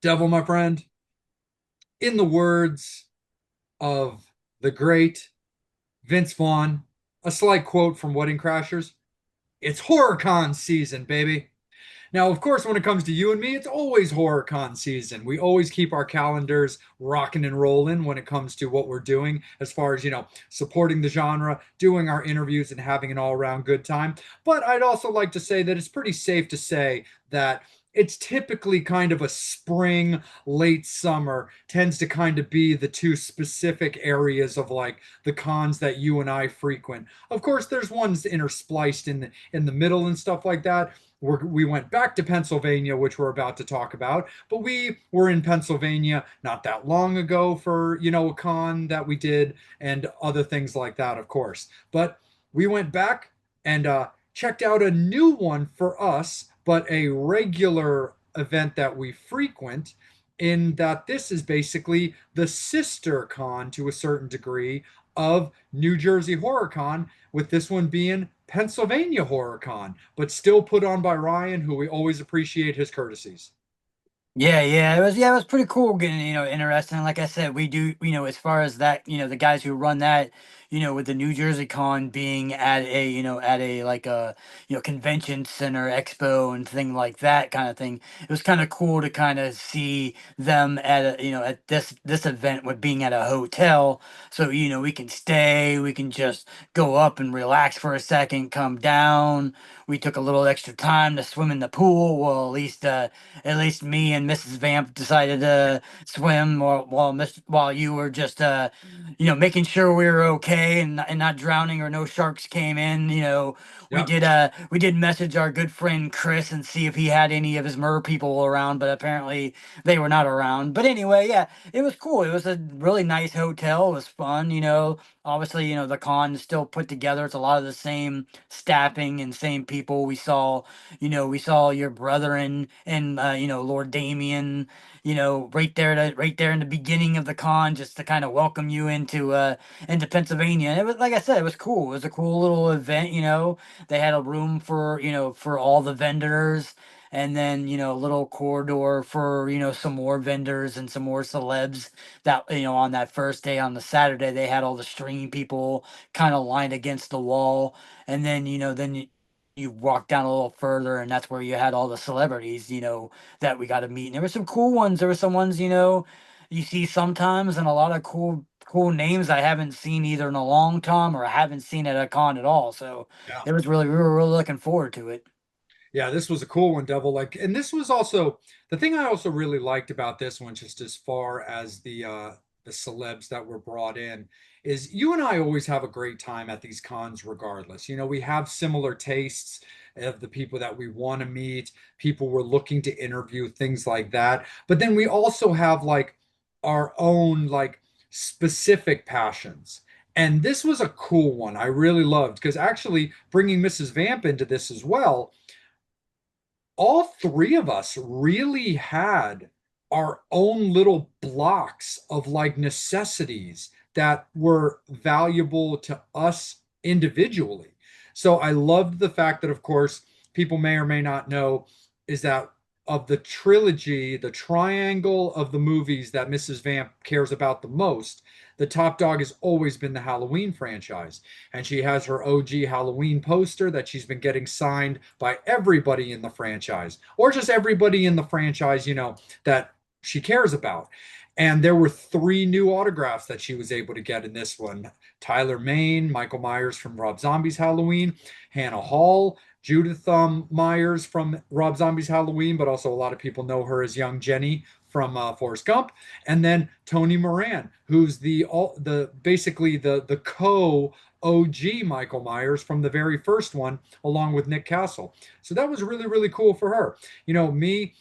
Devil, my friend, in the words of the great Vince Vaughn, a slight quote from Wedding Crashers, it's HorrorCon season, baby. Now, of course, when it comes to you and me, it's always HorrorCon season. We always keep our calendars rocking and rolling when it comes to what we're doing as far as, supporting the genre, doing our interviews, and having an all around good time. But I'd also like to say that it's pretty safe to say that it's typically kind of a spring, late summer tends to kind of be the two specific areas of like the cons that you and I frequent. Of course, there's ones interspliced in the middle and stuff like that. We went back to Pennsylvania, which we're about to talk about, but we were in Pennsylvania not that long ago for, a con that we did and other things like that, of course. But we went back and checked out a new one for us, but a regular event that we frequent, in that this is basically the sister con to a certain degree of New Jersey Horror Con, with this one being Pennsylvania Horror Con, but still put on by Ryan, who we always appreciate his courtesies. Yeah, it was pretty cool getting, interesting. Like I said, we do, as far as that, the guys who run that, with the New Jersey Con being at a, at a like a, convention center expo and thing like that kind of thing. It was kind of cool to kind of see them at a, at this event with being at a hotel. So, we can stay, we can just go up and relax for a second, come down. We took a little extra time to swim in the pool. Well, at least me and Mrs. Vamp decided to swim while you were just making sure we were okay and not drowning or no sharks came in. We Yep. did message our good friend Chris and see if he had any of his mer people around, but apparently they were not around. But anyway, yeah, it was cool. It was a really nice hotel. It was fun. Obviously, the con is still put together. It's a lot of the same staffing and same people. We saw your brother and Lord Damien, right there in the beginning of the con, just to kind of welcome you into Pennsylvania. And it was, like I said, it was cool. It was a cool little event. They had a room for all the vendors, and then a little corridor for some more vendors and some more celebs. That on that first day, on the Saturday, they had all the stream people kind of lined against the wall. And then you walk down a little further, and that's where you had all the celebrities, that we got to meet. And there were some cool ones. There were some ones, you see sometimes, and a lot of cool names I haven't seen either in a long time or I haven't seen at a con at all. So Yeah. we were really looking forward to it. Yeah, this was a cool one, Devil. Like, and this was also the thing I also really liked about this one, just as far as the celebs that were brought in, is you and I always have a great time at these cons, regardless. We have similar tastes of the people that we want to meet, people we're looking to interview, things like that. But then we also have like our own like specific passions. And this was a cool one. I really loved because actually bringing Mrs. Vamp into this as well, all three of us really had our own little blocks of like necessities that were valuable to us individually. So I loved the fact that, of course, people may or may not know, is that of the trilogy, the triangle of the movies that Mrs. Vamp cares about the most, the top dog has always been the Halloween franchise. And she has her OG Halloween poster that she's been getting signed by everybody in the franchise, or just everybody in the franchise, that she cares about. And there were three new autographs that she was able to get in this one: Tyler Mane, Michael Myers from Rob Zombie's Halloween, Hannah Hall, Judith Myers from Rob Zombie's Halloween, but also a lot of people know her as young Jenny from Forrest Gump, and then Tony Moran, who's the basically the co OG Michael Myers from the very first one, along with Nick Castle. So that was really really cool for her. Me,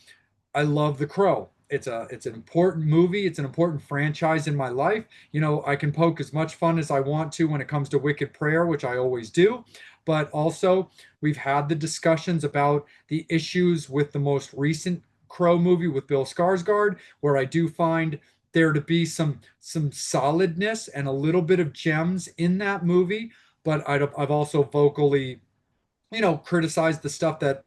I love The Crow. It's an important movie. It's an important franchise in my life. I can poke as much fun as I want to when it comes to Wicked Prayer, which I always do. But also, we've had the discussions about the issues with the most recent Crow movie with Bill Skarsgård, where I do find there to be some solidness and a little bit of gems in that movie. But I've also vocally, criticized the stuff that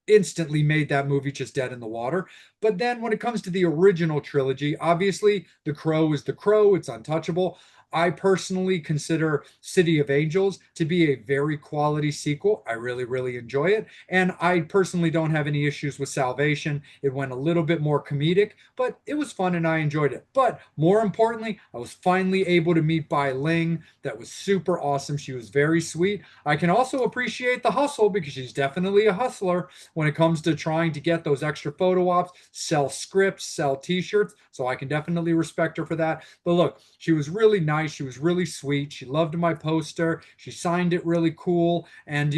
instantly made that movie just dead in the water. But then when it comes to the original trilogy, obviously The Crow is The Crow, it's untouchable. I personally consider City of Angels to be a very quality sequel. I really, really enjoy it. And I personally don't have any issues with Salvation. It went a little bit more comedic, but it was fun and I enjoyed it. But more importantly, I was finally able to meet Bai Ling. That was super awesome. She was very sweet. I can also appreciate the hustle because she's definitely a hustler when it comes to trying to get those extra photo ops, sell scripts, sell t-shirts. So I can definitely respect her for that. But look, she was really nice. She was really sweet. She loved my poster. She signed it really cool and,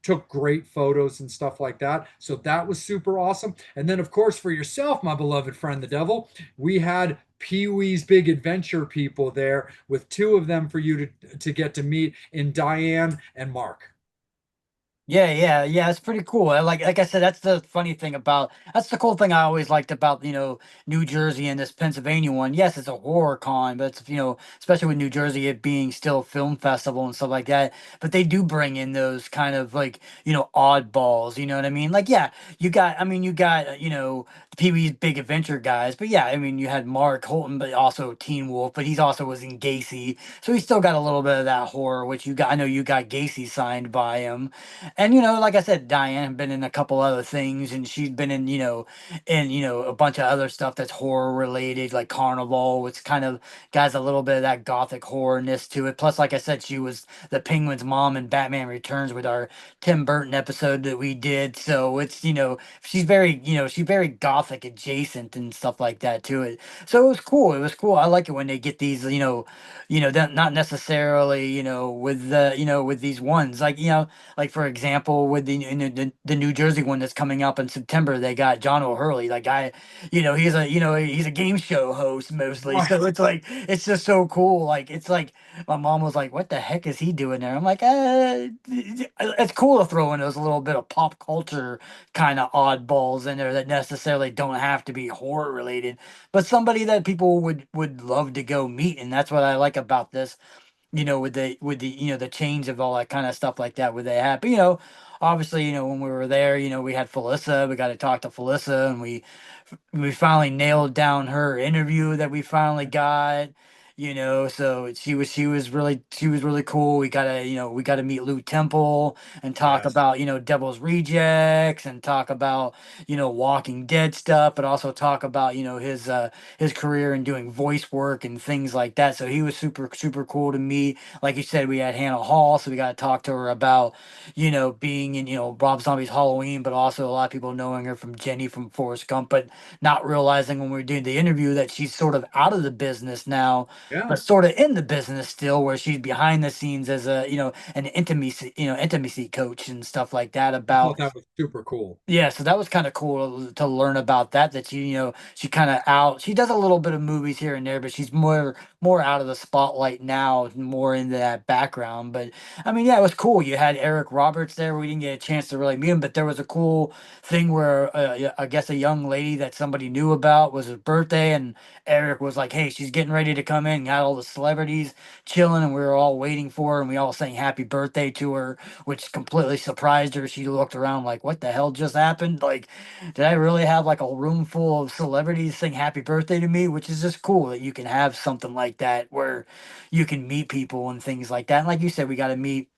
took great photos and stuff like that. So that was super awesome. And then, of course, for yourself, my beloved friend, the devil, we had Pee Wee's Big Adventure people there with two of them for you to get to meet in Diane and Mark. Yeah, yeah, yeah. It's pretty cool. Like I said, that's the funny thing about that's the cool thing I always liked about New Jersey and this Pennsylvania one. Yes, it's a horror con, but it's especially with New Jersey it being still film festival and stuff like that. But they do bring in those kind of like oddballs. You know what I mean? Like yeah, you got Pee Wee's Big Adventure guys, but yeah, I mean you had Mark Holton, but also Teen Wolf, but he's also was in Gacy, so he still got a little bit of that horror, which you got. I know you got Gacy signed by him. And like I said, Diane had been in a couple other things, and she's been in a bunch of other stuff that's horror related, like Carnival, which kind of got a little bit of that gothic horrorness to it. Plus, like I said, she was the Penguin's mom in Batman Returns with our Tim Burton episode that we did. So it's she's very gothic adjacent and stuff like that to it. So it was cool. It was cool. I like it when they get these not necessarily with with these ones like for example, with the New Jersey one that's coming up in September, they got John O'Hurley. That guy, he's a game show host mostly. Right. So it's like it's just so cool. Like it's like my mom was like, "What the heck is he doing there?" I'm like, it's cool to throw in those little bit of pop culture kind of oddballs in there that necessarily don't have to be horror related, but somebody that people would love to go meet, and that's what I like about this with the the change of all that kind of stuff like that where they have. But obviously, when we were there, we had Felissa. We got to talk to Felissa, and we finally nailed down her interview that we finally got. So she was really cool. We got to meet Lou Temple and talk Yes. about Devil's Rejects and talk about Walking Dead stuff, but also talk about his career and doing voice work and things like that. So he was super super cool to me. Like you said, we had Hannah Hall, so we got to talk to her about being in Rob Zombie's Halloween, but also a lot of people knowing her from Jenny from Forrest Gump, but not realizing when we were doing the interview that she's sort of out of the business now, Yeah. but sort of in the business still, where she's behind the scenes as a an intimacy coach and stuff like that I thought about that was super cool. yeah, so that was kind of cool to learn about that. That she kind of out. She does a little bit of movies here and there, but she's more out of the spotlight now, more into that background. But I mean, yeah, it was cool. You had Eric Roberts there. We didn't get a chance to really meet him, but there was a cool thing where I guess a young lady that somebody knew about was her birthday, and Eric was like, "Hey, she's getting ready to come in." Got all the celebrities chilling, and we were all waiting for her, and we all sang happy birthday to her, which completely surprised her. She looked around like, "What the hell just happened? Like, did I really have like a room full of celebrities sing happy birthday to me?" Which is just cool that you can have something like that where you can meet people and things like that. And like you said, we got to meet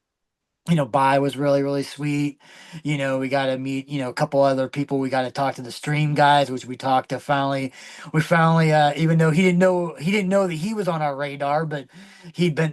Bai was really, really sweet. We got to meet, a couple other people. We got to talk to the stream guys, which we talked to finally. We finally, even though he didn't know that he was on our radar, but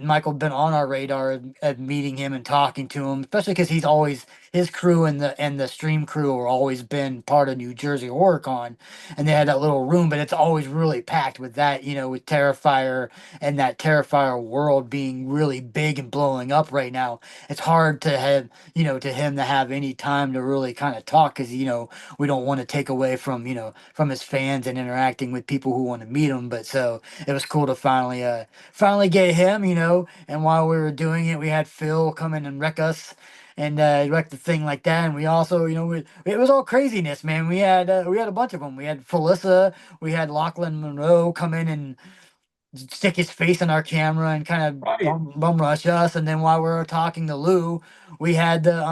Michael been on our radar at meeting him and talking to him, especially because he's always, his crew and the stream crew are always been part of New Jersey HorrorCon, and they had that little room, but it's always really packed with that, with Terrifier and that Terrifier world being really big and blowing up right now. It's hard to have to him to have any time to really kind of talk because we don't want to take away from from his fans and interacting with people who want to meet him. But so it was cool to finally get him, and while we were doing it, we had Phil come in and wreck us and wreck the thing like that. And we also it was all craziness, man. We had a bunch of them. We had Felissa, we had Lachlan Monroe come in and stick his face in our camera and kind of Right. bum rush us. And then while we were talking to Lou, we had the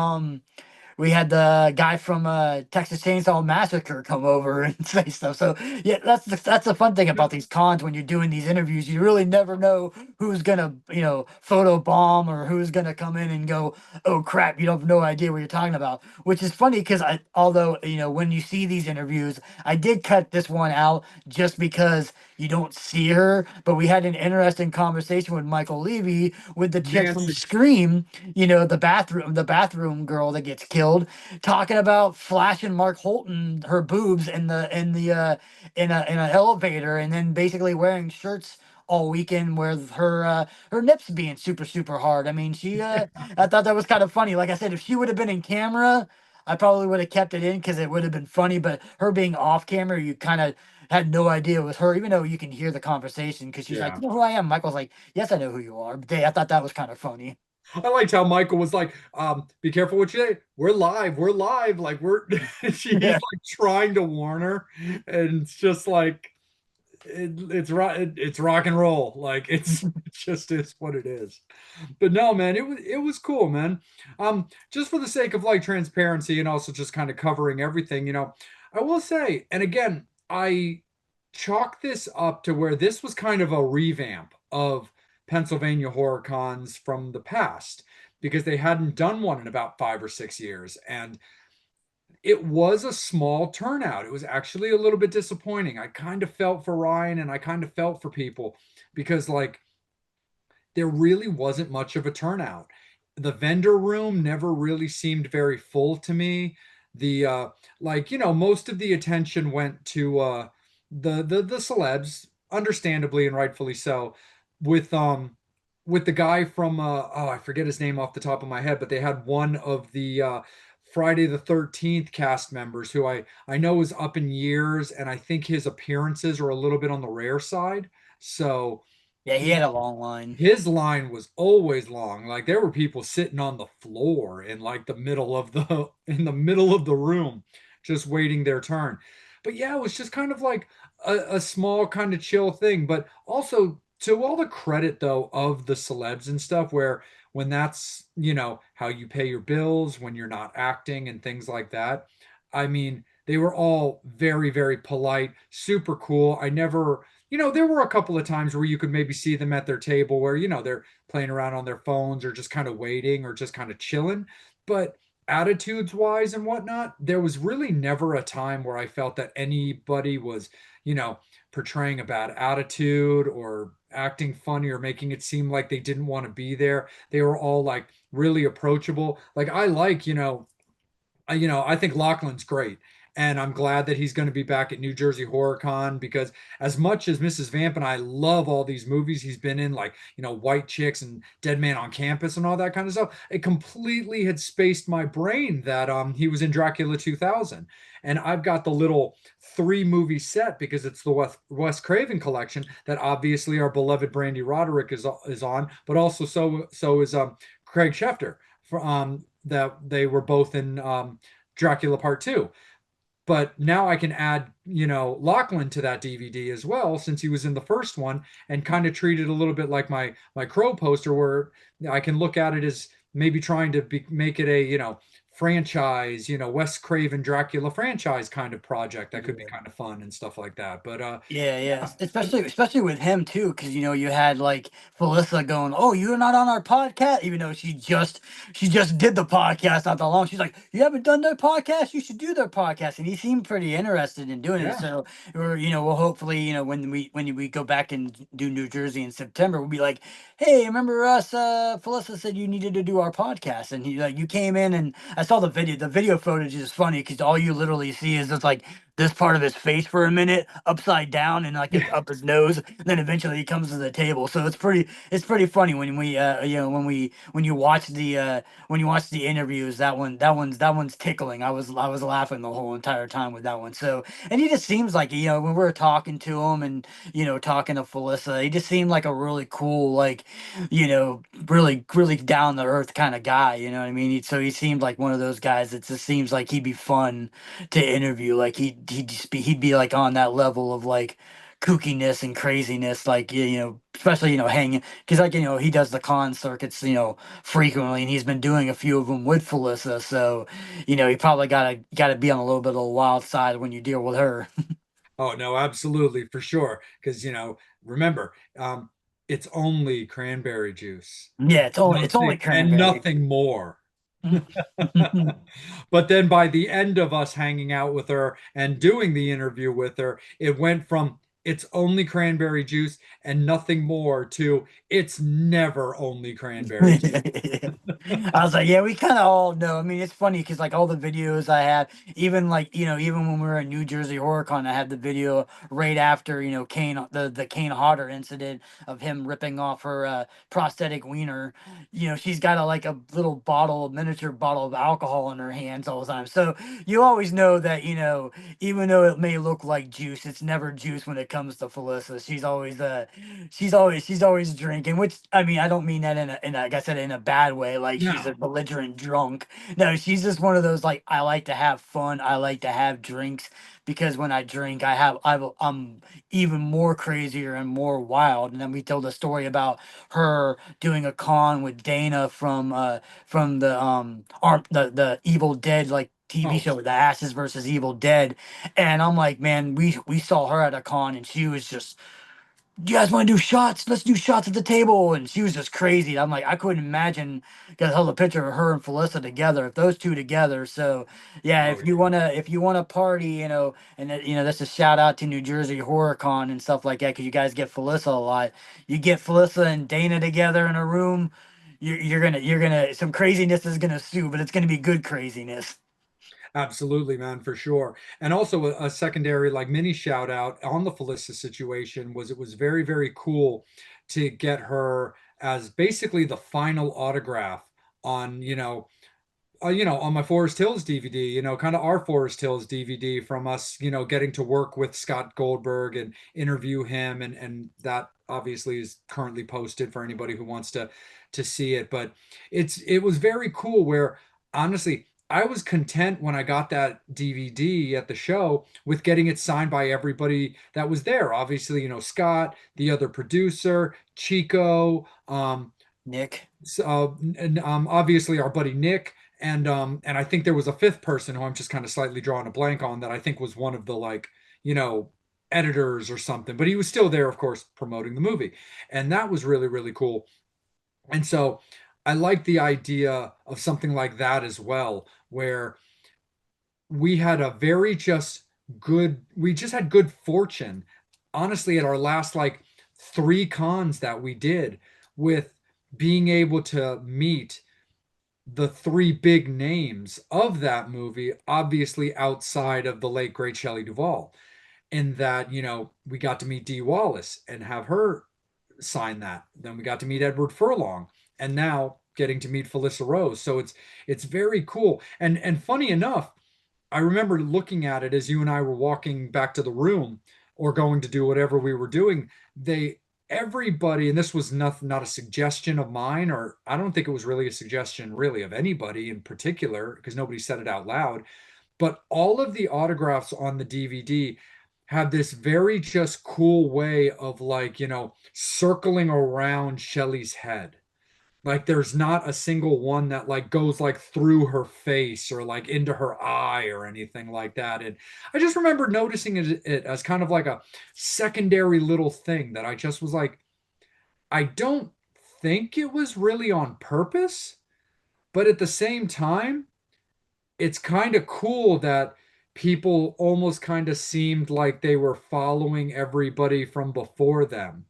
we had the guy from Texas Chainsaw Massacre come over and say stuff. So yeah, that's the fun thing about these cons when you're doing these interviews. You really never know who's gonna photo bomb or who's gonna come in and go, oh crap, you have no idea what you're talking about. Which is funny because although when you see these interviews, I did cut this one out just because you don't see her, but we had an interesting conversation with Michael Levy with the chick from Nancy. Scream, the bathroom girl that gets killed, talking about flashing Mark Holton her boobs in an elevator, and then basically wearing shirts all weekend with her nips being super super hard. I mean, I thought that was kind of funny. Like I said, if she would have been in camera, I probably would have kept it in because it would have been funny. But her being off camera, you kind of had no idea it was her, even though you can hear the conversation because she's like, Yeah. "You know who I am?" Michael's like, "Yes, I know who you are." But I thought that was kind of funny. I liked how Michael was like, be careful what you say. We're live. We're live. Like he's Yeah. like trying to warn her. And it's just like it's rock and roll. Like it just is what it is. But no, man, it was cool, man. Just for the sake of like transparency and also just kind of covering everything, I will say, and again, I chalk this up to where this was kind of a revamp of Pennsylvania horror cons from the past because they hadn't done one in about 5 or 6 years. And it was a small turnout. It was actually a little bit disappointing. I kind of felt for Ryan and I kind of felt for people because, like, there really wasn't much of a turnout. The vendor room never really seemed very full to me. The most of the attention went to the celebs, understandably and rightfully so, with with the guy from I forget his name off the top of my head, but they had one of the Friday the 13th cast members who I know is up in years, and I think his appearances are a little bit on the rare side. So Yeah, he had a long line. his line was always long. Like there were people sitting on the floor in like the middle of the in the middle of the room, just waiting their turn. But yeah, it was just kind of like a small kind of chill thing. But also to all the credit though of the celebs and stuff, where when that's how you pay your bills when you're not acting and things like that. I mean, they were all very, very polite, super cool. I never there were a couple of times where you could maybe see them at their table where, they're playing around on their phones or just kind of waiting or just kind of chilling. But attitudes wise and whatnot, there was really never a time where I felt that anybody was, portraying a bad attitude or acting funny or making it seem like they didn't want to be there. They were all like really approachable. Like I like, I think Lachlan's great. And I'm glad that he's going to be back at New Jersey Horror Con because as much as Mrs. Vamp and I love all these movies he's been in, like, White Chicks and Dead Man on Campus and all that kind of stuff, it completely had spaced my brain that he was in Dracula 2000. And I've got the little 3 movie set because it's the Wes Craven collection that obviously our beloved Brandy Roderick is on, but also so is Craig Schefter that they were both in Dracula Part 2. But now I can add, Lachlan to that DVD as well, since he was in the first one, and kind of treat it a little bit like my Crow poster, where I can look at it as maybe trying to make it a, franchise, Wes Craven Dracula franchise kind of project that could be Yeah. kind of fun and stuff like that. But Yeah, yeah. yeah, Especially with him too, because you had like Felissa going, "Oh, you're not on our podcast," even though she just did the podcast not that long. She's like, "You haven't done their podcast? You should do their podcast." And he seemed pretty interested in doing it. yeah, So we'll hopefully, when we go back and do New Jersey in September, we'll be like, "Hey, remember us? Felissa said you needed to do our podcast, and you came in, and I saw the video. The video footage is funny because all you literally see is just like this part of his face for a minute upside down and like yeah. up his nose. Then eventually he comes to the table. So it's pretty funny when we when you watch the interviews. That one's tickling. I was laughing the whole entire time with that one. So, and he just seems like, when we were talking to him and talking to Felissa, he just seemed like a really cool, like, really really down to earth kind of guy. You know what I mean? So he seemed like one of those guys that just seems like he'd be fun to interview. Like he'd be like on that level of like kookiness and craziness, like especially hanging because like he does the con circuits frequently, and he's been doing a few of them with Felissa, so he probably gotta be on a little bit of the wild side when you deal with her. Oh no, absolutely for sure. Because remember, it's only cranberry juice, Yeah, it's only and cranberry. nothing more. But then by the end of us hanging out with her and doing the interview with her, it went from it's only cranberry juice and nothing more to it's never only cranberry juice. I was like, yeah, we kind of all know. I mean, it's funny because like all the videos I have, even like even when we were at New Jersey HorrorCon, I had the video right after Kane the Kane Hodder incident of him ripping off her prosthetic wiener. She's got a little bottle, a miniature bottle of alcohol in her hands all the time. So you always know that even though it may look like juice, it's never juice when it comes to Felissa. She's always drinking, which I mean, I don't mean that like I said, in a bad way, like she's a No. belligerent drunk. No, she's just one of those like I like to have fun, I like to have drinks because when I drink, I'm even more crazier and more wild. And then we told a story about her doing a con with Dana from the Evil Dead like TV Oh, show, the Ashes versus Evil Dead, and I'm like, man, we saw her at a con and she was just, you guys want to do shots? Let's do shots at the table. And she was just crazy. I'm like, I couldn't imagine. Got held a picture of her and Felissa together. If those two together, so yeah. oh yeah. If you wanna party, and that's a shout out to New Jersey HorrorCon and stuff like that, because you guys get Felissa a lot. You get Felissa and Dana together in a room. You're gonna some craziness is gonna sue, but it's gonna be good craziness. Absolutely, man, for sure. And also a secondary like mini shout out on the Felissa situation was it was very, very cool to get her as basically the final autograph on, on my Forest Hills DVD, kind of our Forest Hills DVD from us, getting to work with Scott Goldberg and interview him, and that obviously is currently posted for anybody who wants to see it. But it was very cool where honestly I was content when I got that DVD at the show with getting it signed by everybody that was there. Obviously, Scott, the other producer, Chico, Nick. and obviously our buddy Nick, and I think there was a fifth person who I'm just kind of slightly drawing a blank on that I think was one of the like editors or something, but he was still there, of course, promoting the movie, and that was really really cool. And so I like the idea of something like that as well, where we had a very just we just had good fortune, honestly, at our last like three cons that we did with being able to meet the three big names of that movie, obviously outside of the late great Shelley Duvall, in that, we got to meet Dee Wallace and have her sign that. Then we got to meet Edward Furlong, and now getting to meet Felissa Rose. So it's very cool. And funny enough, I remember looking at it as you and I were walking back to the room or going to do whatever we were doing. They everybody, and this was not a suggestion of mine, or I don't think it was really a suggestion really of anybody in particular, because nobody said it out loud, but all of the autographs on the DVD have this very just cool way of like, circling around Shelley's head. Like there's not a single one that like goes like through her face or like into her eye or anything like that. And I just remember noticing it as kind of like a secondary little thing that I just was like, I don't think it was really on purpose, but at the same time, it's kind of cool that people almost kind of seemed like they were following everybody from before them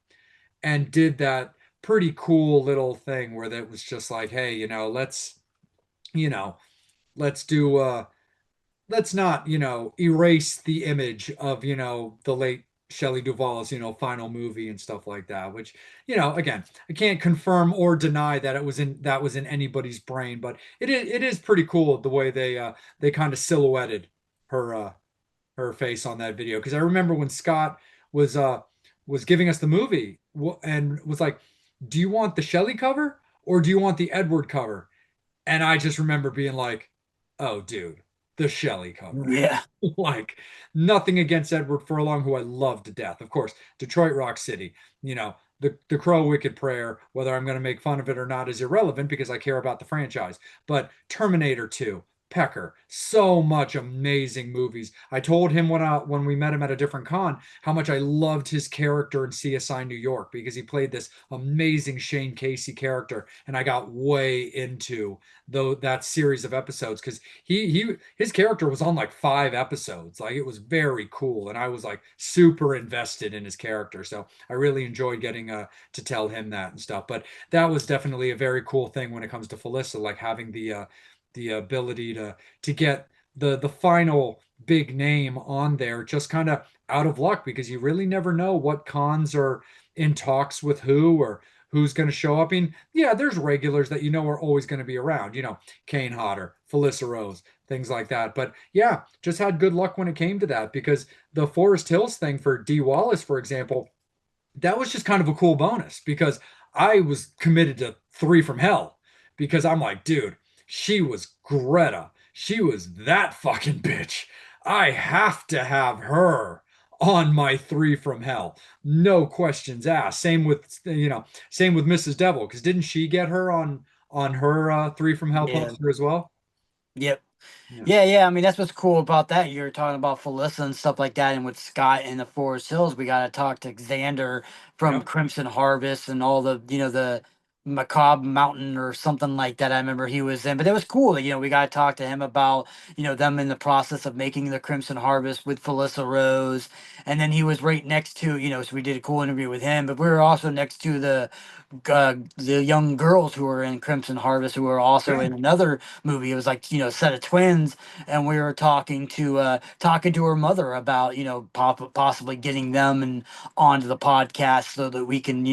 and did that pretty cool little thing where that was just like, hey, you know, let's do let's not, erase the image of, the late Shelley Duvall's, final movie and stuff like that, which, again, I can't confirm or deny that that was in anybody's brain, but it is pretty cool the way they kind of silhouetted her her face on that video. Because I remember when Scott was uh was giving us the movie and was like, "Do you want the Shelley cover or do you want the Edward cover?" And I just remember being like, "Oh, dude." the Shelley cover. Yeah. Like nothing against Edward Furlong, who I love to death. Of course, Detroit Rock City, the Crow Wicked Prayer, whether I'm going to make fun of it or not is irrelevant because I care about the franchise. But Terminator 2, Pecker, so much amazing movies. I told him when we met him at a different con how much I loved his character in CSI New York because he played this amazing Shane Casey character, and I got way into though that series of episodes because his character was on like 5 episodes. Like it was very cool, and I was like super invested in his character. So I really enjoyed getting to tell him that and stuff. But that was definitely a very cool thing when it comes to Felissa, like having the ability to get the final big name on there just kind of out of luck because you really never know what cons are in talks with who or who's going to show up. I mean, yeah, there's regulars that are always going to be around, Kane Hodder, Felissa Rose, things like that. But yeah, just had good luck when it came to that because the Forest Hills thing for D. Wallace, for example, that was just kind of a cool bonus because I was committed to Three from Hell because I'm like, dude, she was Greta. She was that fucking bitch. I have to have her on my Three from Hell. No questions asked. Same with Mrs. Devil because didn't she get her on her Three from Hell Yeah. poster as well? Yep. Yeah. Yeah, yeah. I mean, that's what's cool about that. You're talking about Felissa and stuff like that, and with Scott in the Forest Hills, we got to talk to Xander from Yep. Crimson Harvest and all the Macabre Mountain or something like that. I remember he was in, but it was cool. We got to talk to him about them in the process of making the Crimson Harvest with Felissa Rose, and then he was right next to so we did a cool interview with him, but we were also next to the young girls who were in Crimson Harvest who were also Yeah. in another movie. It was like a set of twins, and we were talking to her mother about possibly getting them and onto the podcast so that we can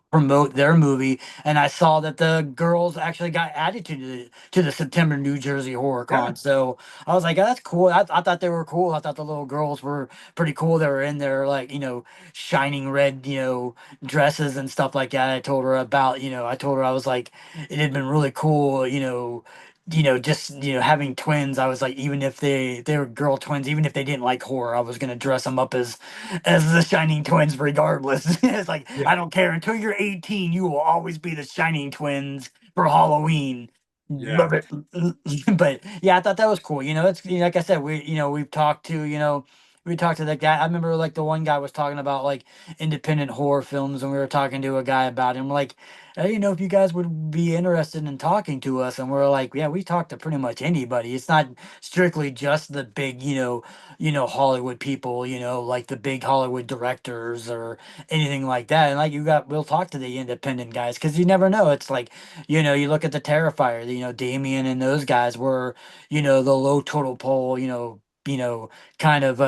promote their movie. And I saw that the girls actually got added to the September New Jersey Horror Yeah. Con. So I was like, oh, that's cool. I thought they were cool. I thought the little girls were pretty cool. They were in their like shining red dresses and stuff like that. I told her I was like, it had been really cool, just having twins. I was like, even if they were girl twins, even if they didn't like horror, I was gonna dress them up as the Shining Twins regardless. It's like Yeah. I don't care until you're 18, you will always be the Shining Twins for Halloween. Yeah. Love it. But yeah, I thought that was cool. It's like I said, we talked to that guy. I remember like the one guy was talking about like independent horror films, and we were talking to a guy about him like, I didn't know if you guys would be interested in talking to us. And we're like, yeah, we talk to pretty much anybody. It's not strictly just the big, Hollywood people, like the big Hollywood directors or anything like that. And like we'll talk to the independent guys because you never know. It's like, you look at the Terrifier, Damien and those guys were, the low total pole, kind of,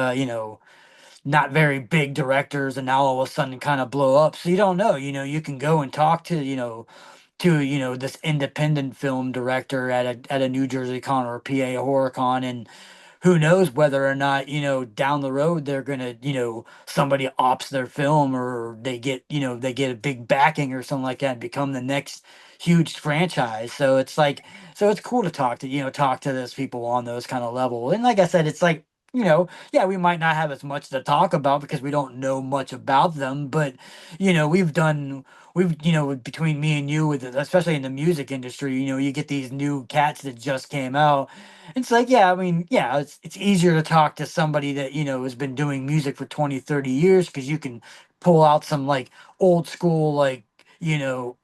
not very big directors, and now all of a sudden kind of blow up. So you don't know, you can go and talk to, this independent film director at a New Jersey con or a PA horror con, and who knows whether or not down the road they're gonna somebody opts their film, or they get a big backing or something like that and become the next huge franchise. So it's like, so it's cool to talk to those people on those kind of level. And like I said, it's like, yeah, we might not have as much to talk about because we don't know much about them, but we've between me and you, with especially in the music industry, you get these new cats that just came out. It's like, yeah, I mean, yeah, it's easier to talk to somebody that has been doing music for 20, 30 years, because you can pull out some like old school, like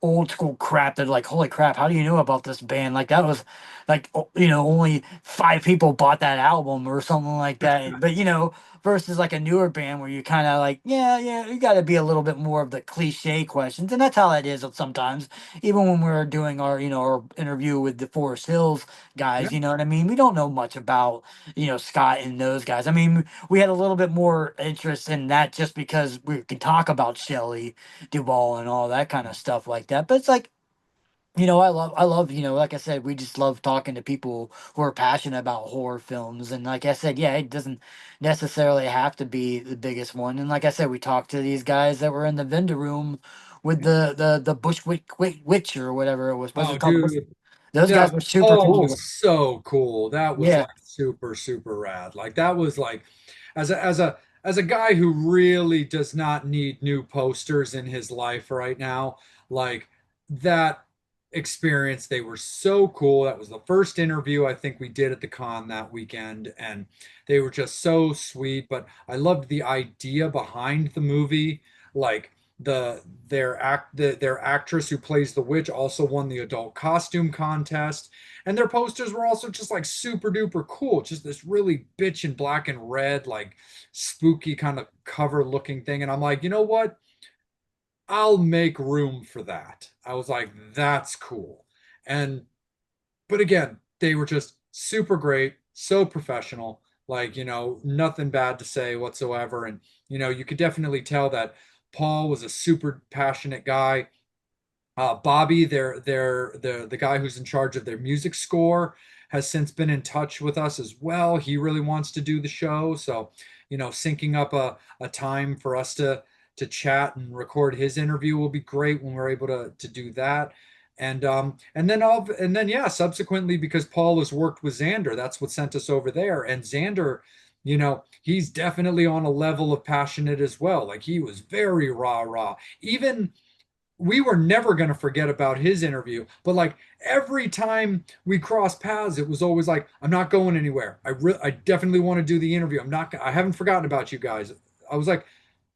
old school crap that, like, holy crap, how do you know about this band? Like, that was like, only 5 people bought that album or something like that. But versus like a newer band where you kind of like, yeah, yeah, you got to be a little bit more of the cliche questions. And that's how it is sometimes. Even when we're doing our interview with the Forest Hills Yeah. guys, you know what I mean? We don't know much about, Scott and those guys. I mean, we had a little bit more interest in that just because we can talk about Shelley Duvall and all that kind of stuff like that. But it's like, I love, like I said, we just love talking to people who are passionate about horror films. And like I said, yeah, it doesn't necessarily have to be the biggest one. And like I said, we talked to these guys that were in the vendor room with Yeah. the Bushwick Witch or whatever it was. Was Oh, it called? dude. Those Yeah, guys were super Paul cool. was so cool. That was Yeah. like super, super rad. Like that was like as a guy who really does not need new posters in his life right now, like that experience, they were so cool. That was the first interview I think we did at the con that weekend, and they were just so sweet. But I loved the idea behind the movie. Like their actress who plays the witch also won the adult costume contest, and their posters were also just like super duper cool, just this really bitch in black and red, like spooky kind of cover looking thing. And I'm like, you know what, I'll make room for that. I was like, that's cool. And but again, they were just super great, so professional, like, nothing bad to say whatsoever. And you could definitely tell that Paul was a super passionate guy. Bobby, the guy who's in charge of their music score, has since been in touch with us as well. He really wants to do the show, so syncing up a time for us to chat and record his interview will be great when we're able to do that. And then yeah, subsequently, because Paul has worked with Xander, that's what sent us over there. And Xander, he's definitely on a level of passionate as well. Like he was very rah rah. Even we were never going to forget about his interview, but like every time we crossed paths, it was always like, I'm not going anywhere. I definitely want to do the interview. I haven't forgotten about you guys. I was like,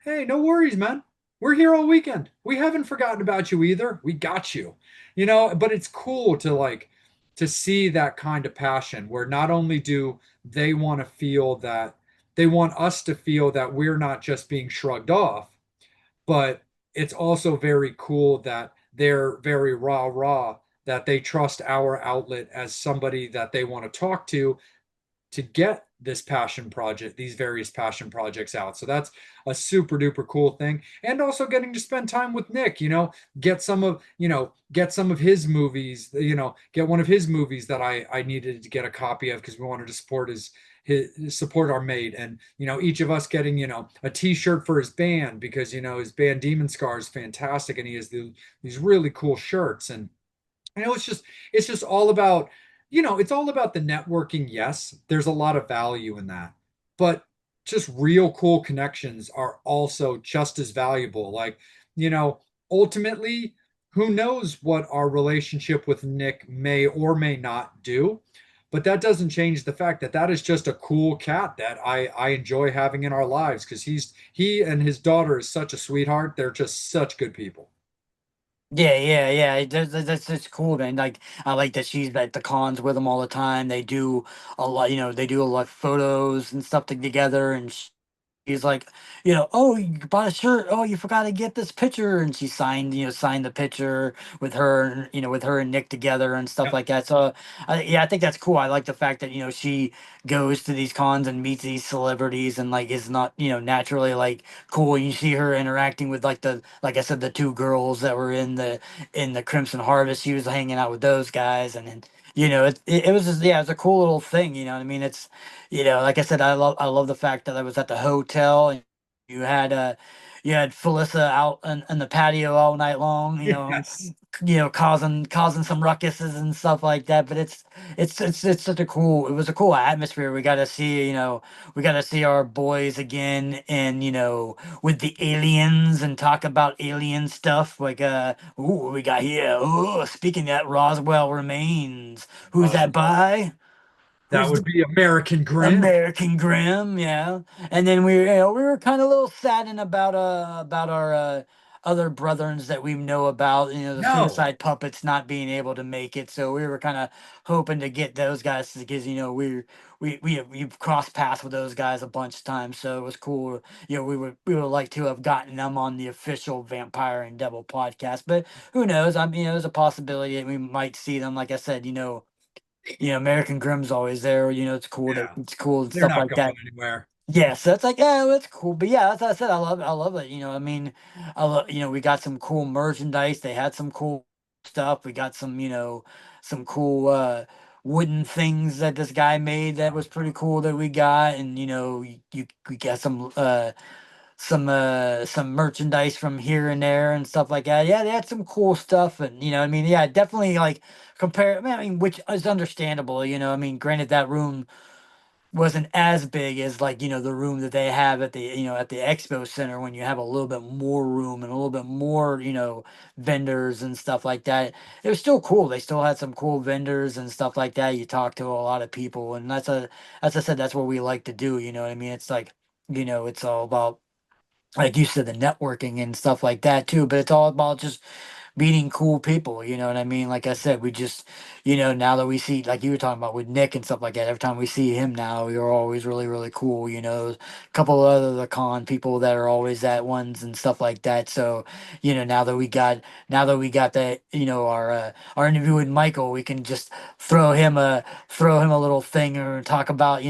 hey, no worries, man. We're here all weekend. We haven't forgotten about you either. We got you. But it's cool to see that kind of passion where not only do they want to feel that, they want us to feel that we're not just being shrugged off, but it's also very cool that they're very rah, that they trust our outlet as somebody that they want to talk to get this passion project, these various passion projects out. So that's a super duper cool thing. And also getting to spend time with Nick, get some of his movies, get one of his movies that I needed to get a copy of because we wanted to support his support our mate. And each of us getting a t-shirt for his band, because his band Demon Scar is fantastic, and he has these really cool shirts. And it's just all about, it's all about the networking. Yes, there's a lot of value in that, but just real cool connections are also just as valuable. Like, you know, ultimately, who knows what our relationship with Nick may or may not do, but that doesn't change the fact that that is just a cool cat that I enjoy having in our lives, because he and his daughter is such a sweetheart. They're just such good people. Yeah, yeah, yeah. That's cool, man. Like I like that she's at the cons with them all the time. They do a lot, they do a lot of photos and stuff together, and he's like, oh, you bought a shirt. Oh, you forgot to get this picture, and she signed the picture with her, with her and Nick together and stuff Yep. like that. So, yeah, I think that's cool. I like the fact that she goes to these cons and meets these celebrities and like is not, naturally like cool. You see her interacting with like I said, the two girls that were in the Crimson Harvest. She was hanging out with those guys, and then. It was just, yeah, it was a cool little thing. You know what I mean? It's like I said, I love the fact that I was at the hotel and you had uh you had Felissa out in the patio all night long, Yes. causing some ruckuses and stuff like that. But it's such a cool, it was a cool atmosphere. We got to see our boys again, and with the aliens and talk about alien stuff like ooh, what we got here. Oh, speaking of that, Roswell remains. Who's Uh, that by? that Who's would be American Grim. American Grimm, yeah. And then we were kind of a little saddened about our other brethrens that we know about, the No, suicide puppets not being able to make it. So we were kind of hoping to get those guys, because we've crossed paths with those guys a bunch of times. So it was cool. We would like to have gotten them on the official Vampire and Devil podcast, but who knows? There's a possibility that we might see them. Like I said, American Grimm's always there. yeah, It's cool and they're stuff not like going that. anywhere. Yeah, so it's like, yeah, that's cool. But yeah, as I said, I love it. I mean, we got some cool merchandise. They had some cool stuff. We got some cool wooden things that this guy made that was pretty cool that we got, and we got some merchandise from here and there and stuff like that. Yeah, they had some cool stuff, and I mean, yeah, definitely like compare. I mean, which is understandable. I mean, granted that room wasn't as big as like the room that they have at the at the expo center, when you have a little bit more room and a little bit more vendors and stuff like that. It was still cool. They still had some cool vendors and stuff like that. You talk to a lot of people, and as I said, that's what we like to do. You know what I mean? It's like, it's all about, like you said, the networking and stuff like that too, but it's all about just meeting cool people, you know what I mean? Like I said, we just, now that we see, like you were talking about with Nick and stuff like that, every time we see him now, you're always really, really cool, A couple of other the con people that are always at ones and stuff like that. So, now that we got that, our interview with Michael, we can just throw him a little thing or talk about,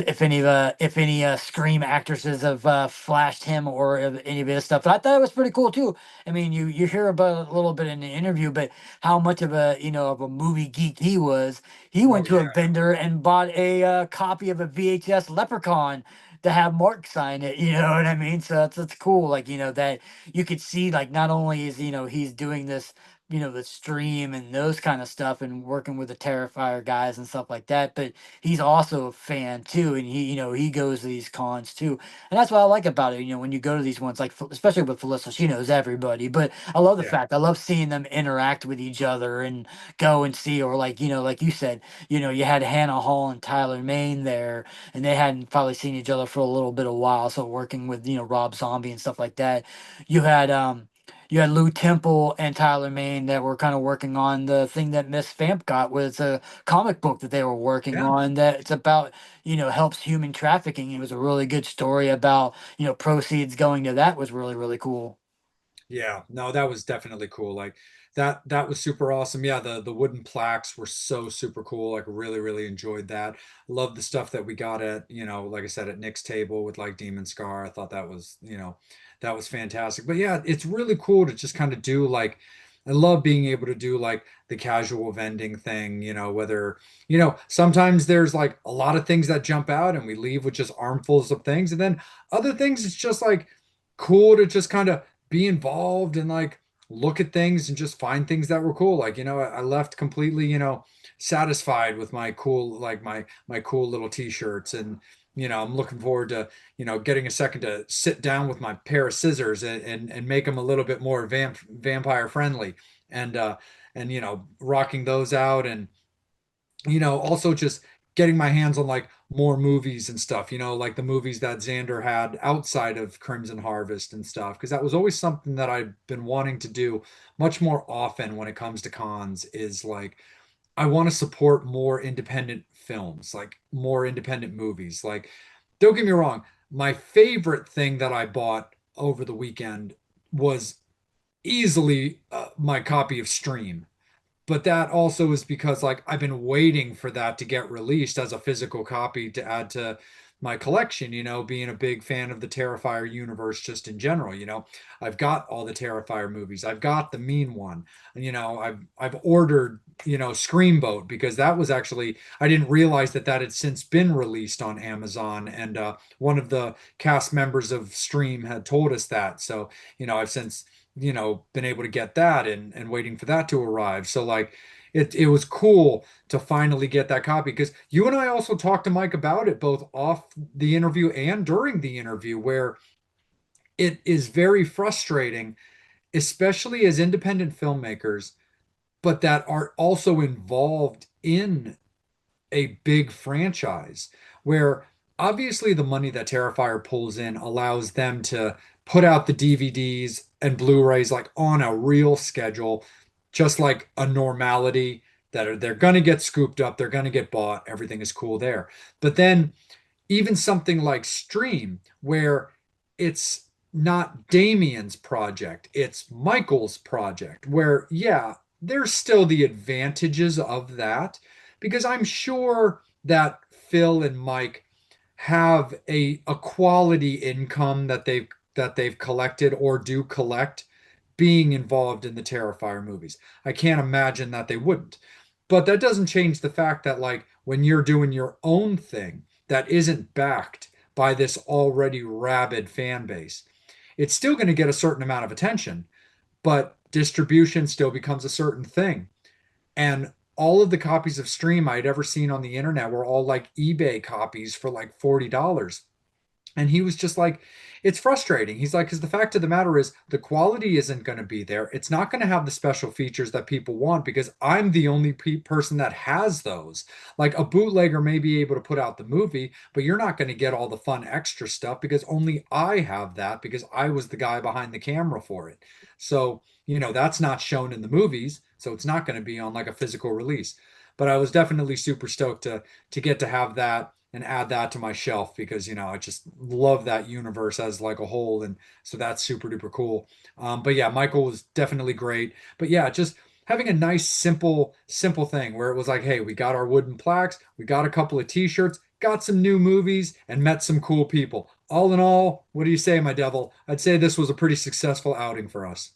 if any Scream actresses have flashed him or of any of his stuff. I thought it was pretty cool too. I mean, you hear about it a little bit in the interview, but how much of a of a movie geek he was. He Oh went to a yeah, vendor and bought a copy of a VHS Leprechaun to have Mark sign it. You know what I mean? So it's cool. Like that you could see, like, not only is he's doing this, the stream and those kind of stuff and working with the Terrifier guys and stuff like that, but he's also a fan too, and he goes to these cons too, and that's what I like about it. When you go to these ones, like especially with Felissa, she knows everybody. But I love the yeah, fact, I love seeing them interact with each other and go and see, or like like you said, you had Hannah Hall and Tyler Main there, and they hadn't probably seen each other for a little bit of while. So working with Rob Zombie and stuff like that, you had Lou Temple and Tyler Main that were kind of working on the thing that Miss Vamp got, was a comic book that they were working yeah. on, that it's about, helps human trafficking. It was a really good story about, proceeds going to that, was really, really cool. Yeah, no, that was definitely cool. Like that was super awesome. Yeah, the wooden plaques were so super cool. Like really, really enjoyed that. Love the stuff that we got at, like I said, at Nick's table with like Demon Scar. I thought that was, that was fantastic. But yeah, it's really cool to just kind of do like, I love being able to do like the casual vending thing, whether, sometimes there's like a lot of things that jump out and we leave with just armfuls of things. And then other things, it's just like cool to just kind of be involved and like look at things and just find things that were cool. Like, I left completely, satisfied with my cool, like my cool little t-shirts. And, I'm looking forward to, getting a second to sit down with my pair of scissors and make them a little bit more vampire friendly. And rocking those out. And also just getting my hands on like more movies and stuff, like the movies that Xander had outside of Crimson Harvest and stuff, because that was always something that I've been wanting to do much more often when it comes to cons, is like I want to support more independent films, like more independent movies. Like, don't get me wrong, my favorite thing that I bought over the weekend was easily my copy of Stream, but that also is because like I've been waiting for that to get released as a physical copy to add to my collection, being a big fan of the Terrifier universe just in general, I've got all the Terrifier movies. I've got the Mean One. I've ordered, Screamboat, because that was actually, I didn't realize that that had since been released on Amazon, and one of the cast members of Stream had told us that. So, I've since been able to get that, and waiting for that to arrive. So like it was cool to finally get that copy, because you and I also talked to Mike about it both off the interview and during the interview, where it is very frustrating, especially as independent filmmakers, but that are also involved in a big franchise, where obviously the money that Terrifier pulls in allows them to put out the DVDs and Blu-rays like on a real schedule, just like a normality, that they're going to get scooped up, they're going to get bought, everything is cool there. But then even something like Stream, where it's not Damien's project, it's Michael's project, where, yeah, there's still the advantages of that, because I'm sure that Phil and Mike have a quality income that they've collected or do collect being involved in the Terrifier movies. I can't imagine that they wouldn't. But that doesn't change the fact that like when you're doing your own thing that isn't backed by this already rabid fan base. It's still going to get a certain amount of attention, but distribution still becomes a certain thing. And all of the copies of Stream I'd ever seen on the internet were all like eBay copies for like $40. And he was just like, it's frustrating. He's like, because the fact of the matter is, the quality isn't going to be there. It's not going to have the special features that people want because I'm the only person that has those. Like a bootlegger may be able to put out the movie, but you're not going to get all the fun extra stuff because only I have that because I was the guy behind the camera for it. So, that's not shown in the movies. So it's not going to be on like a physical release. But I was definitely super stoked to get to have that and add that to my shelf because I just love that universe as like a whole, and so that's super duper cool. But yeah, Michael was definitely great. But yeah, just having a nice simple thing where it was like, hey, we got our wooden plaques, we got a couple of t-shirts, got some new movies, and met some cool people. All in all, what do you say, my devil? I'd say this was a pretty successful outing for us.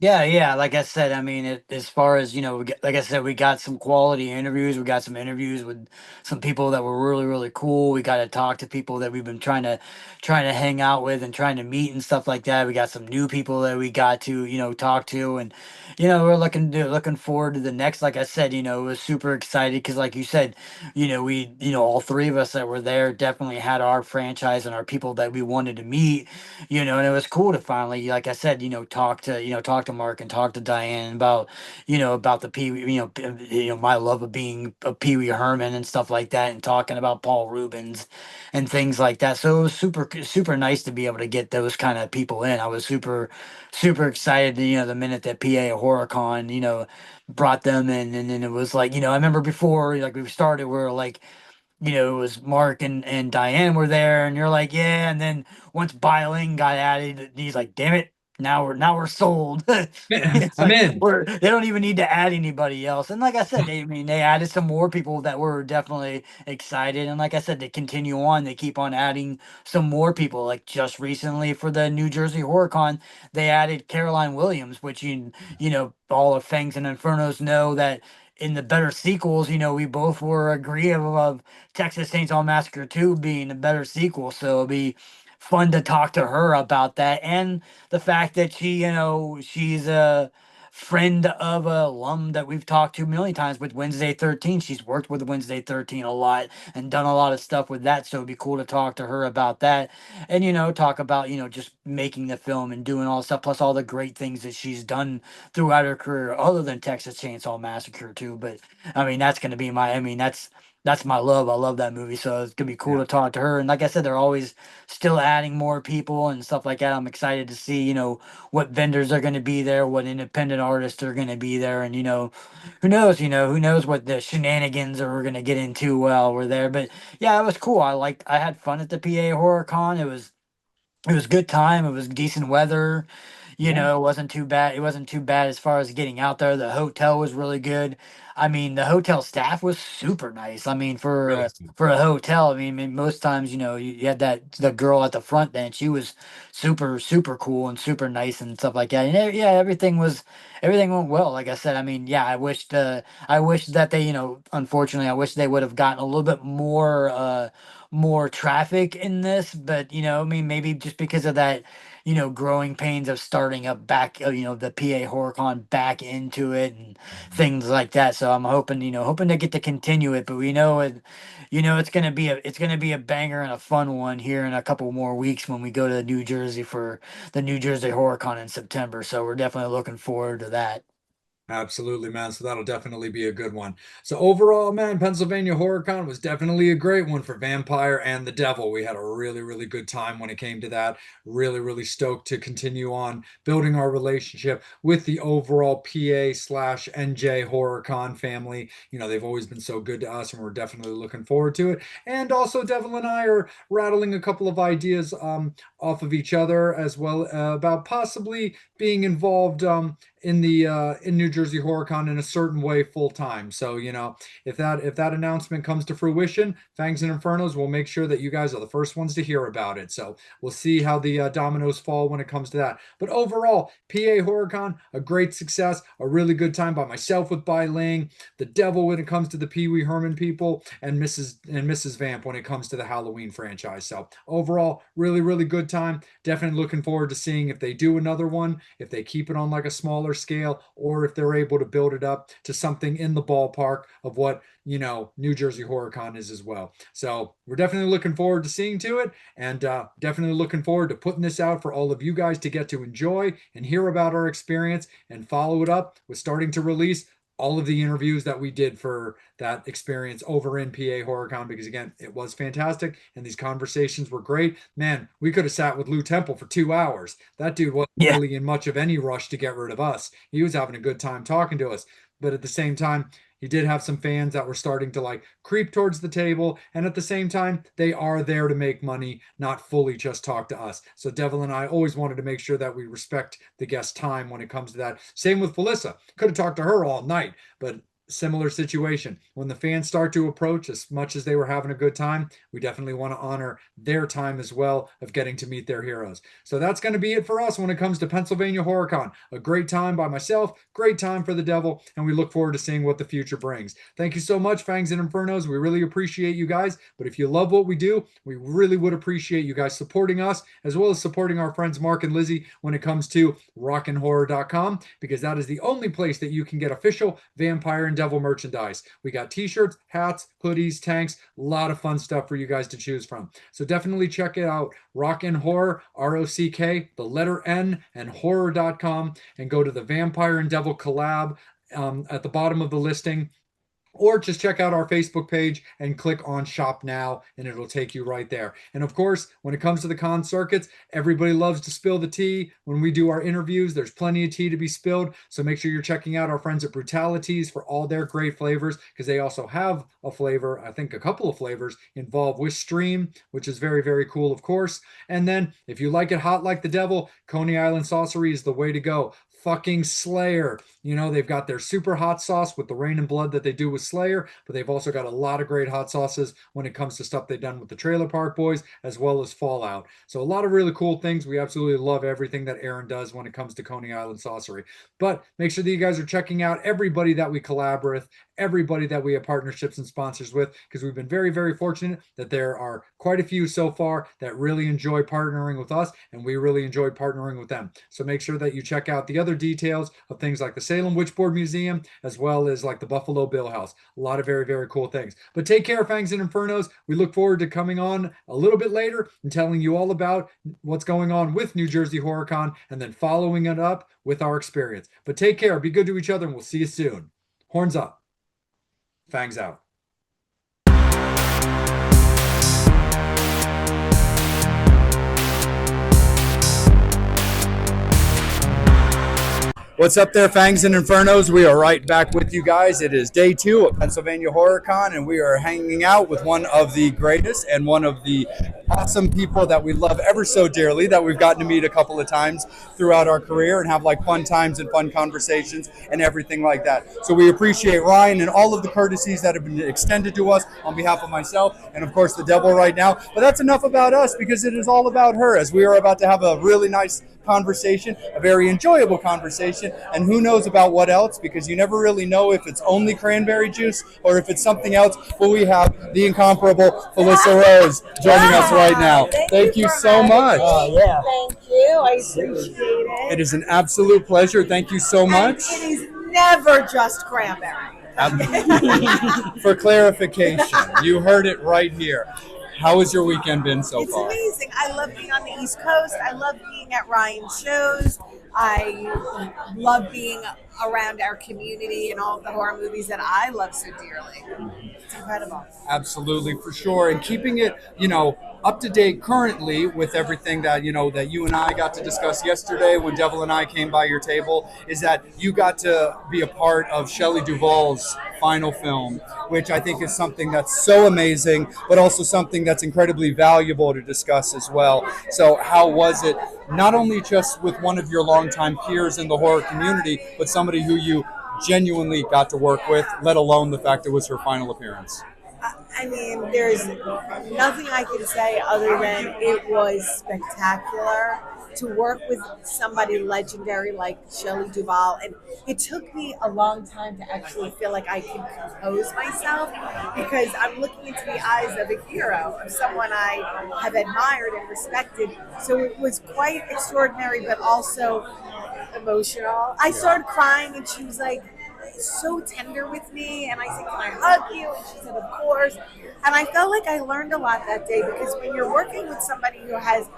Yeah, yeah. Like I said, I mean, as far as like I said, we got some quality interviews. We got some interviews with some people that were really, really cool. We got to talk to people that we've been trying to hang out with and trying to meet and stuff like that. We got some new people that we got to talk to, and we're looking forward to the next. Like I said, it was super excited because, like you said, we all three of us that were there definitely had our franchise and our people that we wanted to meet, and it was cool to finally, like I said, talk to Mark and talk to Diane about, about the Pee Wee, my love of being a Pee Wee Herman and stuff like that, and talking about Paul Rubens and things like that. So it was super nice to be able to get those kind of people in. I was super excited, the minute that PA HorrorCon, brought them in, and then it was like, I remember before, like we started, we were like, it was Mark and Diane were there, and you're like, yeah. And then once Biling got added, he's like, damn it, now we're sold. It's I'm like in. they don't even need to add anybody else. And like I said, I mean, they added some more people that were definitely excited. And like I said, they continue on. They keep on adding some more people. Like just recently for the New Jersey HorrorCon, they added Caroline Williams, which all of Fangs and Infernos know that in the better sequels, we both were agreeable of Texas Chainsaw Massacre 2 being a better sequel. So it'll be fun to talk to her about that. And the fact that she's a friend of a alum that we've talked to a million times with Wednesday 13. She's worked with Wednesday 13 a lot and done a lot of stuff with that. So it'd be cool to talk to her about that and, talk about, just making the film and doing all the stuff, plus all the great things that she's done throughout her career, other than Texas Chainsaw Massacre too. But I mean, that's going to be I mean, that's my love. I love that movie, so it's gonna be cool Yeah. to talk to her. And like I said, they're always still adding more people and stuff like that. I'm excited to see, what vendors are going to be there, what independent artists are going to be there, and who knows what the shenanigans are we're going to get into while we're there. But yeah, it was cool. I had fun at the PA Horror Con. It was good time. It was decent weather. Yeah. It wasn't too bad. It wasn't too bad as far as getting out there. The hotel was really good. I mean, the hotel staff was super nice. I mean, Really cool. for a hotel, I mean, most times, you had the girl at the front bench. She was super cool and super nice and stuff like that. And yeah, everything went well. Like I said, I mean, yeah, I wish that they, unfortunately, I wish they would have gotten a little bit more traffic in this, but I mean, maybe just because of that, growing pains of starting up back, the PA HorrorCon back into it and things like that. So I'm hoping, hoping to get to continue it, but we know it, it's gonna be a banger and a fun one here in a couple more weeks when we go to New Jersey for the New Jersey HorrorCon in September. So we're definitely looking forward to that. Absolutely, man. So that'll definitely be a good one. So overall, man, Pennsylvania HorrorCon was definitely a great one for Vampire and the Devil. We had a really good time when it came to that. Really stoked to continue on building our relationship with the overall PA/NJ HorrorCon family. They've always been so good to us, and we're definitely looking forward to it. And also, Devil and I are rattling a couple of ideas off of each other as well about possibly being involved in New Jersey HorrorCon in a certain way full time. So, if that announcement comes to fruition, Fangs and Infernos will make sure that you guys are the first ones to hear about it. So we'll see how the dominoes fall when it comes to that. But overall, PA HorrorCon, a great success, a really good time by myself with Bai Ling, the Devil when it comes to the Pee Wee Herman people, and Mrs. Vamp when it comes to the Halloween franchise. So overall, really, really good time. Definitely looking forward to seeing if they do another one, if they keep it on like a smaller scale, or if they're able to build it up to something in the ballpark of what New Jersey HorrorCon is as well. So we're definitely looking forward to seeing to it, and definitely looking forward to putting this out for all of you guys to get to enjoy and hear about our experience and follow it up with starting to release all of the interviews that we did for that experience over in PA HorrorCon, because again, it was fantastic and these conversations were great. Man, we could have sat with Lou Temple for 2 hours. That dude wasn't Yeah. really in much of any rush to get rid of us. He was having a good time talking to us, but at the same time, he did have some fans that were starting to like creep towards the table. And at the same time, they are there to make money, not fully just talk to us. So Devil and I always wanted to make sure that we respect the guest time when it comes to that. Same with Felissa. Could have talked to her all night, but similar situation. When the fans start to approach, as much as they were having a good time, we definitely want to honor their time as well of getting to meet their heroes. So that's going to be it for us when it comes to Pennsylvania HorrorCon. A great time by myself, great time for the Devil, and we look forward to seeing what the future brings. Thank you so much, Fangs and Infernos. We really appreciate you guys. But if you love what we do, we really would appreciate you guys supporting us as well as supporting our friends Mark and Lizzie when it comes to rockandhorror.com, because that is the only place that you can get official Vampire and Devil merchandise. We got t-shirts, hats, hoodies, tanks, a lot of fun stuff for you guys to choose from. So definitely check it out. Rock and Horror, ROCK, the letter N, and horror.com, and go to the Vampire and Devil collab at the bottom of the listing. Or just check out our Facebook page and click on Shop Now, and it'll take you right there. And of course, when it comes to the con circuits, everybody loves to spill the tea. When we do our interviews, there's plenty of tea to be spilled. So make sure you're checking out our friends at Brutalities for all their great flavors, because they also have a flavor, I think a couple of flavors involved with Stream, which is very, very cool, of course. And then if you like it hot like the Devil, Coney Island Saucery is the way to go. Fucking Slayer. They've got their super hot sauce with the Rain and Blood that they do with Slayer, but they've also got a lot of great hot sauces when it comes to stuff they've done with the Trailer Park Boys as well as Fallout. So a lot of really cool things. We absolutely love everything that Aaron does when it comes to Coney Island Saucery. But make sure that you guys are checking out everybody that we collab with, everybody that we have partnerships and sponsors with, because we've been very, very fortunate that there are quite a few so far that really enjoy partnering with us, and we really enjoy partnering with them. So make sure that you check out the other details of things like the Salem Witchboard Museum, as well as like the Buffalo Bill House. A lot of very, very cool things. But take care, Fangs and Infernos. We look forward to coming on a little bit later and telling you all about what's going on with New Jersey HorrorCon, and then following it up with our experience. But take care, be good to each other, and we'll see you soon. Horns up. Fangs out. What's up there, Fangs and Infernos? We are right back with you guys. It is day 2 of Pennsylvania HorrorCon, and we are hanging out with one of the greatest and one of the awesome people that we love ever so dearly, that we've gotten to meet a couple of times throughout our career and have like fun times and fun conversations and everything like that. So we appreciate Ryan and all of the courtesies that have been extended to us on behalf of myself and of course the Devil right now. But that's enough about us, because it is all about her, as we are about to have a really nice conversation, a very enjoyable conversation, and who knows about what else, because you never really know if it's only cranberry juice or if it's something else. But we have the incomparable Felissa Rose joining us right now. Thank you so much. Yeah. Thank you. I appreciate it. It is an absolute pleasure. Thank you so much. And it is never just cranberry. For clarification, you heard it right here. How has your weekend been so It's far? amazing. I love being on the East Coast. I love being at Ryan's shows. I love being around our community and all the horror movies that I love so dearly. It's incredible. Absolutely, for sure. And keeping it, up to date currently with everything that, that you and I got to discuss yesterday when Devil and I came by your table, is that you got to be a part of Shelley Duvall's final film, which I think is something that's so amazing, but also something that's incredibly valuable to discuss as well. So how was it, not only just with one of your longtime peers in the horror community, but somebody who you genuinely got to work with, let alone the fact it was her final appearance? I mean, there's nothing I can say other than it was spectacular to work with somebody legendary like Shelley Duvall. And it took me a long time to actually feel like I could compose myself because I'm looking into the eyes of a hero, of someone I have admired and respected. So it was quite extraordinary, but also emotional. I started crying and she was like, so tender with me, and I said, "Can I hug you?" And she said, "Of course." And I felt like I learned a lot that day because when you're working with somebody who has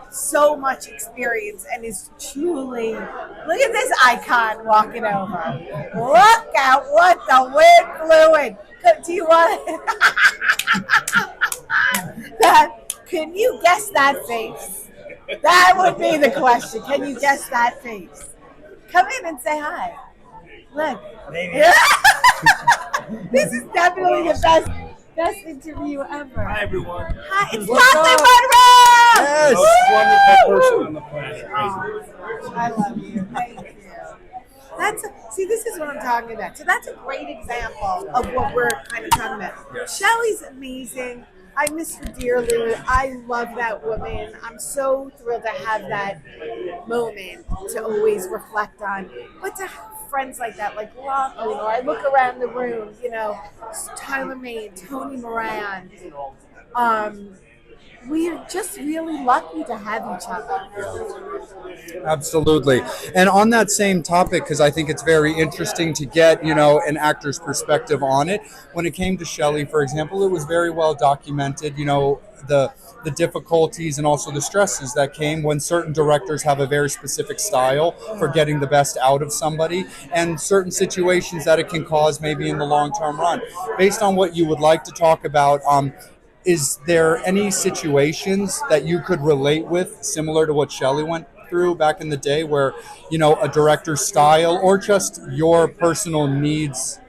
so much experience and is truly, look at this icon walking over. Look at what the wind blew in. Do you want that? Can you guess that face? That would be the question. Can you guess that face? Come in and say hi. Look. This is definitely the best interview ever. Hi, everyone. Hi, it's Dr. Monroe! Yes. Wonderful person on the planet. I love you. Thank you. See, this is what I'm talking about. So that's a great example of what we're kind of talking about. Yes. Shelley's amazing. I miss her dearly. I love that woman. I'm so thrilled to have that moment to always reflect on. But to have friends like that, like Lachlan, or I look around the room, Tyler Mane, Tony Moran. We're just really lucky to have each other. Absolutely. And on that same topic, because I think it's very interesting to get, an actor's perspective on it. When it came to Shelley, for example, it was very well documented, the difficulties and also the stresses that came when certain directors have a very specific style for getting the best out of somebody and certain situations that it can cause maybe in the long-term run. Based on what you would like to talk about, is there any situations that you could relate with similar to what Shelley went through back in the day where, a director's style or just your personal needs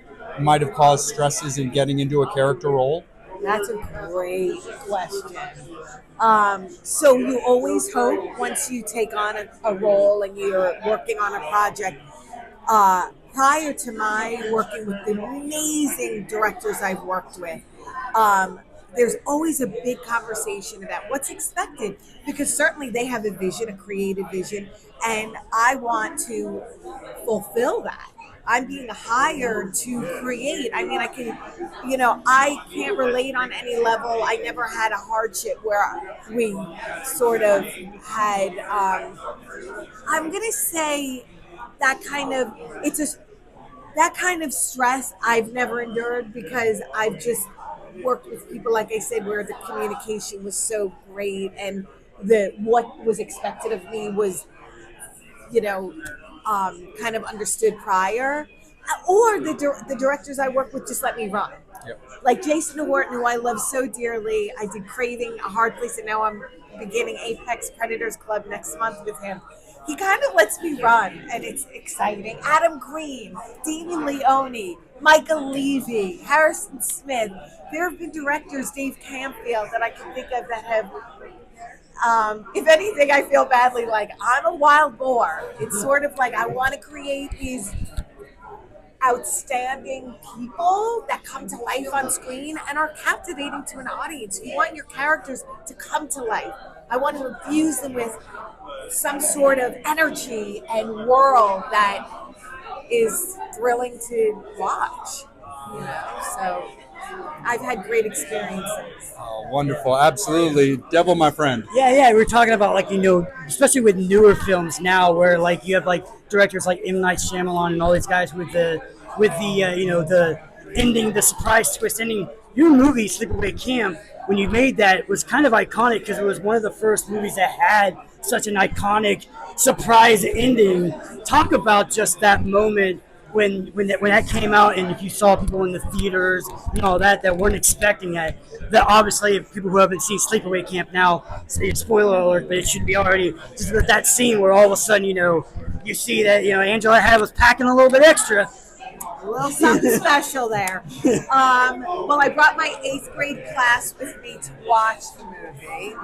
might have caused stresses in getting into a character role? That's a great question. So you always hope once you take on a role and you're working on a project, prior to my working with the amazing directors I've worked with, there's always a big conversation about what's expected because certainly they have a vision, a creative vision, and I want to fulfill that. I'm being hired to create. I mean, I can't relate on any level. I never had a hardship where we sort of had, I'm going to say that kind of stress I've never endured because I've just worked with people, like I said, where the communication was so great and what was expected of me was, kind of understood prior, or the directors I work with just let me run. Yep. Like Jason Wharton, who I love so dearly. I did Craving, A Hard Place, and now I'm beginning Apex Predators Club next month with him. He kind of lets me run, and it's exciting. Adam Green, Damien Leone, Michael Levy, Harrison Smith. There have been directors, Dave Camfield, that I can think of that have, if anything, I feel badly like I'm a wild boar. It's sort of like I want to create these outstanding people that come to life on screen and are captivating to an audience. You want your characters to come to life. I want to infuse them with some sort of energy and world that is thrilling to watch, so I've had great experiences. Oh, wonderful. Absolutely. Devil, my friend. Yeah, we're talking about especially with newer films now where you have directors like M. Night Shyamalan and all these guys with the ending, the surprise twist ending. Your movie, Sleepaway Camp, when you made that, it was kind of iconic because it was one of the first movies that had such an iconic surprise ending. Talk about just that moment when that came out, and if you saw people in the theaters and all that weren't expecting that. That obviously, if people who haven't seen Sleepaway Camp now, spoiler alert, but it should be already. Just that scene where all of a sudden, you see that Angela was packing a little bit extra. A little something special there. Well, I brought my 8th grade class with me to watch the movie.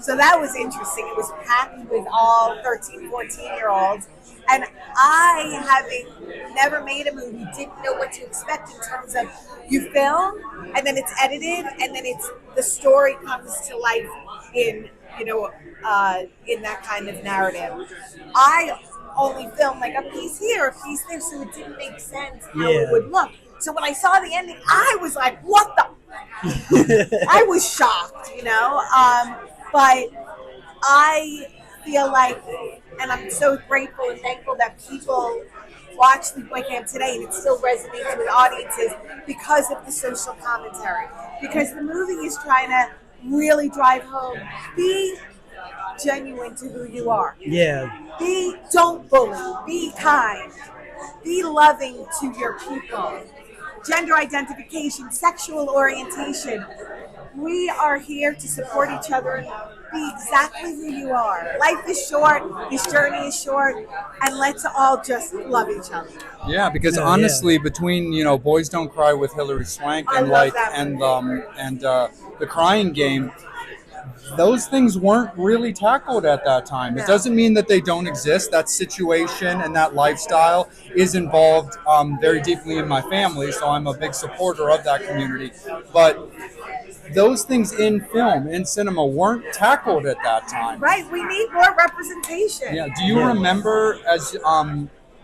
So that was interesting. It was packed with all 13, 14-year-olds. And I, having never made a movie, didn't know what to expect in terms of you film and then it's edited and then the story comes to life in, in that kind of narrative. I only filmed like a piece here, a piece there, so it didn't make sense how it would look. So when I saw the ending, I was like, what the? I was shocked, but I feel like, and I'm so grateful and thankful that people watch Sleepaway Camp today and it still resonates with audiences because of the social commentary. Because the movie is trying to really drive home, be genuine to who you are. Yeah. Don't bully, be kind, be loving to your people. Gender identification, sexual orientation. We are here to support each other and be exactly who you are. Life is short, this journey is short, and let's all just love each other. Yeah, because honestly, between Boys Don't Cry with Hilary Swank and the Crying Game, those things weren't really tackled at that time. It doesn't mean that they don't exist. That situation and that lifestyle is involved very deeply in my family, so I'm a big supporter of that community. But those things in film, in cinema, weren't tackled at that time. Right, we need more representation. Yeah. Do you remember as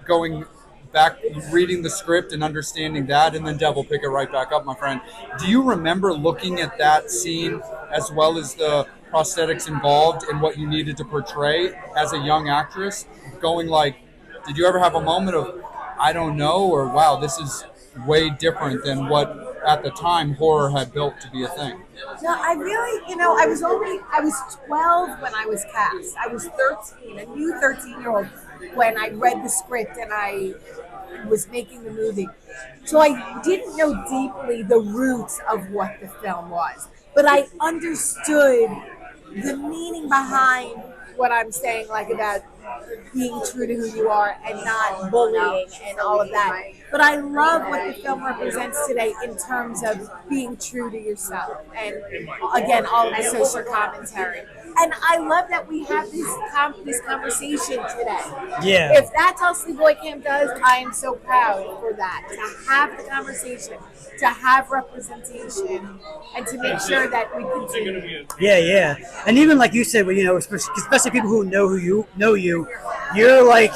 going back, reading the script and understanding that, and then Devil, pick it right back up, my friend. Do you remember looking at that scene as well as the prosthetics involved in what you needed to portray as a young actress, going like, did you ever have a moment of, I don't know, or wow, this is way different than what at the time horror had built to be a thing? No, I really, I was 12 when I was cast. I was 13, a new 13-year-old when I read the script and I was making the movie. So I didn't know deeply the roots of what the film was, but I understood the meaning behind what I'm saying, like about being true to who you are and not bullying and all of that. But I love what the film represents today in terms of being true to yourself and, again, all of the social commentary. And I love that we have this conversation today. Yeah. If that's all Sleepaway Camp does, I am so proud for that. To have the conversation, to have representation, and to make sure that we continue. Yeah. And even like you said, especially people who know you, you're like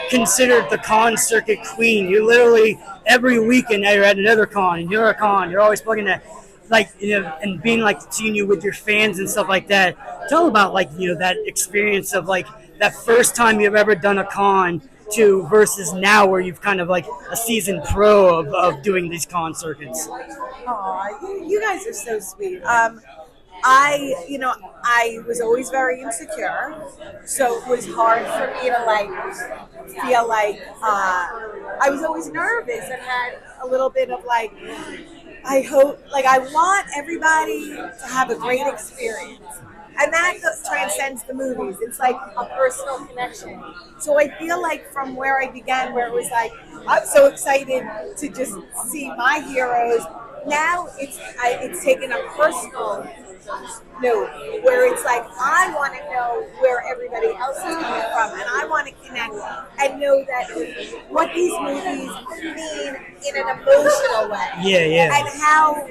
considered the con circuit queen. You literally every weekend you're at another con, and you're a con. You're always plugging that. And being like seeing you with your fans and stuff like that. Tell about that experience of like that first time you've ever done a con to versus now where you've kind of like a seasoned pro of doing these con circuits. Aw, you guys are so sweet. I was always very insecure, so it was hard for me to feel like I was always nervous and had a little bit of I want everybody to have a great experience. And that transcends the movies. It's like a personal connection. So I feel like from where I began, where it was like, I'm so excited to just see my heroes. Now it's taken a personal note where it's like, I want to know where everybody else is coming from, and I want to connect and know that what these movies mean in an emotional way. Yeah. And how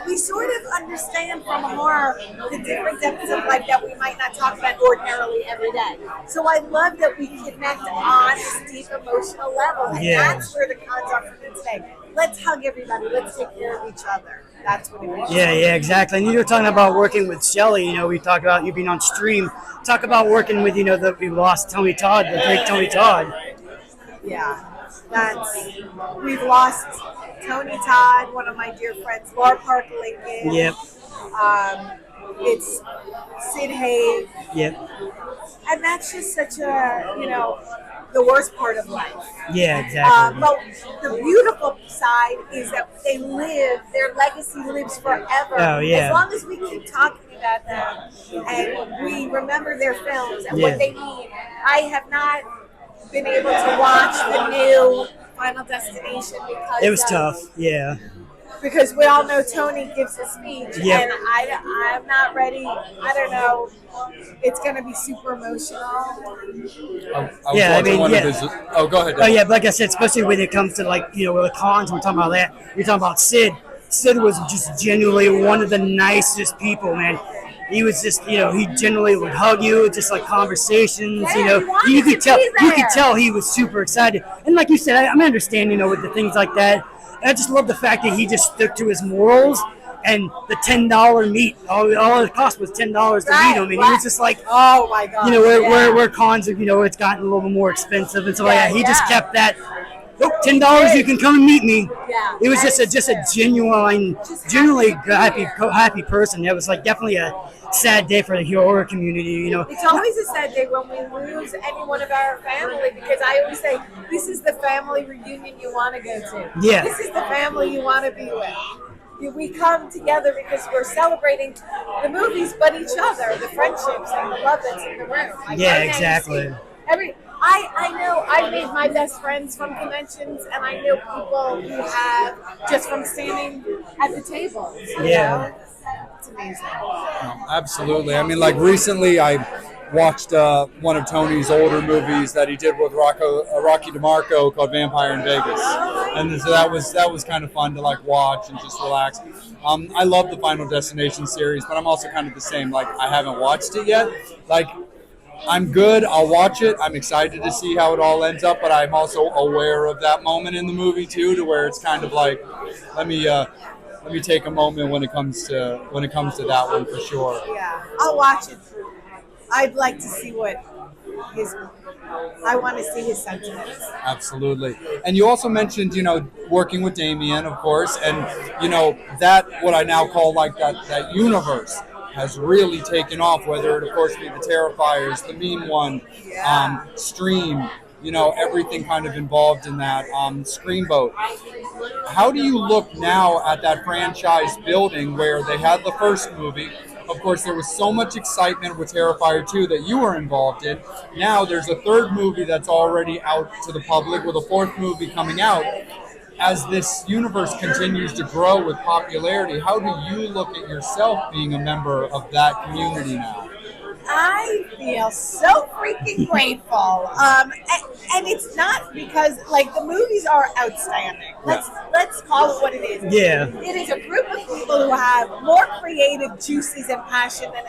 we sort of understand from horror the different depths of life that we might not talk about ordinarily every day. So I love that we connect on this deep emotional level, and that's where the cons are for me today. Let's hug everybody. Let's take care of each other. That's what it is. Yeah, exactly. And you were talking about working with Shelley. We talked about you being on stream. Talk about working with, that we lost Tony Todd, the great Tony Todd. Yeah, we've lost Tony Todd, one of my dear friends, Laura Park Lincoln. Yep. It's Sid Haig. Yep. And that's just such the worst part of life. Yeah, exactly. But the beautiful side is that their legacy lives forever. Oh, yeah. As long as we keep talking about them and we remember their films and what they mean. I have not been able to watch the new Final Destination It was because tough. Yeah. because we all know Tony gives a speech, Yep. and I'm not ready. I don't know. It's going to be super emotional. I was Yeah, I watching mean, one yeah. of his. Oh, go ahead. Oh yeah, but like I said, especially when it comes to like with the cons, we're talking about that. You're talking about Sid. Sid was just genuinely one of the nicest people, man. He was just, he genuinely would hug you, just like conversations. Yeah, he wanted You could to tell, be you could there. tell he was super excited. And like you said, I understand, with the things like that. And I just love the fact that he just stuck to his morals. And the $10 meat, all it cost was $10 to meet him, and he was just like, oh my god, where cons have, it's gotten a little bit more expensive and stuff like that. He just Yeah. kept that. Nope, $10, you can come and meet me. Yeah, It was that just a is genuine, Just genuinely happy to be there. happy person. It was like definitely a sad day for the horror community. It's always a sad day when we lose any one of our family, because I always say this is the family reunion you want to go to. Yeah. This is the family you want to be with. We come together because we're celebrating the movies, but each other, the friendships and the love that's in the room. Like Yeah, right now you exactly. see I know I've made my best friends from conventions, and I know people who have just from standing at the tables. Yeah. It's amazing. Absolutely. I mean, like recently, I watched one of Tony's older movies that he did with Rocky DeMarco called Vampire in Vegas, and so that was kind of fun to like watch and just relax. I love the Final Destination series, but I'm also kind of the same. Like, I haven't watched it yet. Like, I'm good. I'll watch it. I'm excited to see how it all ends up, but I'm also aware of that moment in the movie too, to where it's kind of like, let me take a moment when it comes to that one for sure. Yeah, I'll watch it. I'd like to see I want to see his sentiments. Absolutely. And you also mentioned, working with Damien, of course, and that what I now call like that universe has really taken off, whether it of course be the Terrifiers, the Mean One, Stream, everything kind of involved in that, Screamboat. How do you look now at that franchise building where they had the first movie? Of course, there was so much excitement with Terrifier 2 that you were involved in. Now there's a third movie that's already out to the public with a fourth movie coming out. As this universe continues to grow with popularity, how do you look at yourself being a member of that community now? I feel so freaking grateful, and it's not because like the movies are outstanding. Let's call it what it is. Yeah. It is a group of people who have more creative juices and passion than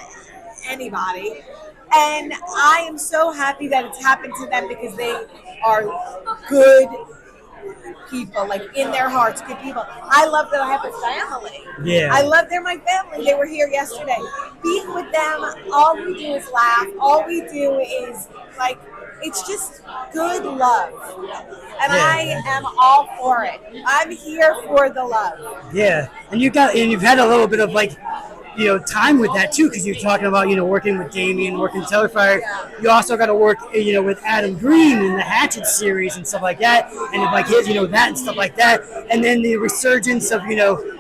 anybody, and I am so happy that it's happened to them because they are good people, like in their hearts, good people. I love that I have a family. Yeah. I love they're my family. They were here yesterday. Being with them, all we do is laugh. All we do is like, it's just good love. And I am all for it. I'm here for the love. Yeah, and you've had a little bit of like, time with that too, because you're talking about working with Damien, working with Terrifier. You also got to work with Adam Green in the Hatchet series and stuff like that, and like his that and stuff like that, and then the resurgence of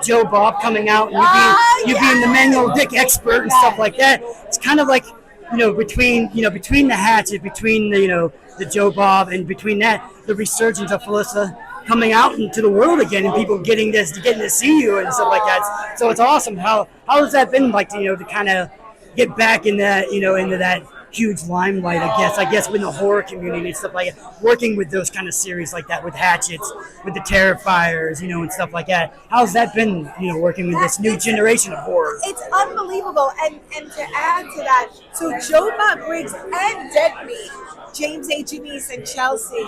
Joe Bob coming out and you being the manual dick expert and stuff like that. It's kind of like between the Hatchet, between the Joe Bob, and between that the resurgence of Felissa coming out into the world again, and people getting to see you and stuff like that. So it's awesome. How has that been like to kind of get back in that into that huge limelight? I guess with the horror community and stuff like that, working with those kind of series like that, with Hatchets, with the Terrifiers, and stuff like that. How's that been? Working with this new generation of horror. It's unbelievable. And to add to that, so Joe Bob Briggs and Dead Meat, James A. Janice and Chelsea,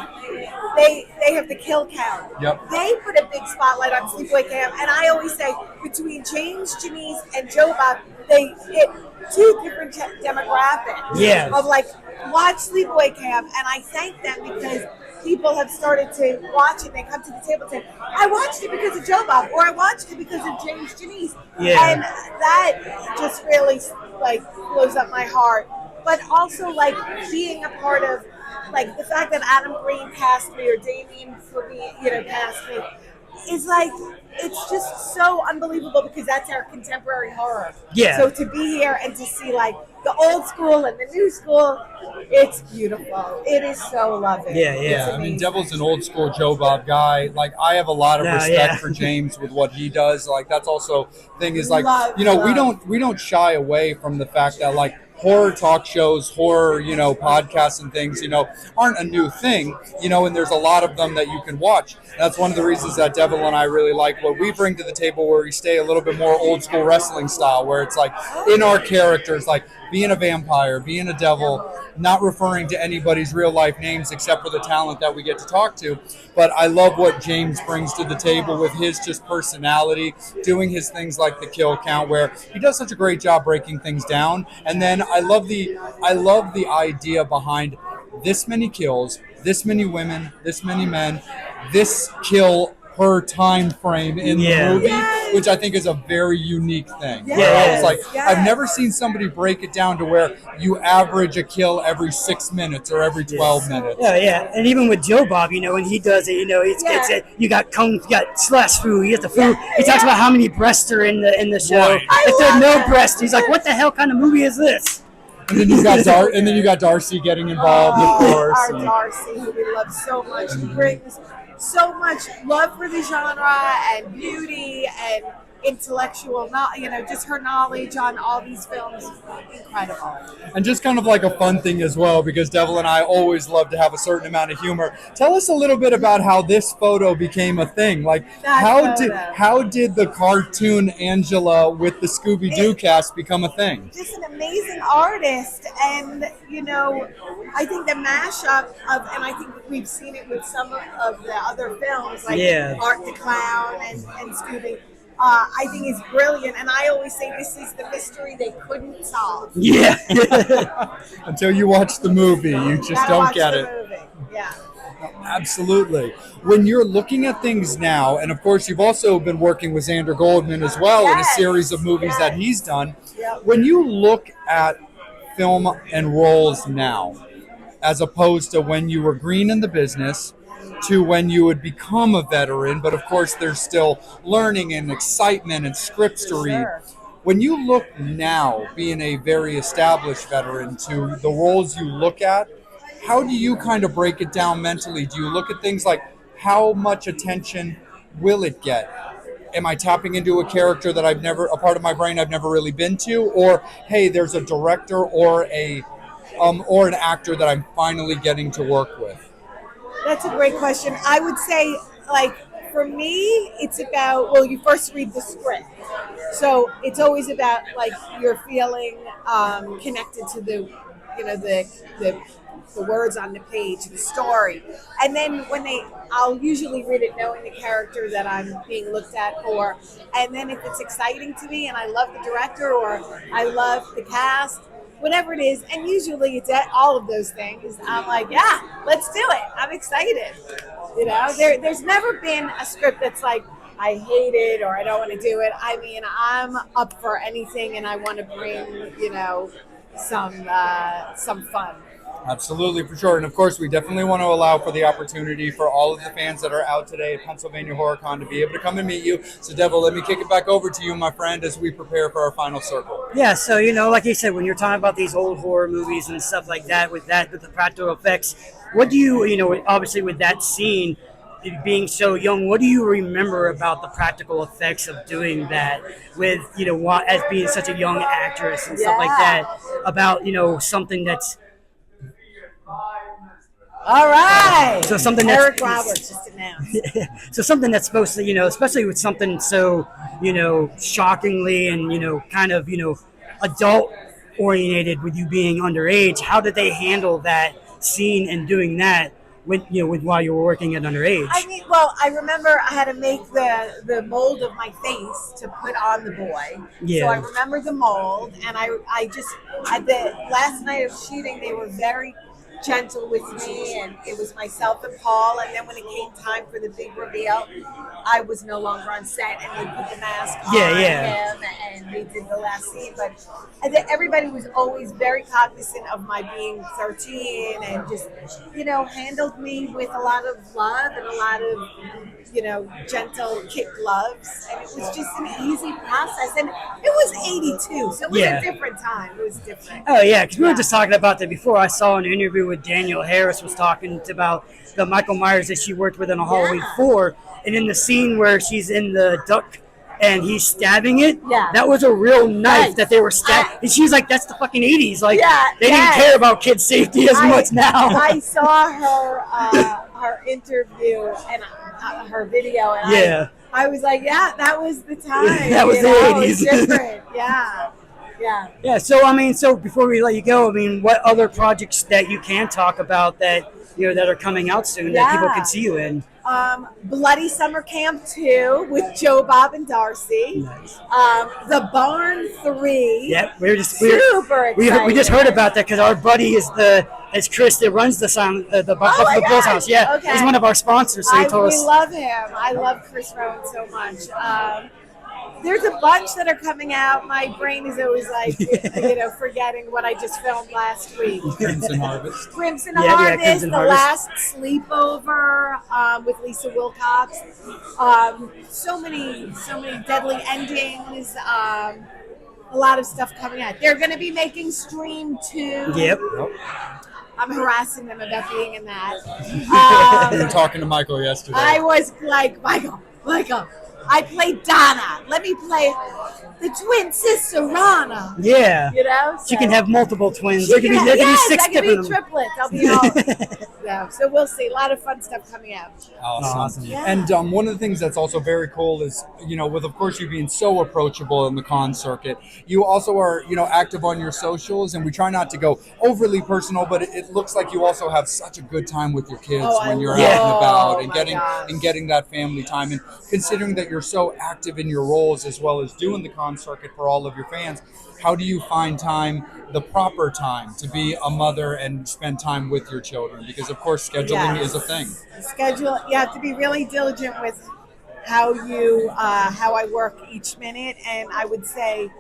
they have the kill count. Yep. They put a big spotlight on Sleepaway Camp, and I always say between James Janice and Joe Bob, they hit two different demographics. Yeah. Of like, watch Sleepaway Camp, and I thank them because people have started to watch it. They come to the table and say, I watched it because of Joe Bob, or I watched it because of James Janice. Yeah. And that just really like blows up my heart. But also like being a part of like the fact that Adam Green cast me or Damien for me, cast me. is like, it's just so unbelievable because that's our contemporary horror. Yeah. So to be here and to see like the old school and the new school, it's beautiful. It is so lovely. Yeah, yeah. It's Yeah, I mean, amazing. Devil's an old school Joe Bob guy. Like, I have a lot of No, respect yeah. for James with what he does. Like, that's also thing is like, Love, you know, love. we don't shy away from the fact that like horror talk shows, horror, you know, podcasts and things, you know, aren't a new thing, you know, and there's a lot of them that you can watch. That's one of the reasons that Devil and I really like what we bring to the table, where we stay a little bit more old school wrestling style, where it's like in our characters, like being a vampire, being a devil, not referring to anybody's real life names except for the talent that we get to talk to. But I love what James brings to the table with his just personality, doing his things like the kill count, where he does such a great job breaking things down. And then I love the idea behind this many kills, this many women, this many men, this kill per time frame in the movie, Yes. which I think is a very unique thing. Yes. Where it's like, Yes. I've never seen somebody break it down to where you average a kill every 6 minutes or every 12 minutes. Yeah, yeah, and even with Joe Bob, you know, when he does it, you know, it's you got you got slash food, you get the food. He talks about how many breasts are in the show. Right. If there are no breasts, he's like, what the hell kind of movie is this? And then you got Darcy getting involved, of course. Our and- Darcy, who we love so much, who brings so much love for the genre and beauty and intellectual, just her knowledge on all these films, incredible. And just kind of like a fun thing as well, because Devil and I always love to have a certain amount of humor. Tell us a little bit about how this photo became a thing. Like, That how did the cartoon Angela with the Scooby-Doo cast become a thing? Just an amazing artist, and I think the mashup of, and I think we've seen it with some of the other films, like Art the Clown and Scooby. I think is brilliant, and I always say this is the mystery they couldn't solve. Yeah. Until you watch the movie, you just Gotta don't watch get the it. movie. Yeah. Absolutely. When you're looking at things now, and of course you've also been working with Xander Goldman as well in a Yes, series of movies that yes. he's done. Yep. When you look at film and roles now, as opposed to when you were green in the business, to when you would become a veteran, but of course there's still learning and excitement and scripts to read. Sure. When you look now, being a very established veteran, to the roles you look at, how do you kind of break it down mentally? Do you look at things like how much attention will it get? Am I tapping into a character that a part of my brain I've never really been to? Or, hey, there's a director or an actor that I'm finally getting to work with? That's a great question. I would say, like, for me, it's about, well, you first read the script. So it's always about, like, you're feeling connected to the words on the page, the story. And then I'll usually read it knowing the character that I'm being looked at for. And then if it's exciting to me and I love the director or I love the cast, whatever it is, and usually it's at all of those things, I'm like, yeah, let's do it. I'm excited. There's never been a script that's like, I hate it or I don't want to do it. I mean, I'm up for anything and I want to bring, some fun. Absolutely, for sure. And of course, we definitely want to allow for the opportunity for all of the fans that are out today at Pennsylvania HorrorCon to be able to come and meet you. So, Devil, let me kick it back over to you, my friend, as we prepare for our final circle. Yeah, so, like you said, when you're talking about these old horror movies and stuff like that, with the practical effects, what do you, obviously with that scene being so young, what do you remember about the practical effects of doing that with, as being such a young actress and stuff like that, about, something that's, All right. so something that's Eric Roberts just announced. so something that's supposed to, especially with something so, shockingly and, kind of, adult oriented with you being underage, how did they handle that scene and doing that with while you were working at underage? I mean, well, I remember I had to make the mold of my face to put on the boy. Yeah. So I remember the mold, and I just, at the last night of shooting, they were very gentle with me, and it was myself and Paul. And then when it came time for the big reveal, I was no longer on set, and they put the mask on him, and they did the last scene. But everybody was always very cognizant of my being 13, and just, handled me with a lot of love and a lot of, gentle kick gloves. And it was just an easy process. And it was 82, so it was a different time. It was different. Oh, yeah, because we were just talking about that before. I saw an interview with Danielle Harris was talking about the Michael Myers that she worked with on Halloween 4. And in the scene where she's in the duck and he's stabbing it, that was a real knife that they were stabbing. And she's like, that's the fucking 80s. Like, they didn't care about kids' safety as much now. I saw her interview and her video, and I was like, that was the time. That was the 80s. It was different. Yeah. So before we let you go, what other projects that you can talk about that that are coming out soon that people can see you in? Bloody Summer Camp 2 with Joe, Bob, and Darcy. Nice. The Barn 3. Yep, super excited. We just heard about that because our buddy is Chris that runs the Bulls House. Yeah, okay. He's one of our sponsors. So he told us. We love him. I love Chris Rowan so much. There's a bunch that are coming out. My brain is always like, forgetting what I just filmed last week. Crimson Harvest. Crimson Harvest, The Last Sleepover with Lisa Wilcox. So many deadly endings. A lot of stuff coming out. They're going to be making Stream 2. Yep. I'm harassing them about being in that. We were talking to Michael yesterday. I was like, Michael. I played Donna. Let me play the twin sister Rana. Yeah. So she can have multiple twins. There can be 6 different. Triplets. I'll be all. So we'll see. A lot of fun stuff coming out. Awesome. Yeah. And one of the things that's also very cool is, with of course you being so approachable in the con circuit, you also are, active on your socials, and we try not to go overly personal, but it looks like you also have such a good time with your kids when you're out and about and getting that family time. And considering that you're so active in your roles as well as doing the con circuit for all of your fans, how do you find the proper time to be a mother and spend time with your children? Because of course scheduling is a thing. You have to be really diligent with how I work each minute, and I would say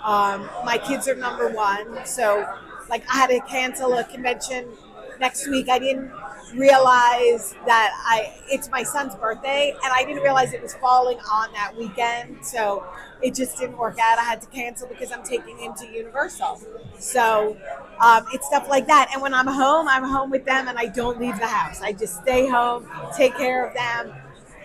my kids are number one. So like I had to cancel a convention next week. I didn't realize that it's my son's birthday, and I didn't realize it was falling on that weekend, so it just didn't work out. I had to cancel because I'm taking him to Universal. So it's stuff like that. And when I'm home with them, and I don't leave the house. I just stay home, take care of them,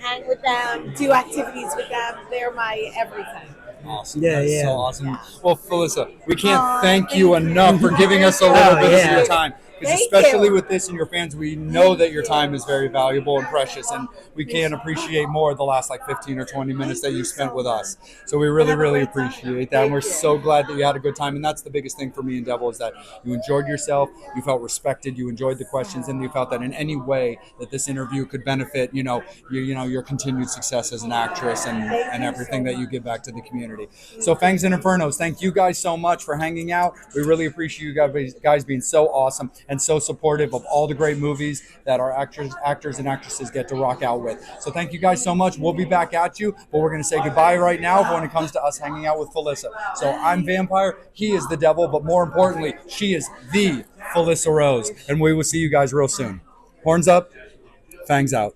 hang with them, do activities with them. They're my everything. Awesome. That's so awesome. Yeah. Well, Felissa, we can't thank you enough for giving us a little bit of your time. Because especially with this and your fans, we know that your time is very valuable and precious, and we can't appreciate more the last 15 or 20 minutes that you spent with us. So we really, really appreciate that, and we're so glad that you had a good time. And that's the biggest thing for me and Devil, is that you enjoyed yourself, you felt respected, you enjoyed the questions, and you felt that in any way that this interview could benefit, your continued success as an actress and everything that you give back to the community. So Fangs and Infernos, thank you guys so much for hanging out. We really appreciate you guys being so awesome and so supportive of all the great movies that our actors and actresses get to rock out with. So thank you guys so much. We'll be back at you, but we're going to say goodbye right now when it comes to us hanging out with Felissa. So I'm Vampire, he is the Devil, but more importantly, she is the Felissa Rose. And we will see you guys real soon. Horns up, fangs out.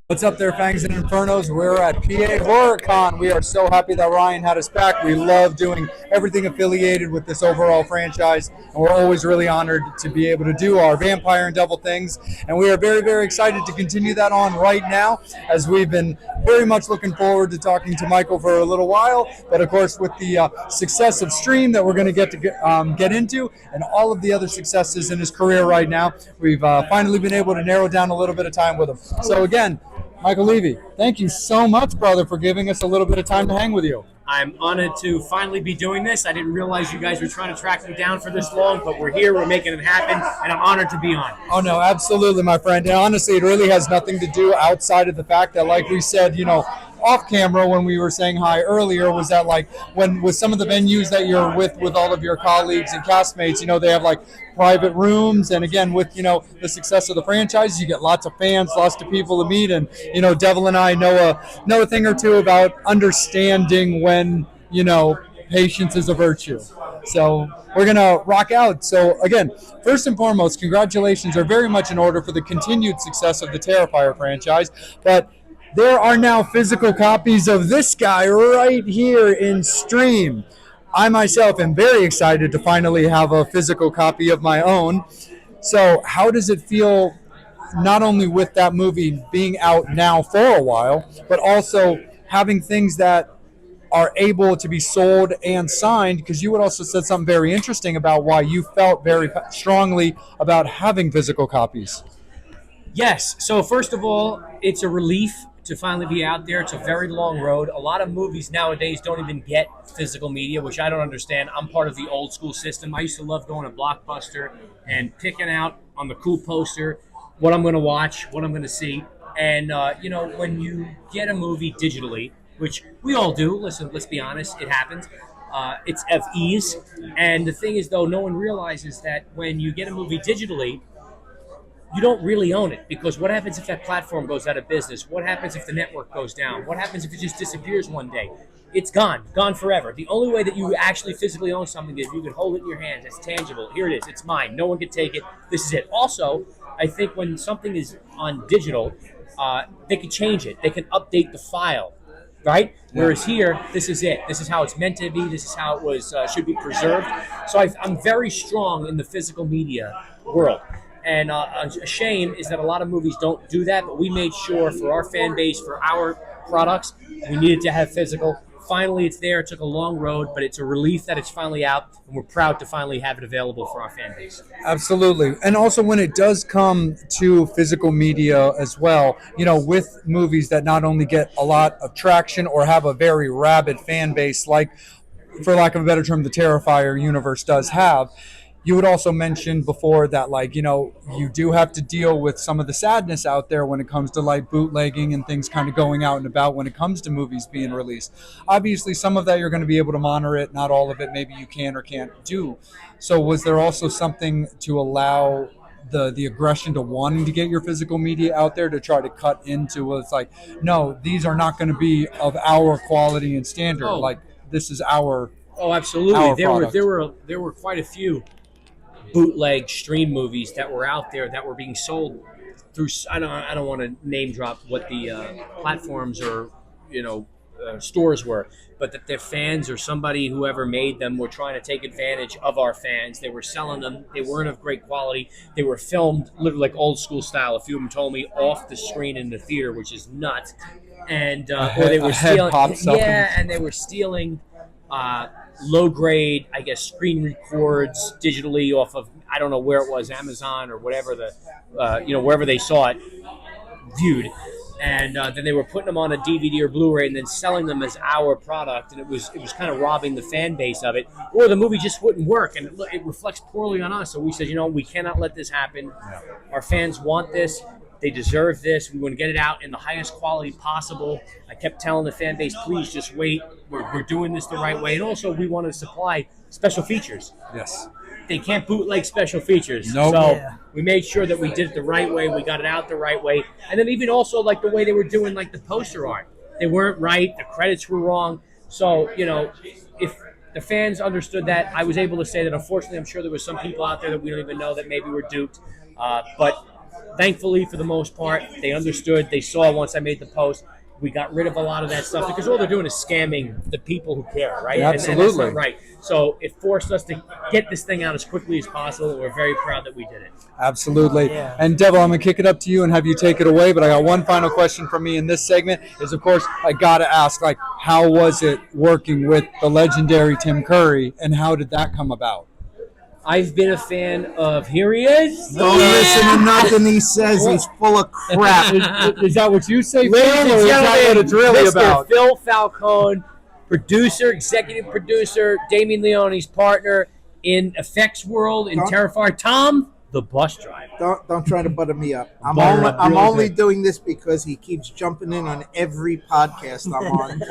What's up there, Fangs and Infernos? We're at PA HorrorCon. We are so happy that Ryan had us back. We love doing everything affiliated with this overall franchise, and we're always really honored to be able to do our Vampire and Devil things. And we are very, very excited to continue that on right now, as we've been very much looking forward to talking to Michael for a little while. But of course, with the success of Stream that we're going to get into, and all of the other successes in his career right now, we've finally been able to narrow down a little bit of time with him. So again, Michael Levy, thank you so much, brother, for giving us a little bit of time to hang with you. I'm honored to finally be doing this. I didn't realize you guys were trying to track me down for this long, but we're here, we're making it happen, and I'm honored to be on. Oh, no, absolutely, my friend. And honestly, it really has nothing to do outside of the fact that, like we said, off camera when we were saying hi earlier was that like when with some of the venues that you're with all of your colleagues and castmates, they have like private rooms, and again with the success of the franchise, you get lots of fans, lots of people to meet, and Devil and I know a thing or two about understanding when patience is a virtue. So we're going to rock out. So again, first and foremost, congratulations are very much in order for the continued success of the Terrifier franchise. But there are now physical copies of this guy right here in stream. I myself am very excited to finally have a physical copy of my own. So how does it feel not only with that movie being out now for a while, but also having things that are able to be sold and signed? Because you had also said something very interesting about why you felt very strongly about having physical copies. Yes. So first of all, it's a relief to finally be out there. It's a very long road. A lot of movies nowadays don't even get physical media, which I don't understand. I'm part of the old school system. I used to love going to Blockbuster and picking out on the cool poster what I'm going to watch, what I'm going to see. And, when you get a movie digitally, which we all do, listen, let's be honest, it happens. It's of ease. And the thing is, though, no one realizes that when you get a movie digitally, you don't really own it, because what happens if that platform goes out of business? What happens if the network goes down? What happens if it just disappears one day? It's gone forever. The only way that you actually physically own something is you can hold it in your hands. It's tangible. Here it is. It's mine. No one can take it. This is it. Also, I think when something is on digital, they can change it. They can update the file, right? Whereas here, this is it. This is how it's meant to be. This is how it was should be preserved. So I'm very strong in the physical media world. And a shame is that a lot of movies don't do that, but we made sure for our fan base, for our products, we needed to have physical. Finally, it's there. It took a long road, but it's a relief that it's finally out, and we're proud to finally have it available for our fan base. Absolutely. And also when it does come to physical media as well, with movies that not only get a lot of traction or have a very rabid fan base, like, for lack of a better term, the Terrifier universe does have, you had also mentioned before that, like, you do have to deal with some of the sadness out there when it comes to like bootlegging and things kind of going out and about when it comes to movies being released. Obviously, some of that you're going to be able to monitor it, not all of it maybe you can or can't do. So was there also something to allow the aggression to wanting to get your physical media out there to try to cut into it's like, no, these are not going to be of our quality and standard. Oh. Like, this is our absolutely. Our There were quite a few bootleg stream movies that were out there that were being sold through. I don't want to name drop what the platforms or stores were, but that their fans or somebody whoever made them were trying to take advantage of our fans. They were selling them. They weren't of great quality. They were filmed literally like old school style. A few of them told me off the screen in the theater, which is nuts. And or they were stealing. Yeah, and they were stealing. Low grade, I guess, screen records digitally off of, I don't know where it was, Amazon or whatever wherever they saw it viewed, and then they were putting them on a DVD or Blu-ray and then selling them as our product, and it was kind of robbing the fan base of it, or the movie just wouldn't work, and it reflects poorly on us. So we said, we cannot let this happen. Yeah. Our fans want this. They deserve this. We want to get it out in the highest quality possible. I kept telling the fan base, please just wait. We're doing this the right way. And also, we want to supply special features. Yes. They can't bootleg special features. Nope. So we made sure that we did it the right way. We got it out the right way. And then even also like the way they were doing like the poster art. They weren't right. The credits were wrong. So, if the fans understood that, I was able to say that unfortunately I'm sure there were some people out there that we don't even know that maybe were duped. But thankfully, for the most part, they understood. They saw once I made the post. We got rid of a lot of that stuff because all they're doing is scamming the people who care, right? Yeah, absolutely. And that's not right. So it forced us to get this thing out as quickly as possible, and we're very proud that we did it. Absolutely. Yeah. And Devil, I'm going to kick it up to you and have you take it away, but I got one final question from me in this segment is, of course, I got to ask, like, how was it working with the legendary Tim Curry, and how did that come about? I've been a fan of. Here he is. Don't listen to nothing he says. He's full of crap. Is that what you say, Phil, ladies and or is that what it's really Mr. about? Phil Falcone, executive producer, Damien Leone's partner in effects world in Terrifier. Tom, the bus driver. Don't try to butter me up. I'm Butter only up I'm real only good. doing this because he keeps jumping in on every podcast I'm on.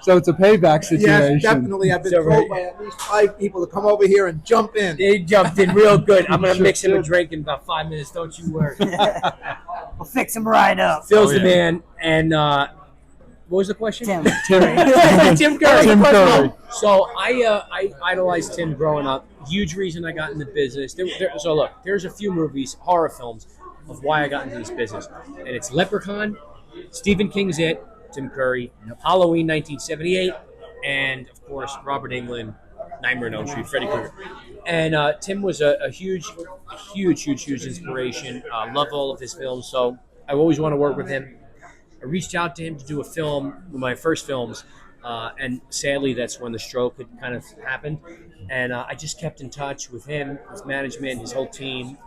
So it's a payback situation. Yes, definitely. I've been So, told right. by at least 5 people to come over here and jump in. They jumped in real good. I'm gonna Sure mix him a did. drink in about 5 minutes. Don't you worry. We'll fix him right up. Phil's Oh, the yeah. man. And what was the question? Tim. Tim Curry. Tim Curry. So I idolized Tim growing up. Huge reason I got in the business. So look, there's a few movies, horror films, of why I got into this business, and it's Leprechaun, Stephen King's It, Tim Curry, Halloween 1978, and of course Robert Englund, Nightmare on Elm Street, Freddy Krueger. And Tim was a huge inspiration. Love all of his films, so I always want to work with him. I reached out to him to do a film, one of my first films, and sadly that's when the stroke had kind of happened. And I just kept in touch with him, his management, his whole team,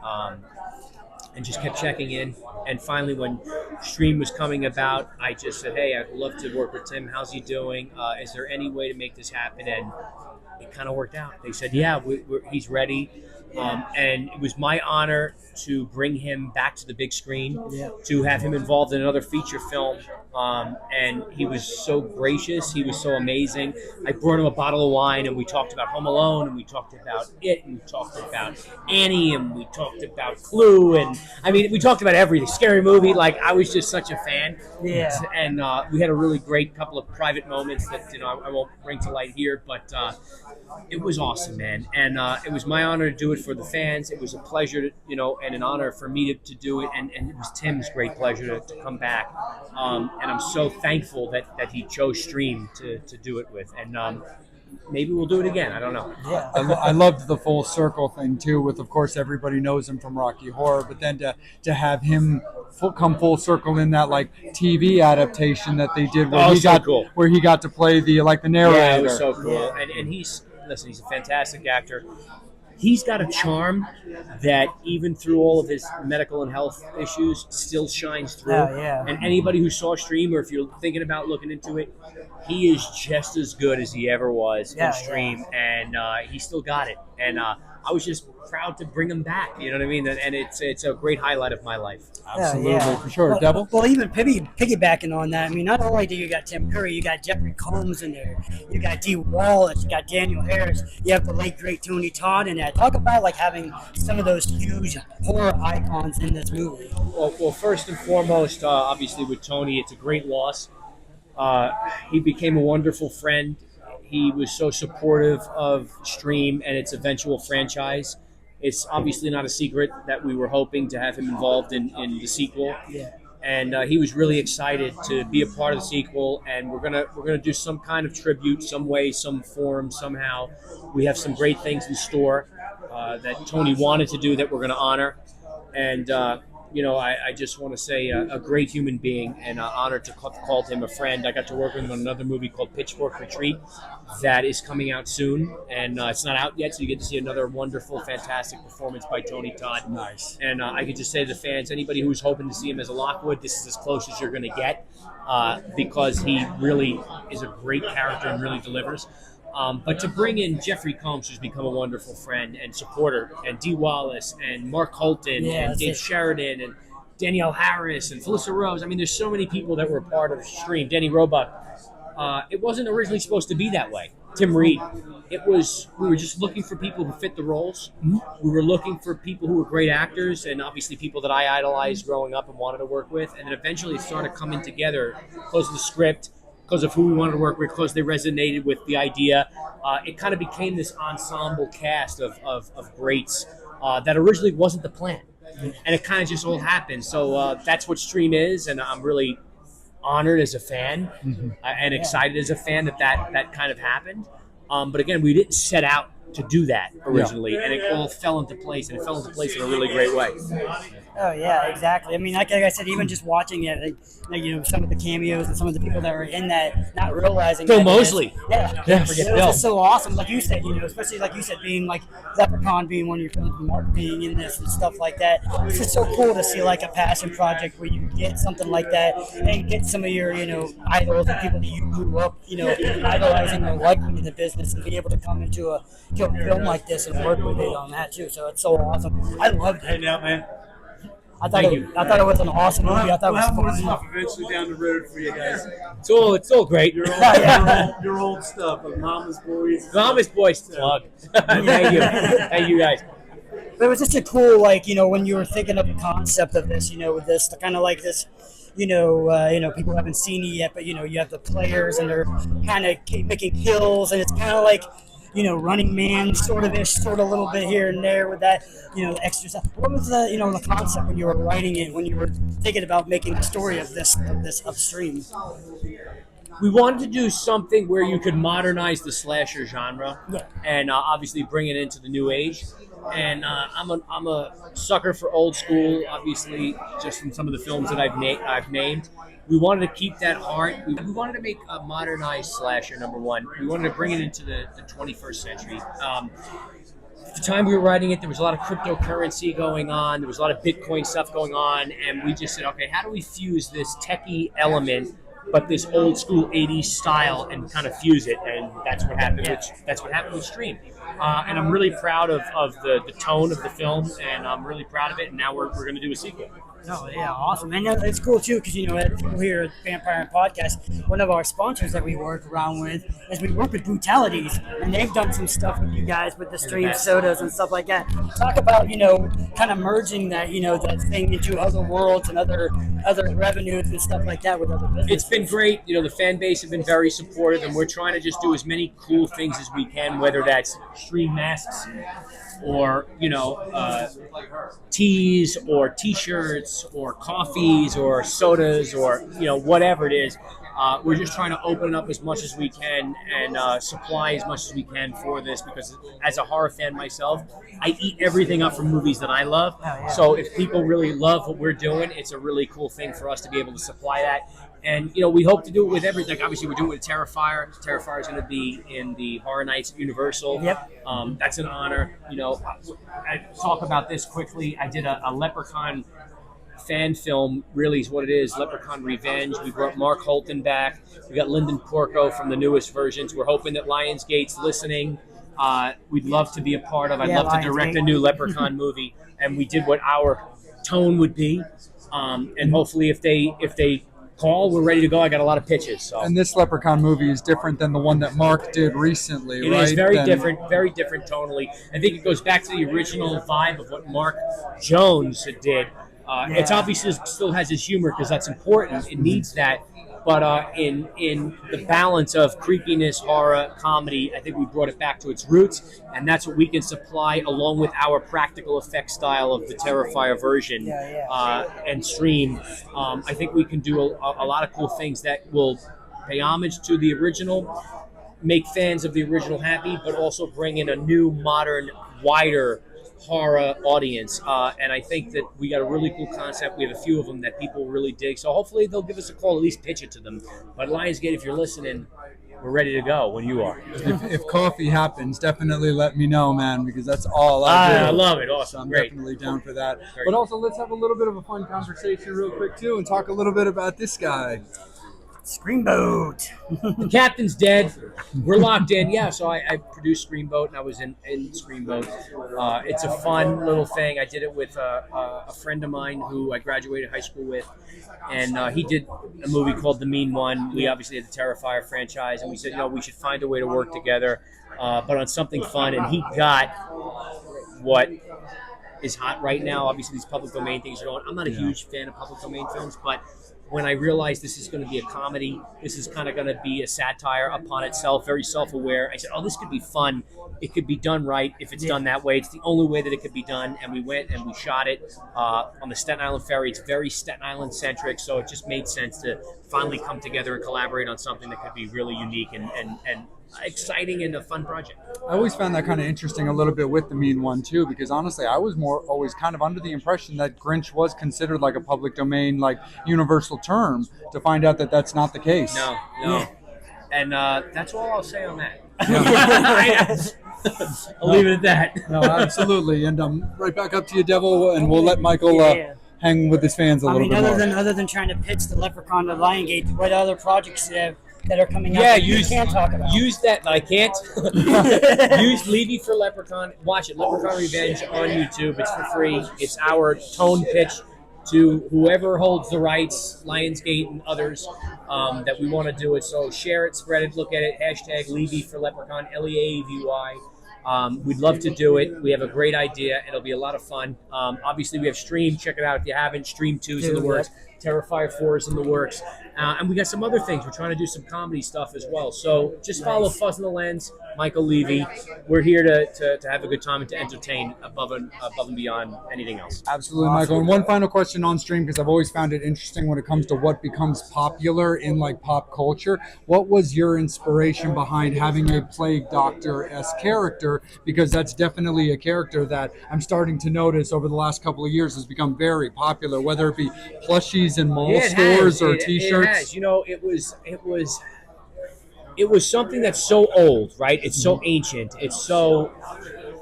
and just kept checking in. And finally, when Stream was coming about, I just said, hey, I'd love to work with Tim. How's he doing? Is there any way to make this happen? And it kind of worked out. They said, yeah, he's ready. And it was my honor to bring him back to the big screen, to have him involved in another feature film. And he was so gracious. He was so amazing. I brought him a bottle of wine, and we talked about Home Alone, and we talked about It, and we talked about Annie, and we talked about Clue, and I mean, we talked about everything. Scary Movie. Like, I was just such a fan. Yeah. And we had a really great couple of private moments that I won't bring to light here, but it was awesome, man. And it was my honor to do it for the fans. It was a pleasure, and an honor for me to do it. And it was Tim's great pleasure to come back. And I'm so thankful that he chose Stream to do it with. And maybe we'll do it again. I don't know. Yeah. I loved the full circle thing too. With, of course, everybody knows him from Rocky Horror, but then to have him come full circle in that like TV adaptation that they did, where where he got to play the narrator. Yeah, it was so cool. And he's a fantastic actor. He's got a charm that even through all of his medical and health issues still shines through. Oh, yeah. And anybody who saw Stream, or if you're thinking about looking into it, he is just as good as he ever was in Stream, and he still got it. And I was just proud to bring him back. You know what I mean? And it's a great highlight of my life. Absolutely, for sure. Well, Devil? Well, even piggybacking on that, I mean, not only do you got Tim Curry, you got Jeffrey Combs in there, you got Dee Wallace, you got Daniel Harris, you have the late great Tony Todd in that. Talk about like having some of those huge horror icons in this movie. Well, first and foremost, obviously with Tony, it's a great loss. He became a wonderful friend. He was so supportive of Stream and its eventual franchise. It's obviously not a secret that we were hoping to have him involved in the sequel. Yeah. And he was really excited to be a part of the sequel. And we're gonna do some kind of tribute, some way, some form, somehow. We have some great things in store that Tony wanted to do that we're gonna honor. And I just want to say a great human being, and honored to call him a friend. I got to work with him on another movie called Pitchfork Retreat that is coming out soon, and it's not out yet, so you get to see another wonderful, fantastic performance by Tony Todd. Nice. And I could just say to the fans, anybody who's hoping to see him as a Lockwood, this is as close as you're going to get, because he really is a great character and really delivers. But to bring in Jeffrey Combs, who's become a wonderful friend and supporter, and Dee Wallace, and Mark Holton, and Dave Sheridan, and Danielle Harris, and Felissa Rose. I mean, there's so many people that were part of Stream. Denny Roebuck. It wasn't originally supposed to be that way. Tim Reed. We were just looking for people who fit the roles. Mm-hmm. We were looking for people who were great actors, and obviously people that I idolized growing up and wanted to work with. And then eventually it started coming together because of the script, because of who we wanted to work with, because they resonated with the idea. It kind of became this ensemble cast of greats that originally wasn't the plan. And it kind of just all happened. So that's what Stream is, and I'm really honored as a fan and excited as a fan that kind of happened. But again, we didn't set out to do that originally, and it all fell into place, and it fell into place in a really great way. Oh yeah, exactly. I mean, like I said, even just watching it, some of the cameos and some of the people that were in that, not realizing. Bill Moseley. It's just so awesome, like you said, especially like you said, being like Leprechaun being one of your films, Mark being in this and stuff like that. It's just so cool to see like a passion project where you get something like that and get some of your, idols and people that you grew up, idolizing or liking in the business, and be able to come into a to a film like this and work with it on that too. So it's so awesome. I loved it. Out, man. I thought it was an awesome movie. I thought We'll it have more was stuff fun. eventually down the road for you guys. It's all great. Your old stuff, like Mama's Boys. Mama's Boys plug. Thank you guys. But it was just a cool, like, when you were thinking of the concept of this, with this, kind of like this, people haven't seen it yet, but, you have the players and they're kind of making kills, and it's kind of like, Running Man sort of a little bit here and there with that, extra stuff. What was the concept when you were writing it, when you were thinking about making the story of this upstream? We wanted to do something where you could modernize the slasher genre, and obviously bring it into the new age. And I'm a sucker for old school, obviously, just from some of the films that I've named. We wanted to keep that heart. We wanted to make a modernized slasher, number one. We wanted to bring it into the 21st century. At the time we were writing it, there was a lot of cryptocurrency going on. There was a lot of Bitcoin stuff going on. And we just said, okay, how do we fuse this techie element but this old school 80s style and kind of fuse it, and that's what happened with Stream. And I'm really proud of the tone of the film, and I'm really proud of it, and now we're going to do a sequel. Oh, yeah, awesome. And it's cool, too, because, people here at Vampire and Podcast, one of our sponsors that we work around with is we work with Brutalities, and they've done some stuff with you guys with the stream sodas and stuff like that. Talk about, kind of merging that, that thing into other worlds and other revenues and stuff like that with other businesses. It's been great. The fan base have been very supportive, and we're trying to just do as many cool things as we can, whether that's stream masks or, teas or T-shirts or coffees or sodas or, whatever it is. We're just trying to open up as much as we can and supply as much as we can for this, because as a horror fan myself, I eat everything up from movies that I love. So if people really love what we're doing, it's a really cool thing for us to be able to supply that. And, we hope to do it with everything. Obviously, we're doing it with Terrifier. Terrifier is going to be in the Horror Nights at Universal. Yep. That's an honor. I talk about this quickly. I did a Leprechaun fan film, really is what it is, Leprechaun Revenge. We brought Mark Holton back. We got Lyndon Porco from the newest versions. We're hoping that Lionsgate's listening. We'd love to be a part of. I'd love to direct a new Leprechaun movie. And we did what our tone would be. And hopefully if they call, we're ready to go. I got a lot of pitches. So. And this Leprechaun movie is different than the one that Mark did recently, right? It is very different tonally. I think it goes back to the original vibe of what Mark Jones did. It's obviously still has his humor, because that's important. It needs that. But in the balance of creepiness, horror, comedy, I think we brought it back to its roots, and that's what we can supply along with our practical effect style of the Terrifier version and Stream. I think we can do a lot of cool things that will pay homage to the original, make fans of the original happy, but also bring in a new, modern, wider horror audience, and I think that we got a really cool concept. We have a few of them that people really dig, so hopefully they'll give us a call, at least pitch it to them. But Lionsgate, if you're listening, we're ready to go when you are. If coffee happens, definitely let me know, man, because that's all I do. I love it. Awesome. So I'm Great. definitely down for that. Great. But also, let's have a little bit of a fun conversation real quick, too, and talk a little bit about this guy. Screamboat. The captain's dead. We're locked in. Yeah, so I produced Screamboat, and I was in Screamboat. It's a fun little thing. I did it with a friend of mine who I graduated high school with, and he did a movie called The Mean One. We obviously had the Terrifier franchise, and we said, we should find a way to work together, but on something fun. And he got what is hot right now. Obviously, these public domain things are going. I'm not a huge fan of public domain films, but when I realized this is going to be a comedy, this is kind of going to be a satire upon itself, very self-aware, I said, this could be fun. It could be done right if it's done that way. It's the only way that it could be done. And we went and we shot it on the Staten Island Ferry. It's very Staten Island centric, so it just made sense to finally come together and collaborate on something that could be really unique and exciting and a fun project. I always found that kind of interesting a little bit with The Mean One, too, because honestly, I was always kind of under the impression that Grinch was considered like a public domain, like universal term, to find out that that's not the case. No. Yeah. And that's all I'll say on that. I'll leave it at that. No, absolutely. And right back up to you, Devil, and we'll let Michael hang with his fans a little bit more. Other than trying to pitch the Leprechaun to Lionsgate, what other projects that are coming out Yeah, that you can't talk about? Use that. I can't. Use Levy for Leprechaun. Watch it. Leprechaun Revenge on YouTube. It's for free. It's our tone pitch to whoever holds the rights, Lionsgate and others, that we want to do it. So share it, spread it, look at it. Hashtag Levy for Leprechaun. LEAVY. We'd love to do it. We have a great idea. It'll be a lot of fun. Obviously, we have Stream. Check it out if you haven't. Stream 2's in the works. Terrifier 4 is in the works. And we got some other things. We're trying to do some comedy stuff as well. So just follow Fuzz in the Lens, Michael Levy. We're here to have a good time and to entertain above and beyond anything else. Absolutely, Michael. And one final question on Stream, because I've always found it interesting when it comes to what becomes popular in like pop culture. What was your inspiration behind having a plague doctor-esque character? Because that's definitely a character that I'm starting to notice over the last couple of years has become very popular, whether it be plushies in mall stores or T-shirts. It has. You know, it was something that's so old, right? It's so ancient. It's so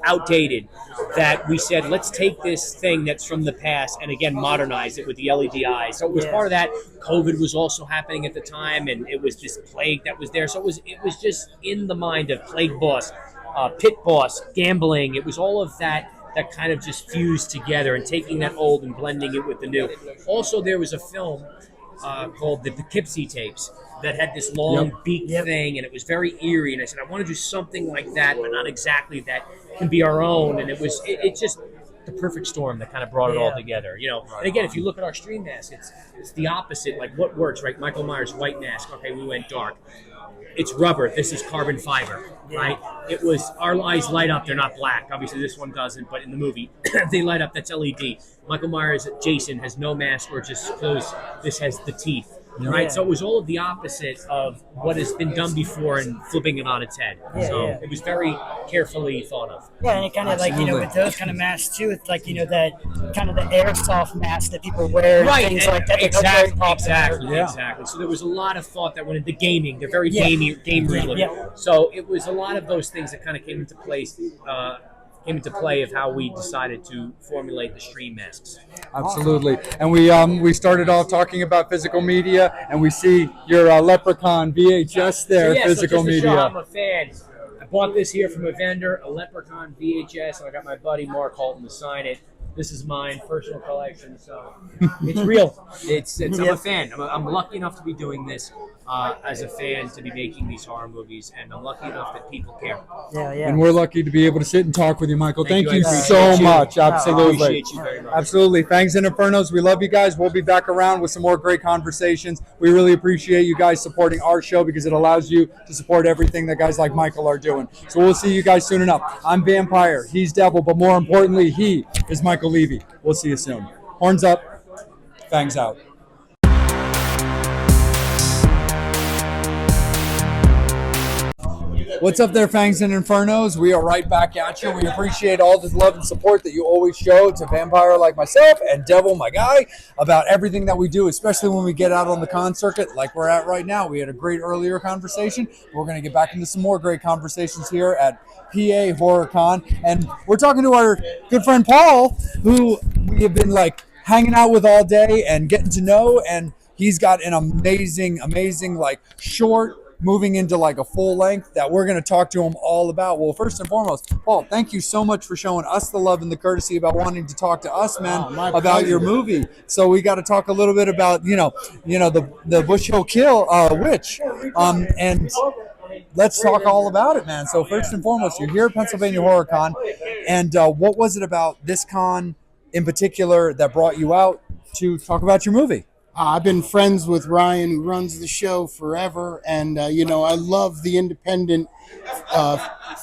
outdated that we said, let's take this thing that's from the past and again modernize it with the LED eyes. So it was part of that. COVID was also happening at the time, and it was this plague that was there. So it was just in the mind of Plague Boss, Pit Boss, gambling. It was all of that kind of just fused together and taking that old and blending it with the new. Also, there was a film called the Poughkeepsie Tapes that had this long beak thing, and it was very eerie. And I said, I want to do something like that, but not exactly that. Can be our own. And it just the perfect storm that kind of brought it all together. You know, and again, if you look at our Stream mask, it's the opposite. Like what works, right? Michael Myers white mask. Okay, we went dark. It's rubber. This is carbon fiber, right? It was our eyes light up. They're not black. Obviously, this one doesn't. But in the movie, they light up. That's LED. Michael Myers, Jason has no mask or just clothes. This has the teeth, right? So it was all of the opposite of what has been done before and flipping it on its head. It was very carefully thought of. Yeah, and it kind of like, you know, with those kind of masks too, it's like, you know, that kind of the airsoft mask that people wear, right? Things like that. Exactly. So there was a lot of thought that went into gaming. They're very game related. So it was a lot of those things that kind of came into place. Came into play of how we decided to formulate the Stream masks. Absolutely. And we started off talking about physical media, and we see your Leprechaun VHS there, physical media. I'm a fan. I bought this here from a vendor, a Leprechaun VHS, and I got my buddy Mark Holton to sign it. This is mine, personal collection, so it's real. I'm a fan. I'm lucky enough to be doing this as a fan, to be making these horror movies, and I'm lucky enough that people care. And we're lucky to be able to sit and talk with you, Michael. Thank you so much. Absolutely. I appreciate you very much. Absolutely. Fangs and Infernos, we love you guys. We'll be back around with some more great conversations. We really appreciate you guys supporting our show because it allows you to support everything that guys like Michael are doing. So we'll see you guys soon enough. I'm Vampire. He's Devil, but more importantly, he is Michael Levy. We'll see you soon. Horns up. Fangs out. What's up there, Fangs and Infernos? We are right back at you. We appreciate all the love and support that you always show to Vampire like myself and Devil, my guy, about everything that we do, especially when we get out on the con circuit like we're at right now. We had a great earlier conversation. We're going to get back into some more great conversations here at PA Horror Con. And we're talking to our good friend Paul, who we have been like hanging out with all day and getting to know. And he's got an amazing like short moving into like a full length that we're going to talk to him all about. Well, first and foremost, Paul, thank you so much for showing us the love and the courtesy about wanting to talk to us, man, about your movie. So we got to talk a little bit about, the Bush Hill Kill witch. And let's talk all about it, man. So first and foremost, you're here at Pennsylvania Horror Con. And what was it about this con in particular that brought you out to talk about your movie? I've been friends with Ryan, who runs the show forever, and I love the independent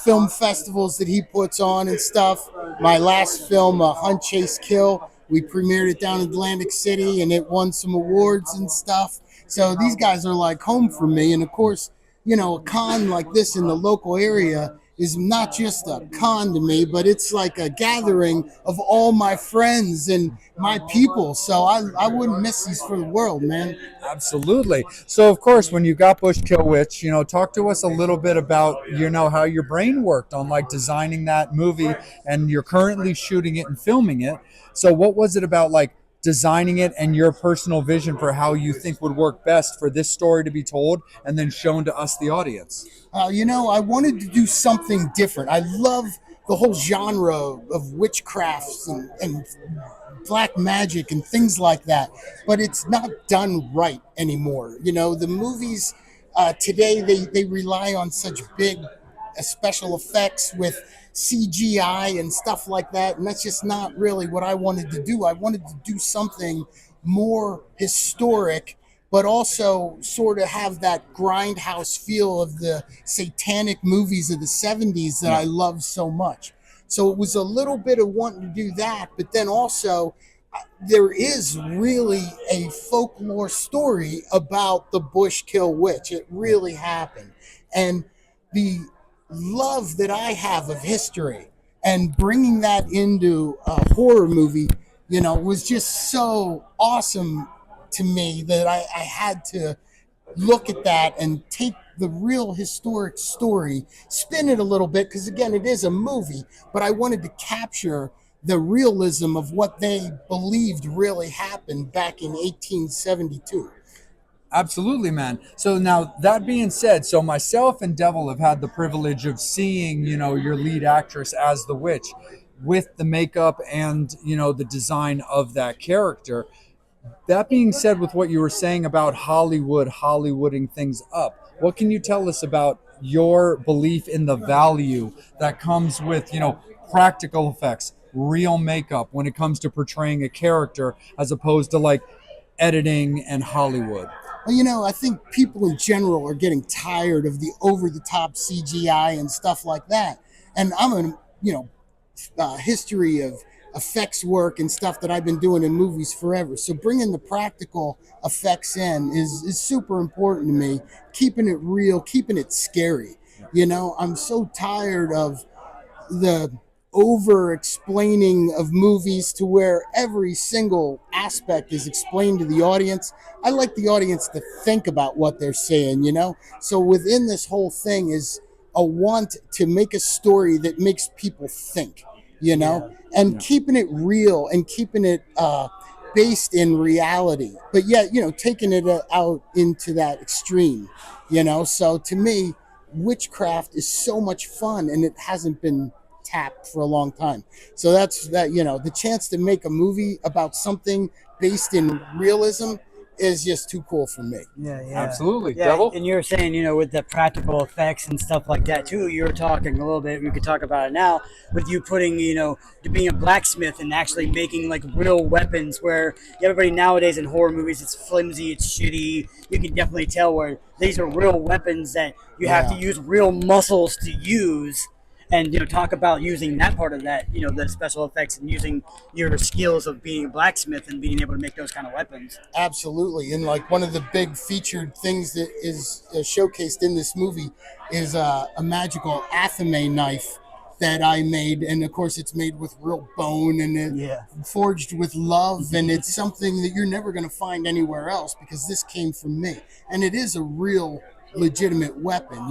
film festivals that he puts on and stuff. My last film, Hunt, Chase, Kill, we premiered it down in Atlantic City, and it won some awards and stuff. So these guys are like home for me, and of course, a con like this in the local area is not just a con to me, but it's like a gathering of all my friends and my people. So I wouldn't miss these for the world, man. Absolutely. So, of course, when you got Bush Kill Witch, talk to us a little bit about, how your brain worked on like designing that movie, and you're currently shooting it and filming it. So what was it about like designing it and your personal vision for how you think would work best for this story to be told and then shown to us, the audience? I wanted to do something different. I love the whole genre of witchcrafts and black magic and things like that, but it's not done right anymore. The movies today, they rely on such big special effects with CGI and stuff like that, and that's just not really what I wanted to do. I wanted to do something more historic, but also sort of have that grindhouse feel of the satanic movies of the 70s that I love so much. So it was a little bit of wanting to do that, but then also there is really a folklore story about the Bushkill Witch. It really happened. And the love that I have of history and bringing that into a horror movie, was just so awesome to me that I had to look at that and take the real historic story, spin it a little bit, because again, it is a movie, but I wanted to capture the realism of what they believed really happened back in 1872. Absolutely, man. So now that being said, so myself and Devil have had the privilege of seeing, your lead actress as the witch with the makeup and, the design of that character. That being said, with what you were saying about Hollywooding things up, what can you tell us about your belief in the value that comes with, practical effects, real makeup when it comes to portraying a character as opposed to like editing and Hollywood? Well, I think people in general are getting tired of the over-the-top CGI and stuff like that. And I'm a history of effects work and stuff that I've been doing in movies forever. So bringing the practical effects in is super important to me. Keeping it real, keeping it scary. I'm so tired of the over explaining of movies to where every single aspect is explained to the audience. I like the audience to think about what they're saying, So within this whole thing is a want to make a story that makes people think, and keeping it real and keeping it based in reality, but yet, taking it out into that extreme, So to me, witchcraft is so much fun and it hasn't been tapped for a long time. So that's that, the chance to make a movie about something based in realism is just too cool for me. Yeah. Absolutely. Yeah, Devil? and you were saying, with the practical effects and stuff like that too. You were talking a little bit. We could talk about it now with you putting, to being a blacksmith and actually making like real weapons. Where everybody nowadays in horror movies, it's flimsy, it's shitty. You can definitely tell where these are real weapons that you have to use real muscles to use. And talk about using that part of that, the special effects and using your skills of being a blacksmith and being able to make those kind of weapons. Absolutely. And like one of the big featured things that is showcased in this movie is a magical athame knife that I made, and of course it's made with real bone and forged with love, and it's something that you're never going to find anywhere else because this came from me, and it is a real legitimate weapon.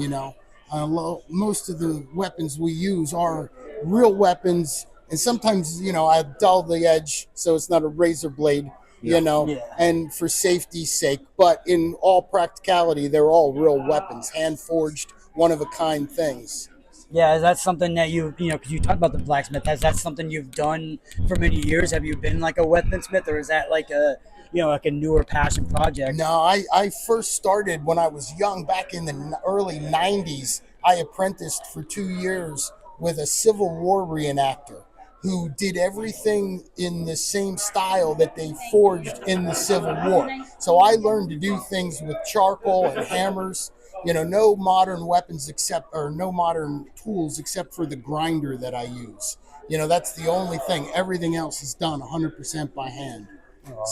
Most of the weapons we use are real weapons, and sometimes, I dull the edge so it's not a razor blade, and for safety's sake. But in all practicality, they're all real weapons, hand forged, one of a kind things. Yeah, is that something that because you talk about the blacksmith, is that something you've done for many years? Have you been like a weaponsmith, or is that like a newer passion project? No, I first started when I was young, back in the early 90s. I apprenticed for 2 years with a Civil War reenactor who did everything in the same style that they forged in the Civil War. So I learned to do things with charcoal and hammers. No modern weapons no modern tools except for the grinder that I use. That's the only thing. Everything else is done 100% by hand.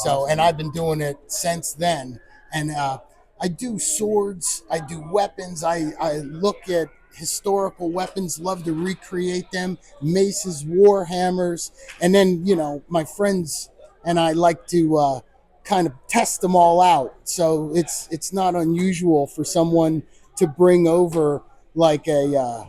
So, and I've been doing it since then. And I do swords, I do weapons, I look at historical weapons, love to recreate them, maces, war hammers, and then, my friends and I like to kind of test them all out. So it's not unusual for someone to bring over like a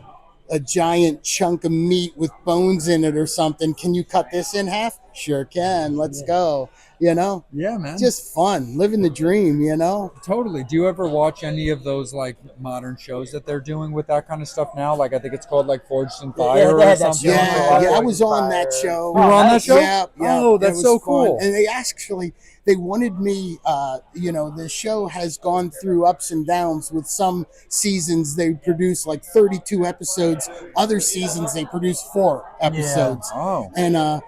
giant chunk of meat with bones in it or something. Can you cut this in half? Sure can. Let's go. You know, Yeah, man. just fun, living the dream. You know. Totally. Do you ever watch any of those like modern shows that they're doing with that kind of stuff now? Like I think it's called like Forged in Fire they or had that something. show. Yeah, I Forged was in on that Fire. show. You were on that nice. show? Yeah, Oh, it that's was so fun. cool. And they wanted me. The show has gone through ups and downs. With some seasons they produce like 32 episodes. Other seasons they produce 4 episodes. Oh. And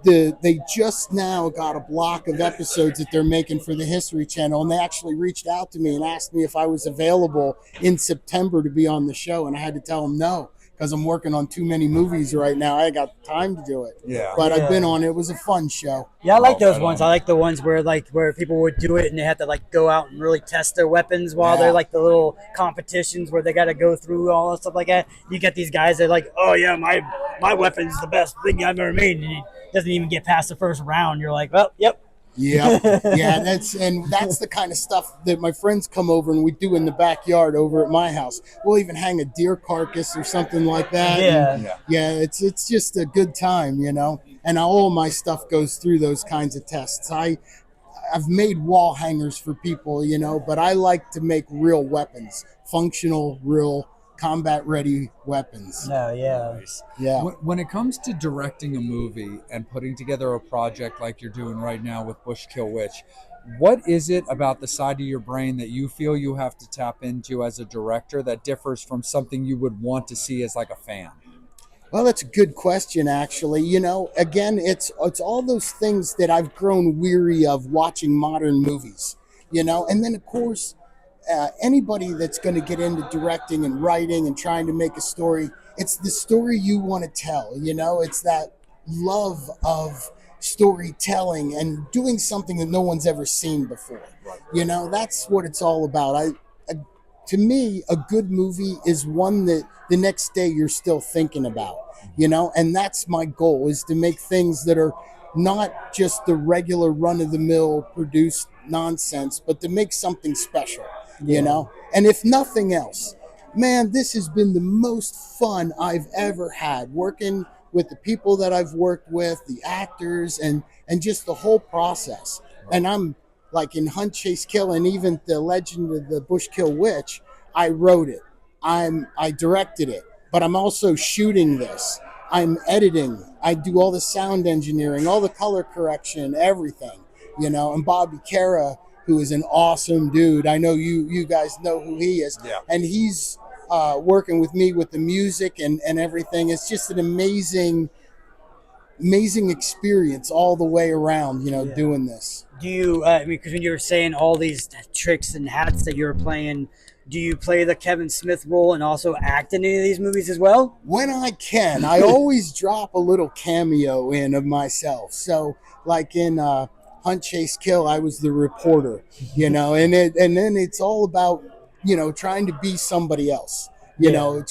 they just now got a block of episodes that they're making for the History Channel, and they actually reached out to me and asked me if I was available in September to be on the show, and I had to tell them no because I'm working on too many movies right now. I got time to do it. Yeah. But I've been Yeah. on it. It was a fun show. Yeah, I like Oh, those right ones. on. I like the ones where people would do it and they have to like go out and really test their weapons while Yeah. they're like the little competitions where they got to go through all that stuff like that. You get these guys that are like, oh yeah, my weapon's the best thing I've ever made, and he doesn't even get past the first round. You're like, well, yep. Yeah, yeah, that's the kind of stuff that my friends come over and we do in the backyard over at my house. We'll even hang a deer carcass or something like that. Yeah. And, yeah, it's just a good time, you know. And all my stuff goes through those kinds of tests. I've made wall hangers for people, you know, but I like to make real weapons, functional, real combat ready weapons. No, yeah. Yeah. When it comes to directing a movie and putting together a project like you're doing right now with Bush Kill Witch, what is it about the side of your brain that you feel you have to tap into as a director that differs from something you would want to see as like a fan? Well, that's a good question, actually. You know, again, it's all those things that I've grown weary of watching modern movies, you know, and then of course, anybody that's going to get into directing and writing and trying to make a story, it's the story you want to tell, you know, it's that love of storytelling and doing something that no one's ever seen before. You know, that's what it's all about. To me, a good movie is one that the next day you're still thinking about, you know, and that's my goal, is to make things that are not just the regular run-of-the-mill produced nonsense, but to make something special, you know. And if nothing else, man, this has been the most fun I've ever had, working with the people that I've worked with, the actors, and just the whole process. And I'm like in Hunt, Chase, Kill, and even the Legend of the Bush Kill Witch, I wrote it, I directed it, but I'm also shooting this, I'm editing, I do all the sound engineering, all the color correction, everything, you know. And Bobby Cara, who is an awesome dude, I know you guys know who he is, and he's working with me with the music and everything. It's just an amazing experience all the way around, you know, doing this. Do you, because when you were saying all these tricks and hats that you were playing, do you play the Kevin Smith role and also act in any of these movies as well? When I can. I always drop a little cameo in of myself. So like in Hunt, Chase, Kill, I was the reporter, you know, and then it's all about, you know, trying to be somebody else. You know,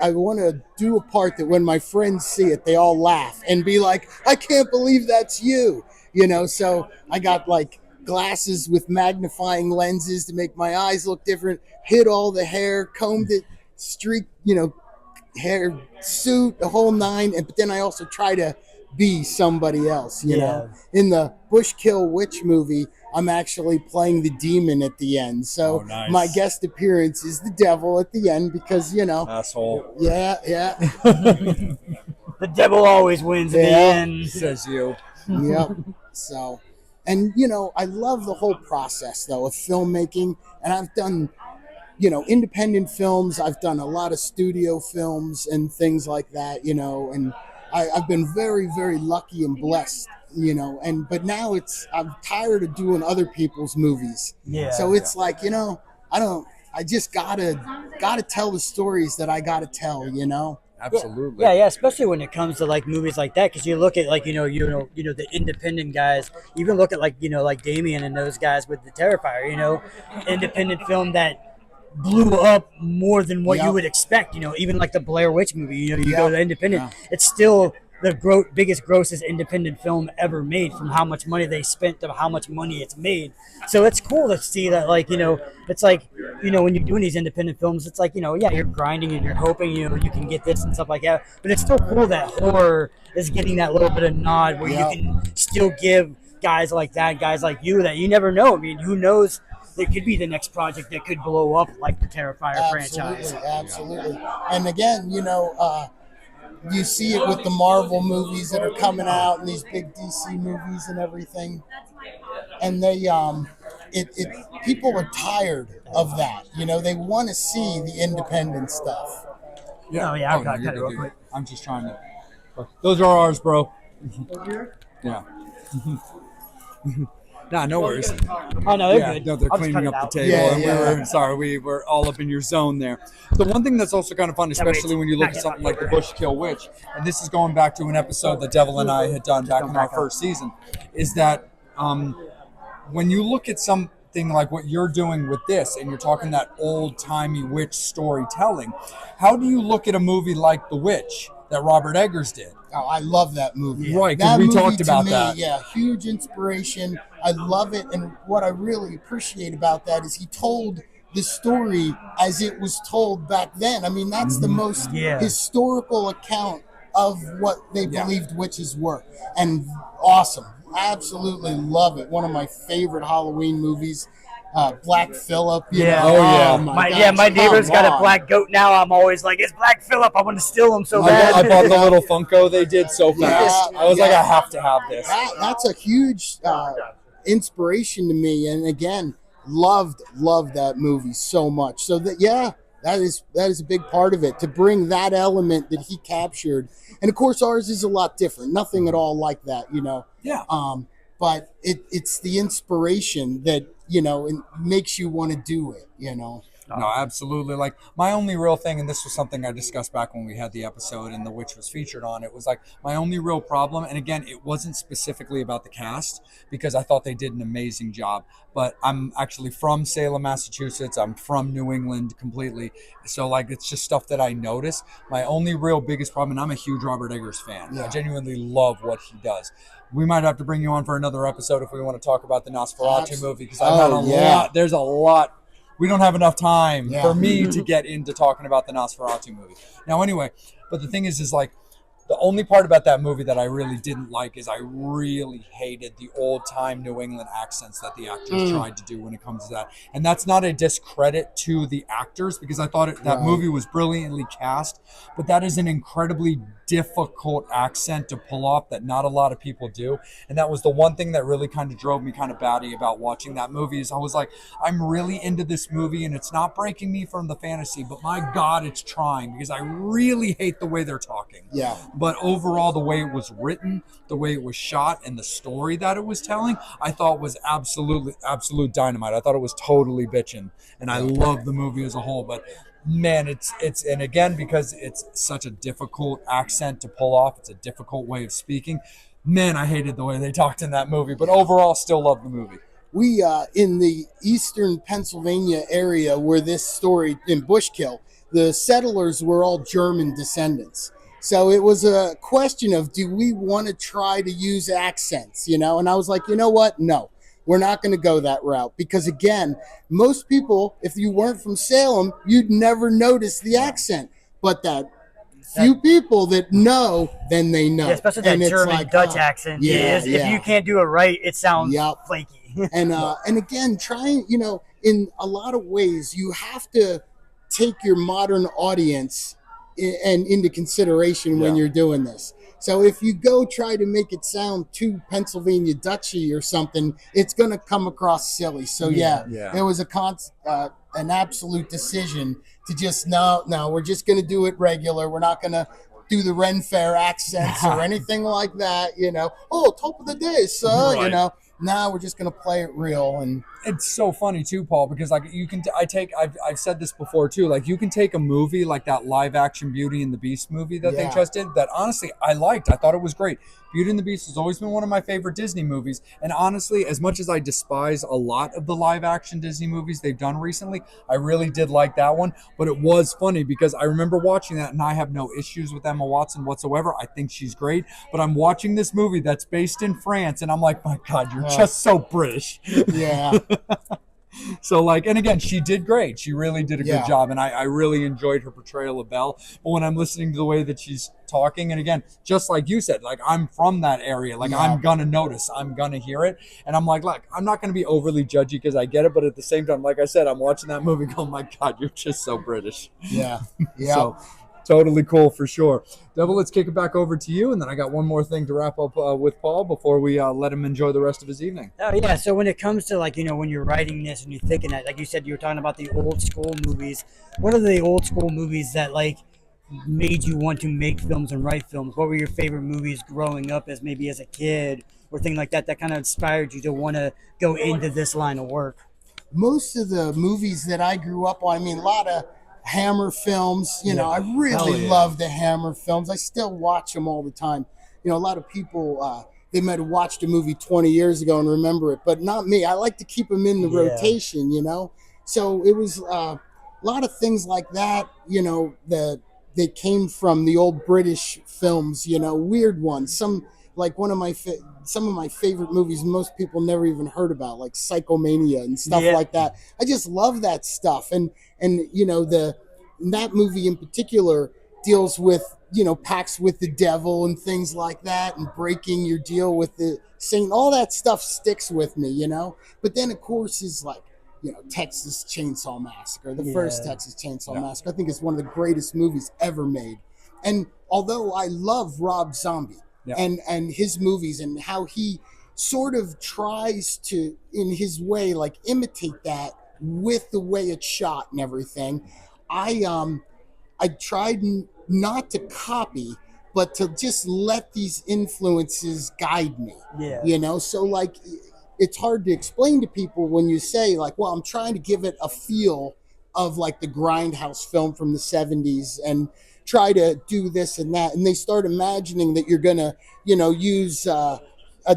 I want to do a part that when my friends see it, they all laugh and be like, I can't believe that's you, you know. So I got like glasses with magnifying lenses to make my eyes look different, hid all the hair, combed it, streaked, you know, hair, suit, the whole nine. But then I also try to be somebody else, you know. In the Bush Kill Witch movie, I'm actually playing the demon at the end. So my guest appearance is the devil at the end because, you know. Asshole. Yeah. The devil always wins in the end. Says you. Yep. So, and, you know, I love the whole process, though, of filmmaking. And I've done, you know, independent films. I've done a lot of studio films and things like that, you know. And I've been very, very lucky and blessed. You know, but now I'm tired of doing other people's movies. Yeah. So it's like, you know, I just gotta tell the stories that I gotta tell, you know. Absolutely. Yeah, especially when it comes to like movies like that, because you look at like you know the independent guys. You even look at like like Damien and those guys with the Terrifier. You know, independent film that blew up more than what you would expect. You know, even like the Blair Witch movie. You know, you go to independent, it's still the biggest grossest independent film ever made, from how much money they spent to how much money it's made. So it's cool to see that, like, you know, it's like, you know, when you're doing these independent films, it's like, you know, you're grinding and you're hoping, you know, you can get this and stuff like that. But it's still cool that horror is getting that little bit of nod where you can still give guys like that, guys like you, that you never know. I mean, who knows? There could be the next project that could blow up like the Terrifier franchise. Absolutely. And again, you see it with the Marvel movies that are coming out and these big DC movies and everything. And they people are tired of that. They want to see the independent stuff. Yeah. Oh yeah, I've no, got you're it good, real dude. quick. I'm just trying to. Those are ours, bro. Yeah. Nah, no worries. Oh no, they're Yeah, good. no, they're I'll just cleaning cut up it the out. table. Yeah, And we were all up in your zone there. The one thing that's also kind of fun, especially when you look at something like the Bushkill Witch, and this is going back to an episode that Devil and I had done back in our first season, is that when you look at something like what you're doing with this, and you're talking that old-timey witch storytelling, how do you look at a movie like The Witch that Robert Eggers did? Oh, I love that movie. Right, because That we movie talked to about me, that. Yeah, huge inspiration. I love it. And what I really appreciate about that is he told the story as it was told back then. I mean, that's the most historical account of what they believed witches were. And awesome. Absolutely love it. One of my favorite Halloween movies. Black Phillip. My neighbor's got a black goat now. I'm always like, it's Black Phillip. I want to steal him so bad. I bought the little Funko they did so fast. I was like, I have to have this. That's a huge inspiration to me. And again, loved that movie so much. So that is a big part of it, to bring that element that he captured. And of course, ours is a lot different. Nothing at all like that, Yeah. But it's the inspiration that it makes you want to do it. No, absolutely. Like, my only real thing, and this was something I discussed back when we had the episode and The Witch was featured on, it was like my only real problem, and again, it wasn't specifically about the cast, because I thought they did an amazing job, but I'm actually from Salem, Massachusetts. I'm from New England completely, so like, it's just stuff that I notice. My only real biggest problem, and I'm a huge Robert Eggers fan. I genuinely love what he does. We might have to bring you on for another episode if we want to talk about the Nosferatu movie, because I've had a lot. There's a lot. We don't have enough time for me to get into talking about the Nosferatu movie. Now, anyway, but the thing is like, the only part about that movie that I really didn't like is I really hated the old-time New England accents that the actors tried to do when it comes to that. And that's not a discredit to the actors, because I thought that movie was brilliantly cast, but that is an incredibly difficult accent to pull off that not a lot of people do. And that was the one thing that really kind of drove me kind of batty about watching that movie, is I was like, I'm really into this movie and it's not breaking me from the fantasy, but my God, it's trying, because I really hate the way they're talking. Yeah. But overall, the way it was written, the way it was shot, and the story that it was telling, I thought was absolute dynamite. I thought it was totally bitchin', and I love the movie as a whole. But man, it's and again, because it's such a difficult accent to pull off, it's a difficult way of speaking. Man, I hated the way they talked in that movie, but overall, still love the movie. We in the eastern Pennsylvania area where this story in Bushkill, the settlers were all German descendants. So it was a question of, do we want to try to use accents, And I was like, you know what? No, we're not going to go that route, because again, most people, if you weren't from Salem, you'd never notice the accent. But that few people that know, then they know. Yeah, especially that German Dutch accent. If you can't do it right, it sounds flaky. And again, trying, in a lot of ways, you have to take your modern audience and into consideration when you're doing this. So if you go try to make it sound too Pennsylvania Dutchy or something, it's going to come across silly. So there was an absolute decision to just no, we're just going to do it regular. We're not going to do the Ren Fair accents or anything like that. Oh, top of the day, sir. Now we're just going to play it real. And it's so funny too, Paul, because like I've said this before too, like you can take a movie like that live action Beauty and the Beast movie that they just did, that honestly I liked. I thought it was great. Beauty and the Beast has always been one of my favorite Disney movies. And honestly, as much as I despise a lot of the live action Disney movies they've done recently, I really did like that one. But it was funny because I remember watching that, and I have no issues with Emma Watson whatsoever. I think she's great. But I'm watching this movie that's based in France, and I'm like, my God, you're just so British. Yeah. So like, and again, she did great. She really did a Yeah. good job, and I really enjoyed her portrayal of Belle. But when I'm listening to the way that she's talking, and again, just like you said, like I'm from that area, like Yeah. I'm gonna notice, I'm gonna hear it, and I'm like, look, I'm not gonna be overly judgy because I get it, but at the same time, like I said, I'm watching that movie, going, my God, you're just so British. Yeah. Yeah. So totally cool for sure. Devil, let's kick it back over to you, and then I got one more thing to wrap up with Paul before we let him enjoy the rest of his evening. Oh yeah, so when it comes to like, when you're writing this and you're thinking that, like you said, you were talking about the old school movies. What are the old school movies that like made you want to make films and write films? What were your favorite movies growing up as maybe as a kid or thing like that kind of inspired you to want to go into this line of work? Most of the movies that I grew up on, I mean, a lot of Hammer films, I really love the Hammer films. I still watch them all the time. A lot of people, they might have watched a movie 20 years ago and remember it, but not me. I like to keep them in the rotation, So it was a lot of things like that, that they came from the old British films, weird ones. Some like some of my favorite movies most people never even heard about, like Psychomania and stuff like that. I just love that stuff, and that movie in particular deals with pacts with the devil and things like that, and breaking your deal with the saint. All that stuff sticks with me, But then of course is like Texas Chainsaw Massacre, the first Texas Chainsaw Massacre. I think it's one of the greatest movies ever made. And although I love Rob Zombie and his movies and how he sort of tries to, in his way, like imitate that with the way it's shot and everything, I tried not to copy, but to just let these influences guide me. So like, it's hard to explain to people when you say like, well, I'm trying to give it a feel of like the Grindhouse film from the 70s and try to do this and that. And they start imagining that you're going to, use a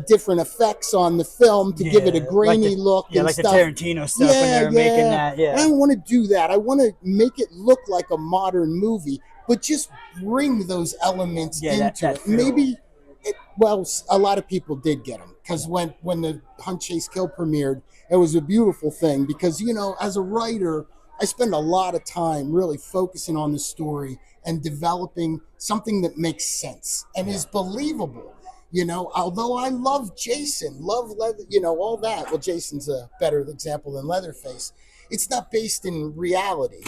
different effects on the film to give it a grainy look and like stuff. the Tarantino stuff when they're making that. And I don't want to do that. I want to make it look like a modern movie, but just bring those elements into it. Maybe a lot of people did get them because when the Hunt, Chase, Kill premiered, it was a beautiful thing because, as a writer, I spend a lot of time really focusing on the story and developing something that makes sense and is believable. Although I love Jason, love Leather, all that. Well, Jason's a better example than Leatherface. It's not based in reality,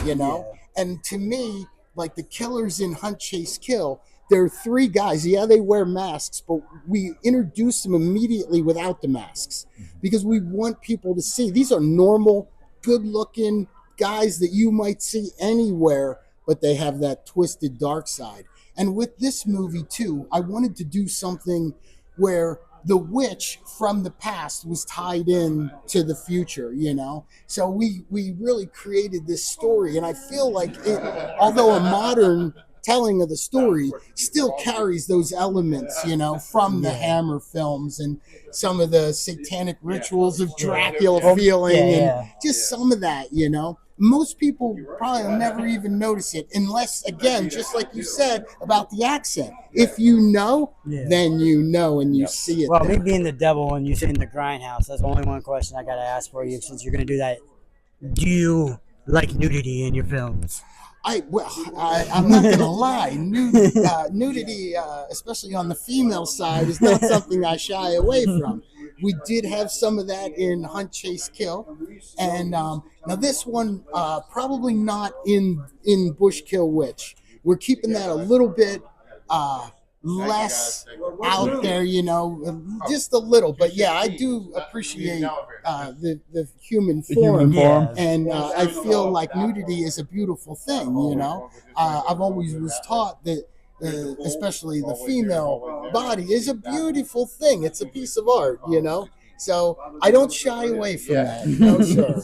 And to me, like the killers in Hunt, Chase, Kill, there are three guys. Yeah, they wear masks, but we introduce them immediately without the masks because we want people to see these are normal, good-looking guys that you might see anywhere, but they have that twisted dark side. And with this movie too, I wanted to do something where the witch from the past was tied in to the future, So we really created this story, and I feel like it, although a modern telling of the story, still carries those elements, from the Hammer films and some of the satanic rituals of Dracula feeling and just some of that, Most people probably will never even notice it unless, again, just like you said about the accent. If you know, then you know and you see it. Well, me being the devil and you saying the Grindhouse, that's only one question I got to ask for you since you're going to do that. Do you like nudity in your films? I'm not going to lie. Nudity, especially on the female side, is not something I shy away from. We did have some of that in Hunt, Chase, Kill. And now this one, probably not in Bush, Kill, Witch. We're keeping that a little bit less out there, just a little. But yeah, I do appreciate the human form. And I feel like nudity is a beautiful thing, I've always was taught that especially the female body is a beautiful thing. It's a piece of art, So I don't shy away from that. No, sir.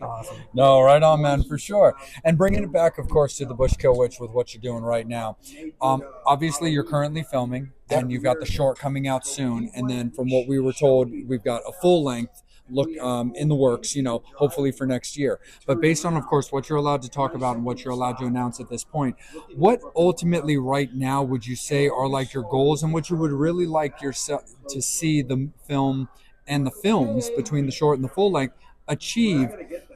Awesome. No, right on, man, for sure. And bringing it back, of course, to the Bush Kill Witch with what you're doing right now. Obviously, you're currently filming, and you've got the short coming out soon. And then, from what we were told, we've got a full length look in the works, hopefully for next year. But based on, of course, what you're allowed to talk about and what you're allowed to announce at this point, what ultimately right now would you say are like your goals and what you would really like yourself to see the film and the films between the short and the full length achieve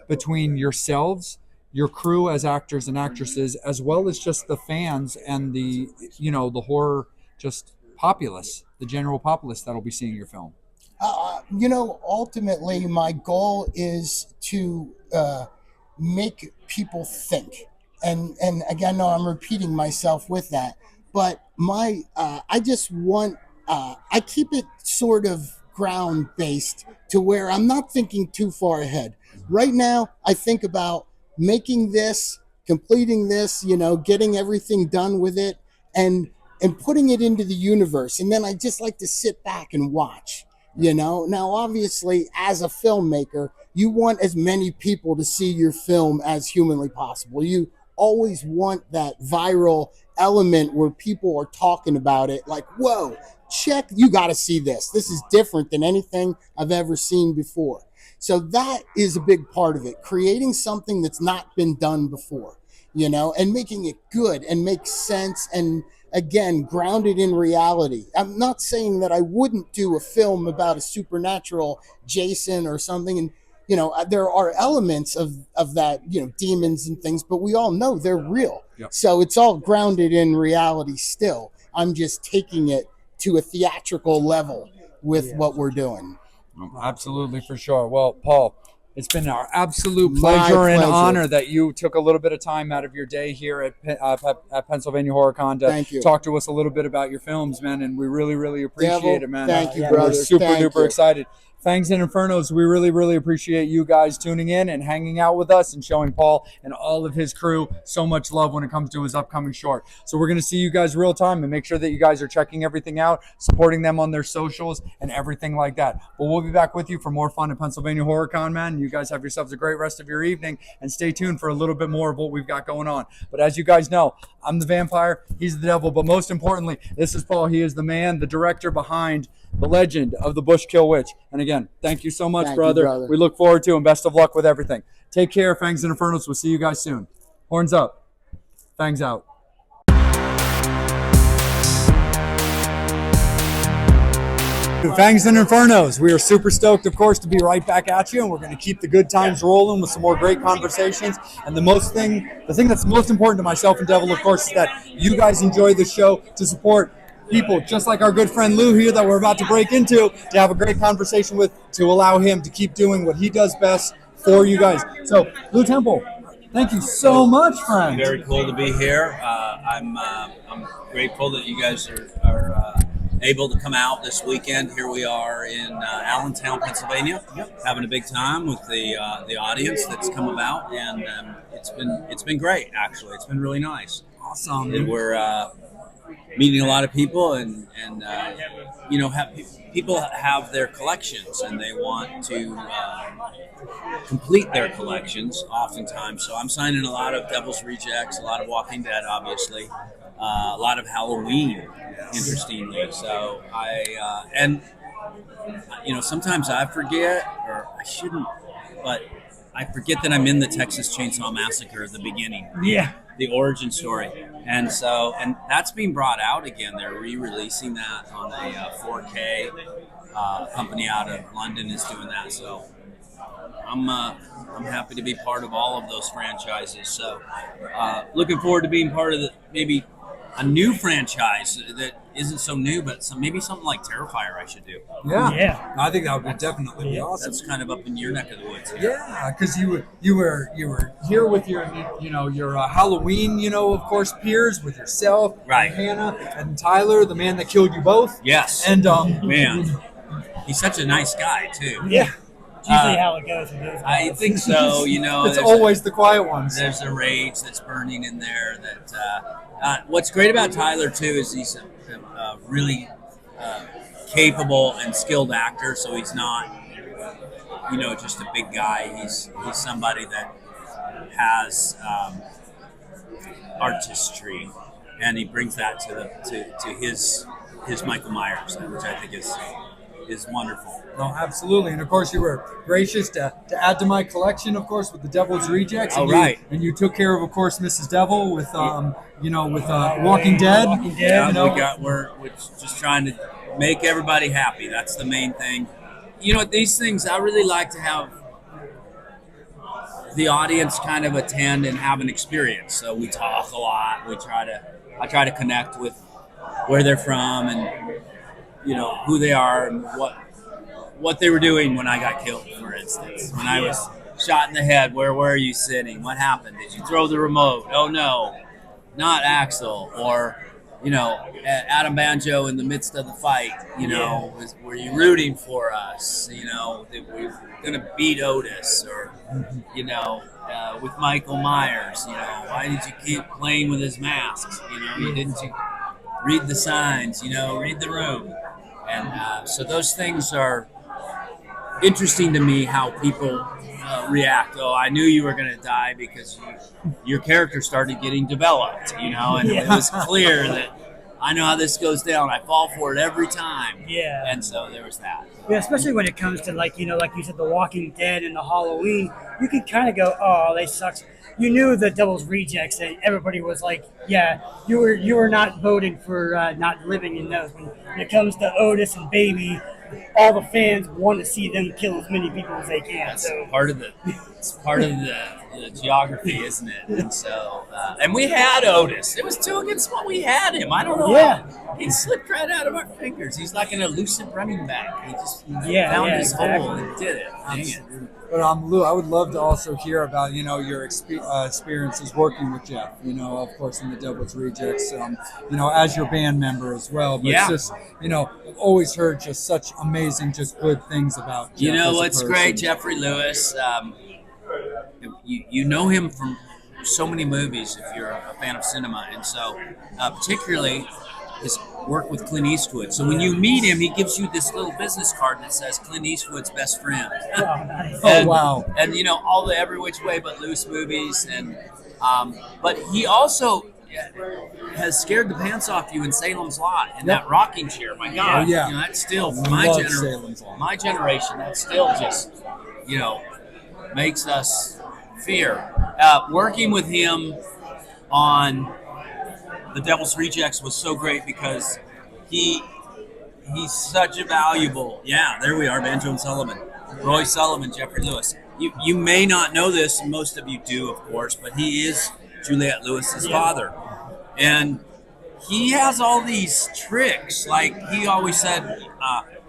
between yourselves, your crew as actors and actresses, as well as just the fans and the, the horror just populace, the general populace that'll be seeing your film? Ultimately, my goal is to make people think. And again, no, I'm repeating myself with that. But I just want, I keep it sort of ground based to where I'm not thinking too far ahead. Right now, I think about making this, completing this, getting everything done with it, and putting it into the universe. And then I just like to sit back and watch. Now obviously, as a filmmaker, you want as many people to see your film as humanly possible. You always want that viral element where people are talking about it like, whoa, check, you got to see this. This is different than anything I've ever seen before. So that is a big part of it, creating something that's not been done before, and making it good and make sense, and again, grounded in reality. I'm not saying that I wouldn't do a film about a supernatural Jason or something. And, there are elements of that, demons and things, but we all know they're real. Yep. So it's all grounded in reality still. I'm just taking it to a theatrical level with what we're doing. Absolutely, for sure. Well, Paul, it's been our absolute My pleasure and pleasure. honor that you took a little bit of time out of your day here at Pennsylvania HorrorCon Thank to you. talk to us a little bit about your films, man. And we really, really appreciate Devil, it, man. thank you, We're brother. super Thank duper you. excited. Fangs and Infernos, we really, really appreciate you guys tuning in and hanging out with us and showing Paul and all of his crew so much love when it comes to his upcoming short. So we're going to see you guys real time and make sure that you guys are checking everything out, supporting them on their socials and everything like that. But we'll be back with you for more fun at Pennsylvania HorrorCon, man. You guys have yourselves a great rest of your evening, and stay tuned for a little bit more of what we've got going on. But as you guys know, I'm the vampire, he's the devil, but most importantly, this is Paul. He is the man, the director behind the legend of the Bushkill Witch. And again, thank you so much, Thank you, brother. brother. We look forward to and best of luck with everything. Take care, Fangs and Infernos. We'll see you guys soon. Horns up. Fangs out. Fangs and Infernos. We are super stoked, of course, to be right back at you, and we're going to keep the good times rolling with some more great conversations. And the thing that's most important to myself and Devil, of course, is that you guys enjoy the show, to support people just like our good friend Lou here that we're about to break into, to have a great conversation with, to allow him to keep doing what he does best for you guys. So, Lou Temple, thank you so much, friend. Very cool to be here. I'm grateful that you guys are able to come out this weekend. Here we are in Allentown, Pennsylvania, having a big time with the audience that's come about, and it's been great. Actually, it's been really nice. Awesome. And we're meeting a lot of people, and people have their collections, and they want to complete their collections oftentimes. So I'm signing a lot of Devil's Rejects, a lot of Walking Dead, obviously, a lot of Halloween, interestingly. So sometimes I forget, or I shouldn't, but I forget that I'm in the Texas Chainsaw Massacre at the beginning. Yeah. The origin story. And that's being brought out again. They're re-releasing that on a 4K. Company out of London is doing that. So I'm happy to be part of all of those franchises. So looking forward to being part of maybe a new franchise that isn't so new, but maybe something like Terrifier I should do. Yeah. I think that would definitely be awesome. That's kind of up in your neck of the woods. Yeah, because you were here with your Halloween, of course, peers, with yourself, right, and Hannah and Tyler, the man that killed you both. Yes. And man, he's such a nice guy too. Yeah. It's usually how it goes with those guys. I think so. It's always the quiet ones. There's a rage that's burning in there. What's great about Tyler too is he's a really capable and skilled actor. So he's not, just a big guy. He's somebody that has artistry, and he brings that to his Michael Myers, which I think is wonderful. No, absolutely. And of course, you were gracious to add to my collection, of course, with the Devil's Rejects. Right. And you took care of course, Mrs. Devil with Walking Dead. Yeah, we're just trying to make everybody happy. That's the main thing. These things, I really like to have the audience kind of attend and have an experience. So we talk a lot. I try to connect with where they're from and who they are and what they were doing when I got killed, for instance. When I was shot in the head, where were you sitting? What happened? Did you throw the remote? Oh no, not Axel. Or Adam Banjo in the midst of the fight. Were you rooting for us? That we were gonna beat Otis, or with Michael Myers. Why did you keep playing with his masks? Didn't you read the signs? Read the room. And so those things are interesting to me, how people react. Oh, I knew you were going to die because your character started getting developed, and it was clear that I know how this goes down. I fall for it every time. Yeah. And so there was that. Yeah, especially when it comes to like you said, The Walking Dead and the Halloween, you can kind of go, oh, they suck. You knew the Devil's Rejects, that everybody was like, yeah, you were not voting for not living in those. When it comes to Otis and Baby, all the fans want to see them kill as many people as they can. That's part of the geography, isn't it? And so, and we had Otis. It was 2 against 1. We had him. I don't know. Yeah. He slipped right out of our fingers. He's like an elusive running back. He just found his hole and did it. Dang it. But Lou, I would love to also hear about your experiences working with Jeff. Of course, in the Devil's Rejects. As your band member as well. But it's just I've always heard just such amazing, just good things about Jeff. What's great, Jeffrey Lewis. You know him from so many movies if you're a fan of cinema, and so particularly his work with Clint Eastwood. So when you meet him, he gives you this little business card that says Clint Eastwood's best friend. Oh, nice. Wow. And all the Every Which Way But Loose movies, and but he also has scared the pants off you in Salem's Lot in that rocking chair. My God, Oh, yeah. that's still Salem's Lot. my generation. That still just makes us fear. Working with him on The Devil's Rejects was so great because he's such a valuable. Yeah, there we are, Banjo and Sullivan, Roy Sullivan, Jeffrey Lewis. You may not know this, and most of you do, of course, but he is Juliette Lewis's father, and he has all these tricks. Like he always said,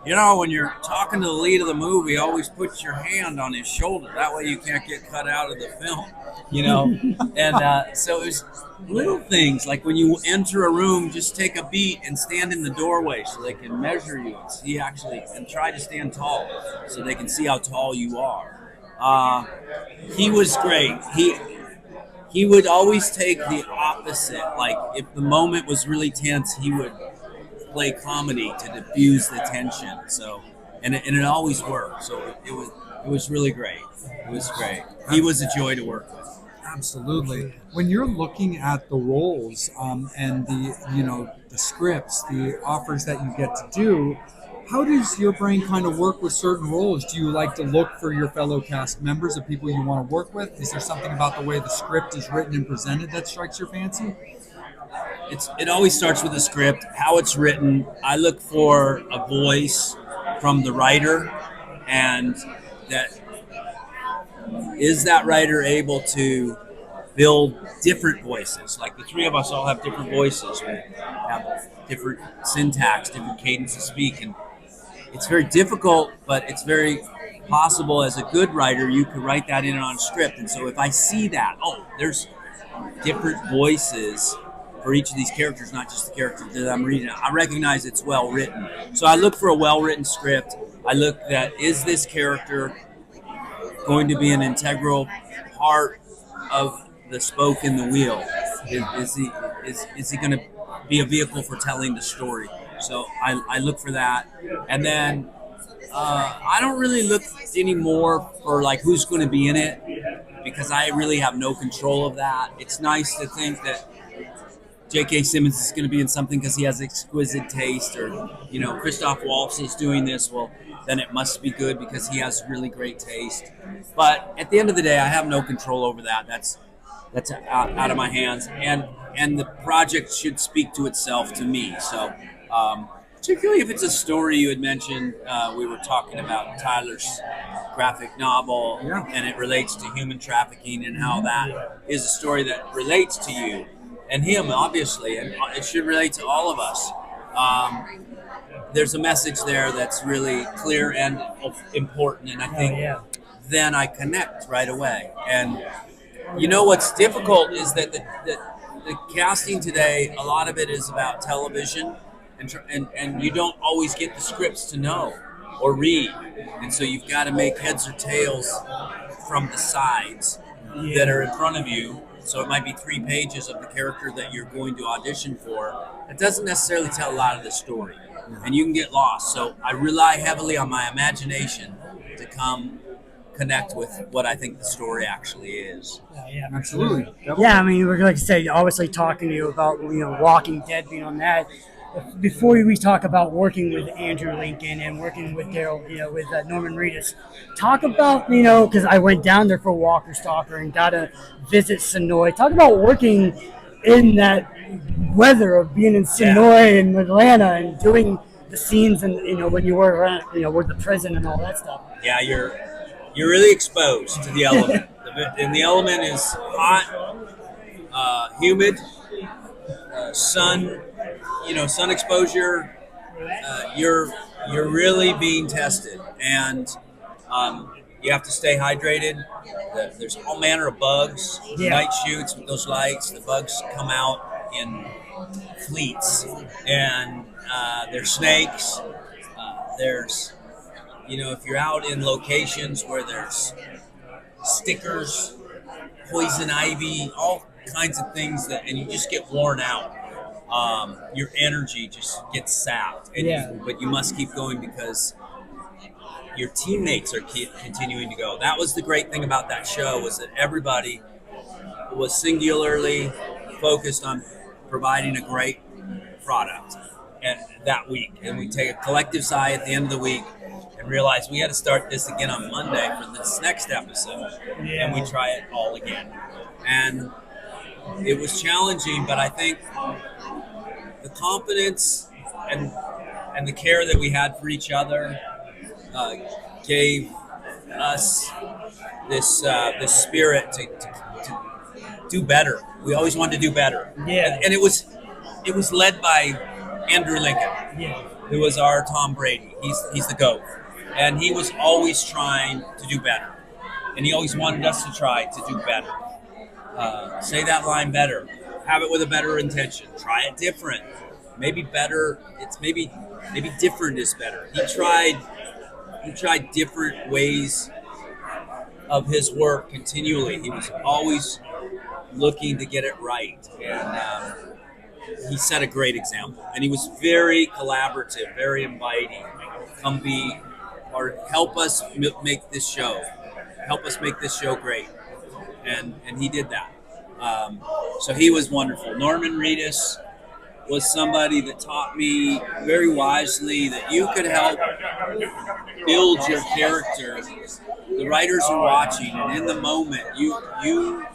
when you're talking to the lead of the movie, always put your hand on his shoulder. That way you can't get cut out of the film, And so it was little things like when you enter a room, just take a beat and stand in the doorway so they can measure you and see and try to stand tall so they can see how tall you are. He was great. He would always take the opposite. Like if the moment was really tense, he would play comedy to diffuse the tension. So, and it always worked. So it was really great. It was great. He was a joy to work with. Absolutely. When you're looking at the roles and the scripts, the offers that you get to do, how does your brain kind of work with certain roles? Do you like to look for your fellow cast members, the people you want to work with? Is there something about the way the script is written and presented that strikes your fancy? It always starts with the script, how it's written. I look for a voice from the writer, and is that writer able to build different voices? Like the three of us all have different voices. We have different syntax, different cadence to speak, and it's very difficult, but it's very possible. As a good writer, you could write that in on a script. And so if I see that, there's different voices for each of these characters, not just the character that I'm reading. I recognize it's well written. So I look for a well-written script. I look at, is this character going to be an integral part of the spoke in the wheel? Is he going to be a vehicle for telling the story? So I look for that. And then I don't really look anymore for like who's going to be in it, because I really have no control of that. It's nice to think that J.K. Simmons is going to be in something because he has exquisite taste, or Christoph Waltz is doing this. Well, then it must be good because he has really great taste. But at the end of the day, I have no control over that. That's out of my hands, and the project should speak to itself to me. So particularly if it's a story you had mentioned. We were talking about Tyler's graphic novel, and it relates to human trafficking and how that is a story that relates to you and him, obviously, and it should relate to all of us. There's a message there that's really clear and important, and I think then I connect right away. And you know what's difficult is that the casting today, a lot of it is about television, and you don't always get the scripts to know or read, and so you've got to make heads or tails from the sides that are in front of you. So it might be 3 pages of the character that you're going to audition for. It doesn't necessarily tell a lot of the story, and you can get lost. So I rely heavily on my imagination to connect with what I think the story actually is. Yeah, Absolutely. Yeah, I mean, we're like I say, obviously talking to you about Walking Dead being on that. Before we talk about working with Andrew Lincoln and working with Daryl, with Norman Reedus, talk about because I went down there for Walker Stalker and got to visit Sonoy. Talk about working in that weather of being in Sonoy and Atlanta and doing the scenes and when you were around, with the prison and all that stuff. Yeah, you're really exposed to the element, and the element is hot, humid, sun. Sun exposure. You're really being tested, and you have to stay hydrated. There's all manner of bugs. Night shoots with those lights. The bugs come out in fleets, and there's snakes. There's if you're out in locations where there's stickers, poison ivy, all kinds of things and you just get worn out. Your energy just gets sapped, but you must keep going because your teammates are continuing to go. That was the great thing about that show, was that everybody was singularly focused on providing a great product that week, and we take a collective sigh at the end of the week and realize we had to start this again on Monday for this next episode, and we try it all again. And it was challenging, but I think the confidence and the care that we had for each other gave us this spirit to do better. We always wanted to do better. And it was led by Andrew Lincoln, who was our Tom Brady. He's the GOAT, and he was always trying to do better, and he always wanted us to try to do better. Say that line better. Have it with a better intention. Try it different. Maybe better. It's maybe different is better. He tried different ways of his work continually. He was always looking to get it right, and he set a great example. And he was very collaborative, very inviting. Come be or help us make this show. Help us make this show great. And he did that. So he was wonderful. Norman Reedus was somebody that taught me very wisely that you could help build your character. The writers are watching, and in the moment, you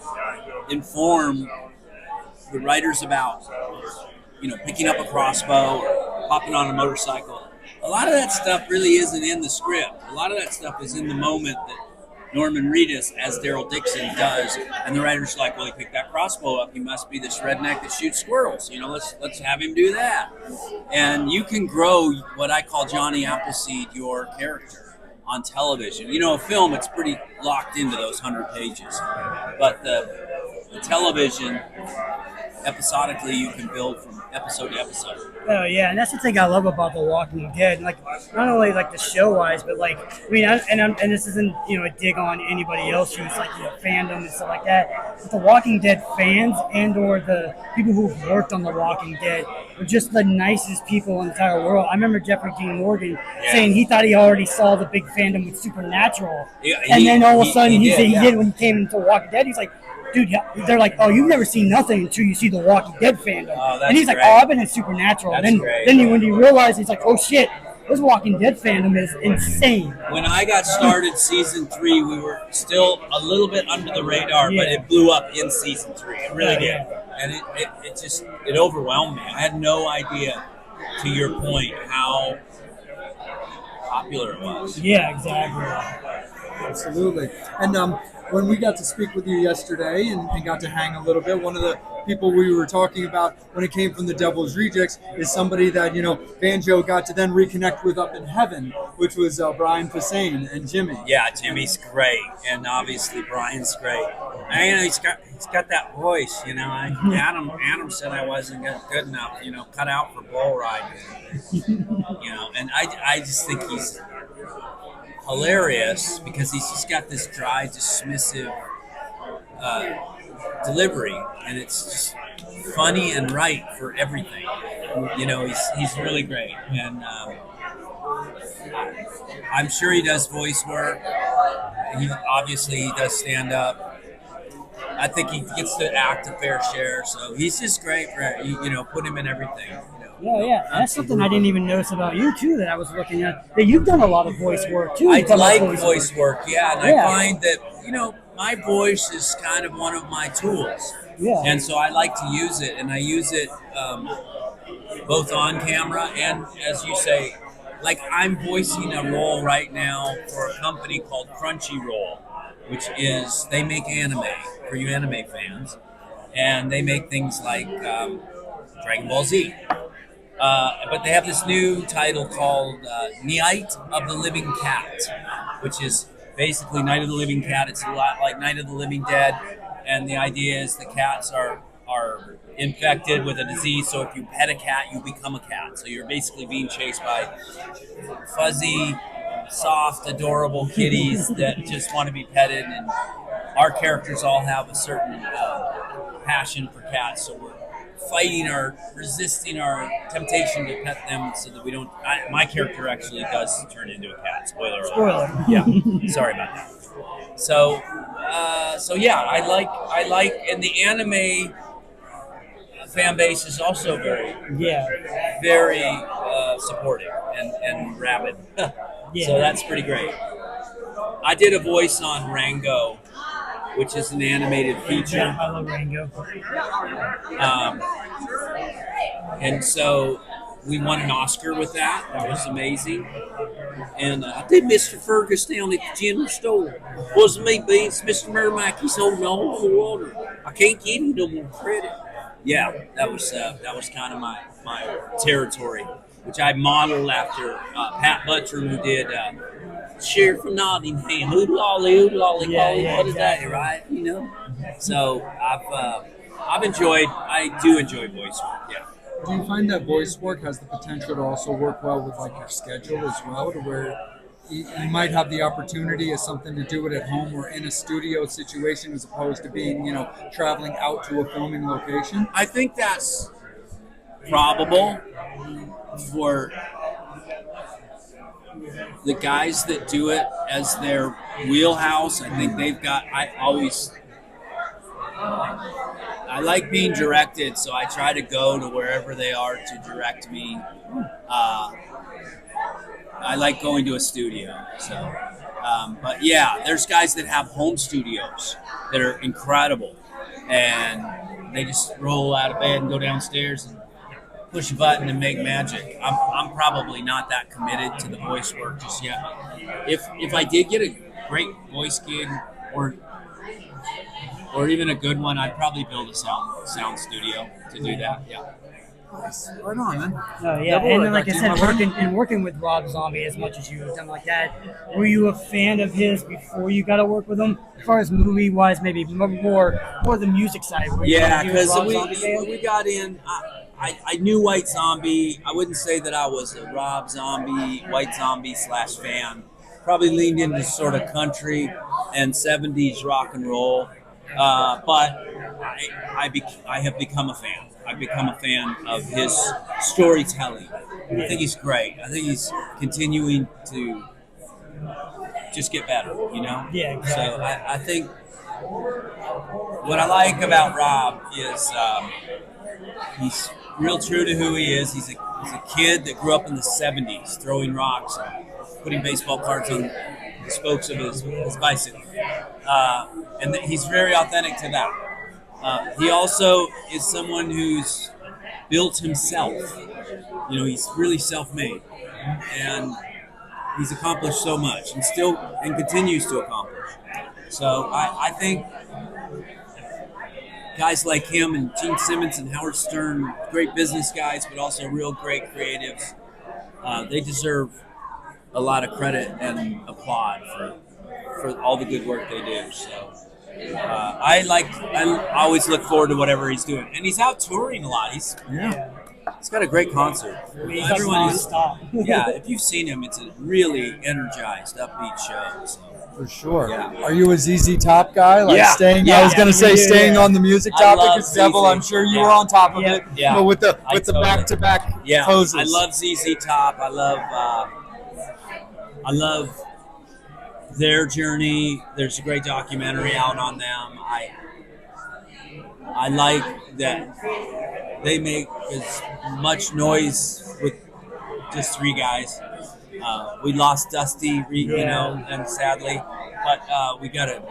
inform the writers about, picking up a crossbow or popping on a motorcycle. A lot of that stuff really isn't in the script. A lot of that stuff is in the moment that Norman Reedus, as Daryl Dixon, does, and the writer's like, well, he picked that crossbow up. He must be this redneck that shoots squirrels. Let's have him do that. And you can grow what I call Johnny Appleseed, your character, on television. A film, it's pretty locked into those 100 pages. But the television, episodically, you can build from episode to episode. Oh yeah, and that's the thing I love about The Walking Dead. Like, not only the show wise, but and this isn't a dig on anybody else who's fandom and stuff like that. But The Walking Dead fans and or the people who've worked on The Walking Dead are just the nicest people in the entire world. I remember Jeffrey Dean Morgan saying he thought he already saw the big fandom with Supernatural, and then all of a sudden he did when he came into Walking Dead. He's like, dude, they're like, oh, you've never seen nothing until you see the Walking Dead fandom. And he's like, oh, I've been in Supernatural. And then when he realized, he's like, oh shit, this Walking Dead fandom is insane. When I got started season 3, we were still a little bit under the radar, but it blew up in season 3. It really did. And it overwhelmed me. I had no idea to your point, how popular it was. Yeah, exactly. Absolutely. And when we got to speak with you yesterday and got to hang a little bit, one of the people we were talking about when it came from the Devil's Rejects is somebody that, Banjo got to then reconnect with up in heaven, which was Brian Posehn and Jimmy. Yeah, Jimmy's great, and obviously Brian's great. And he's got that voice, Adam said I wasn't good enough, cut out for bull riding, and I just think he's hilarious because he's just got this dry, dismissive delivery, and it's just funny and right for everything. He's really great, and I'm sure he does voice work. He does stand up. I think he gets to act a fair share, so he's just great for put him in everything. Yeah. That's something I didn't even notice about you too. That I was looking at. That you've done a lot of voice work too. I like voice work, yeah, and I find that my voice is kind of one of my tools. Yeah. And so I like to use it, and I use it both on camera and, as you say, like I'm voicing a role right now for a company called Crunchyroll, which is, they make anime for you anime fans, and they make things like Dragon Ball Z. But they have this new title called Night of the Living Cat, which is basically Night of the Living Cat. It's a lot like Night of the Living Dead, and the idea is the cats are infected with a disease, so if you pet a cat, you become a cat. So you're basically being chased by fuzzy, soft, adorable kitties that just want to be petted, and our characters all have a certain passion for cats, so we're resisting our temptation to pet them so that we don't. My character actually does turn into a cat. Spoiler alert. Yeah, sorry about that. So yeah, I like, and the anime fan base is also very supportive and rabid. So that's pretty great. I did a voice on Rango, which is an animated feature. Yeah, I love Rango. And so we won an Oscar with that. That was amazing. And I did Mr. Fergus down at the general store. Wasn't me, Beans. Mr. Mermackey's holding all the water. I can't give you no more credit. Yeah, that was kind of my territory, which I modeled after Pat Buttram, who did Sheriff from Nottingham. Hoodlolly, what is that, right? So I do enjoy voice work, yeah. Do you find that voice work has the potential to also work well with like your schedule as well, to where you might have the opportunity as something to do it at home or in a studio situation as opposed to being, traveling out to a filming location? I think that's probable for the guys that do it as their wheelhouse. I think they've got, I like being directed, so I try to go to wherever they are to direct me. I like going to a studio. So, but yeah, there's guys that have home studios that are incredible, and they just roll out of bed and go downstairs and push a button and make magic. I'm probably not that committed to the voice work just yet. If I did get a great voice gig or even a good one, I'd probably build a sound studio to do that. Yeah. Nice. Right on, man. Oh yeah, and then, like I said, working with Rob Zombie as much as you've done like that, were you a fan of his before you got to work with him? As far as movie wise, maybe more the music side. Yeah, because we got in. I knew White Zombie. I wouldn't say that I was a Rob Zombie, White Zombie / fan. Probably leaned into sort of country and 70s rock and roll. But I have become a fan. I've become a fan of his storytelling. I think he's great. I think he's continuing to just get better, Yeah, exactly. So I think what I like about Rob is he's real true to who he is. He's a kid that grew up in the 70s, throwing rocks and putting baseball cards on the spokes of his bicycle. And he's very authentic to that. He also is someone who's built himself. You know, he's really self-made, and he's accomplished so much, and continues to accomplish. So I think guys like him and Gene Simmons and Howard Stern, great business guys, but also real great creatives. They deserve a lot of credit and applaud for all the good work they do. So I always look forward to whatever he's doing, and he's out touring a lot. He's got a great concert. Everyone is, if you've seen him, it's a really energized, upbeat show. So. For sure. Yeah. Are you a ZZ Top guy? Like staying? Yeah. I was gonna say staying on the music I topic. love Because Devil, I'm sure you were on top of it. Yeah. But with the Totally. back-to-back Yeah, poses. I love ZZ Top. I love their journey. There's a great documentary out on them. I like that they make as much noise with just three guys. We lost Dusty, you know, and sadly, but we got a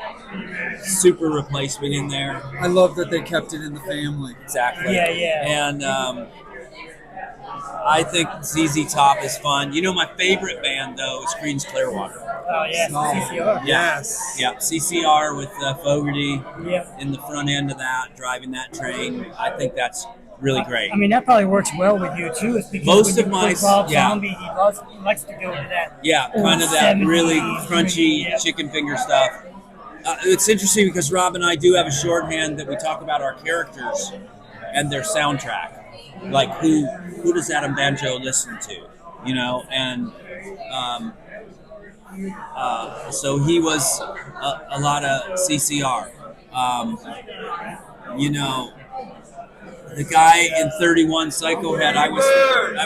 super replacement in there. I love that they kept it in the family. Exactly. Yeah. And I think ZZ Top is fun. You know, my favorite band though is Creedence Clearwater. Oh yeah, CCR. Yes. Yeah, CCR with Fogerty Yep. in the front end of that, driving that train. I think that's really great. I mean, that probably works well with you too. It's because Most when of you my- play Rob yeah. Zombie, he likes to go to that. Yeah, old kind of that 70s, really crunchy yeah. chicken finger stuff. It's interesting because Rob and I do have a shorthand that we talk about our characters and their soundtrack. Like who does Adam Banjo listen to, you know? And so he was a lot of CCR. You know, the guy in 31 Psycho Head, I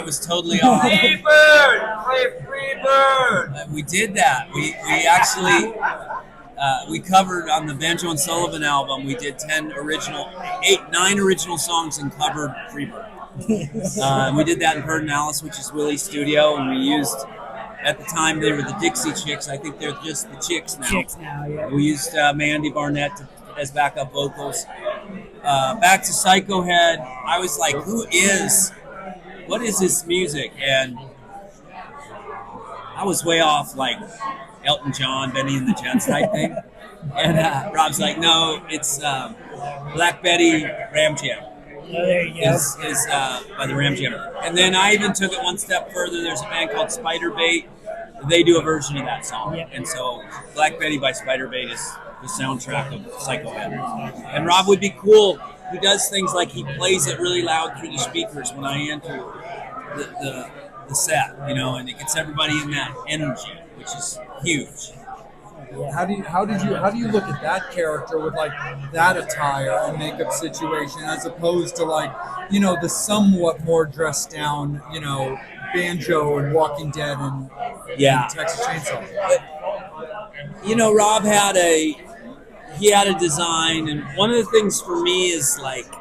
was totally off. We did that. We actually we covered on the Banjo and Sullivan album. We did 9 original songs and covered Freebird. We did that in Pedernales, which is Willie's studio, and we used, at the time they were the Dixie Chicks. I think they're just the Chicks now. Yeah. We used Mandy Barnett as backup vocals. Back to Psycho Head, I was like, what is this music? And I was way off, like Elton John, Benny and the Jets type thing. And Rob's like, no, it's Black Betty Ram Jam. Oh, there you go. Is by the Ram Jam. And then I even took it one step further. There's a band called Spiderbait. They do a version of that song. Yep. And so Black Betty by Spiderbait is the soundtrack of Psycho Head. And Rob would be cool. He does things like he plays it really loud through the speakers when I enter the set, you know, and it gets everybody in that energy, which is huge. How do you look at that character with like that attire and makeup situation as opposed to like, you know, the somewhat more dressed down, you know, Banjo and Walking Dead and Texas Chainsaw? You know, Rob had a design, and one of the things for me is like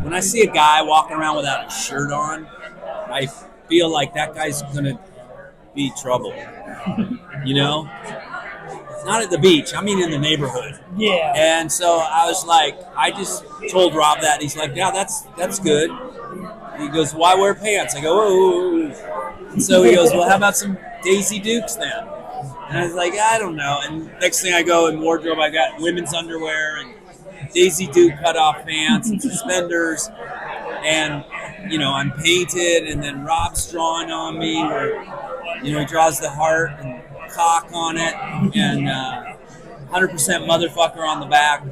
when I see a guy walking around without a shirt on, I feel like that guy's gonna be trouble. You know? Not at the beach, I mean in the neighborhood. Yeah. And so I was like, I just told Rob that. He's like, yeah, that's good. He goes, why wear pants? I go, oh. And so he goes, well, how about some Daisy Dukes then? And I was like, I don't know. And next thing I go in wardrobe, I got women's underwear and Daisy Duke cut-off pants and suspenders. And, you know, I'm painted, and then Rob's drawing on me where, you know, he draws the heart and cock on it, and 100% motherfucker on the back.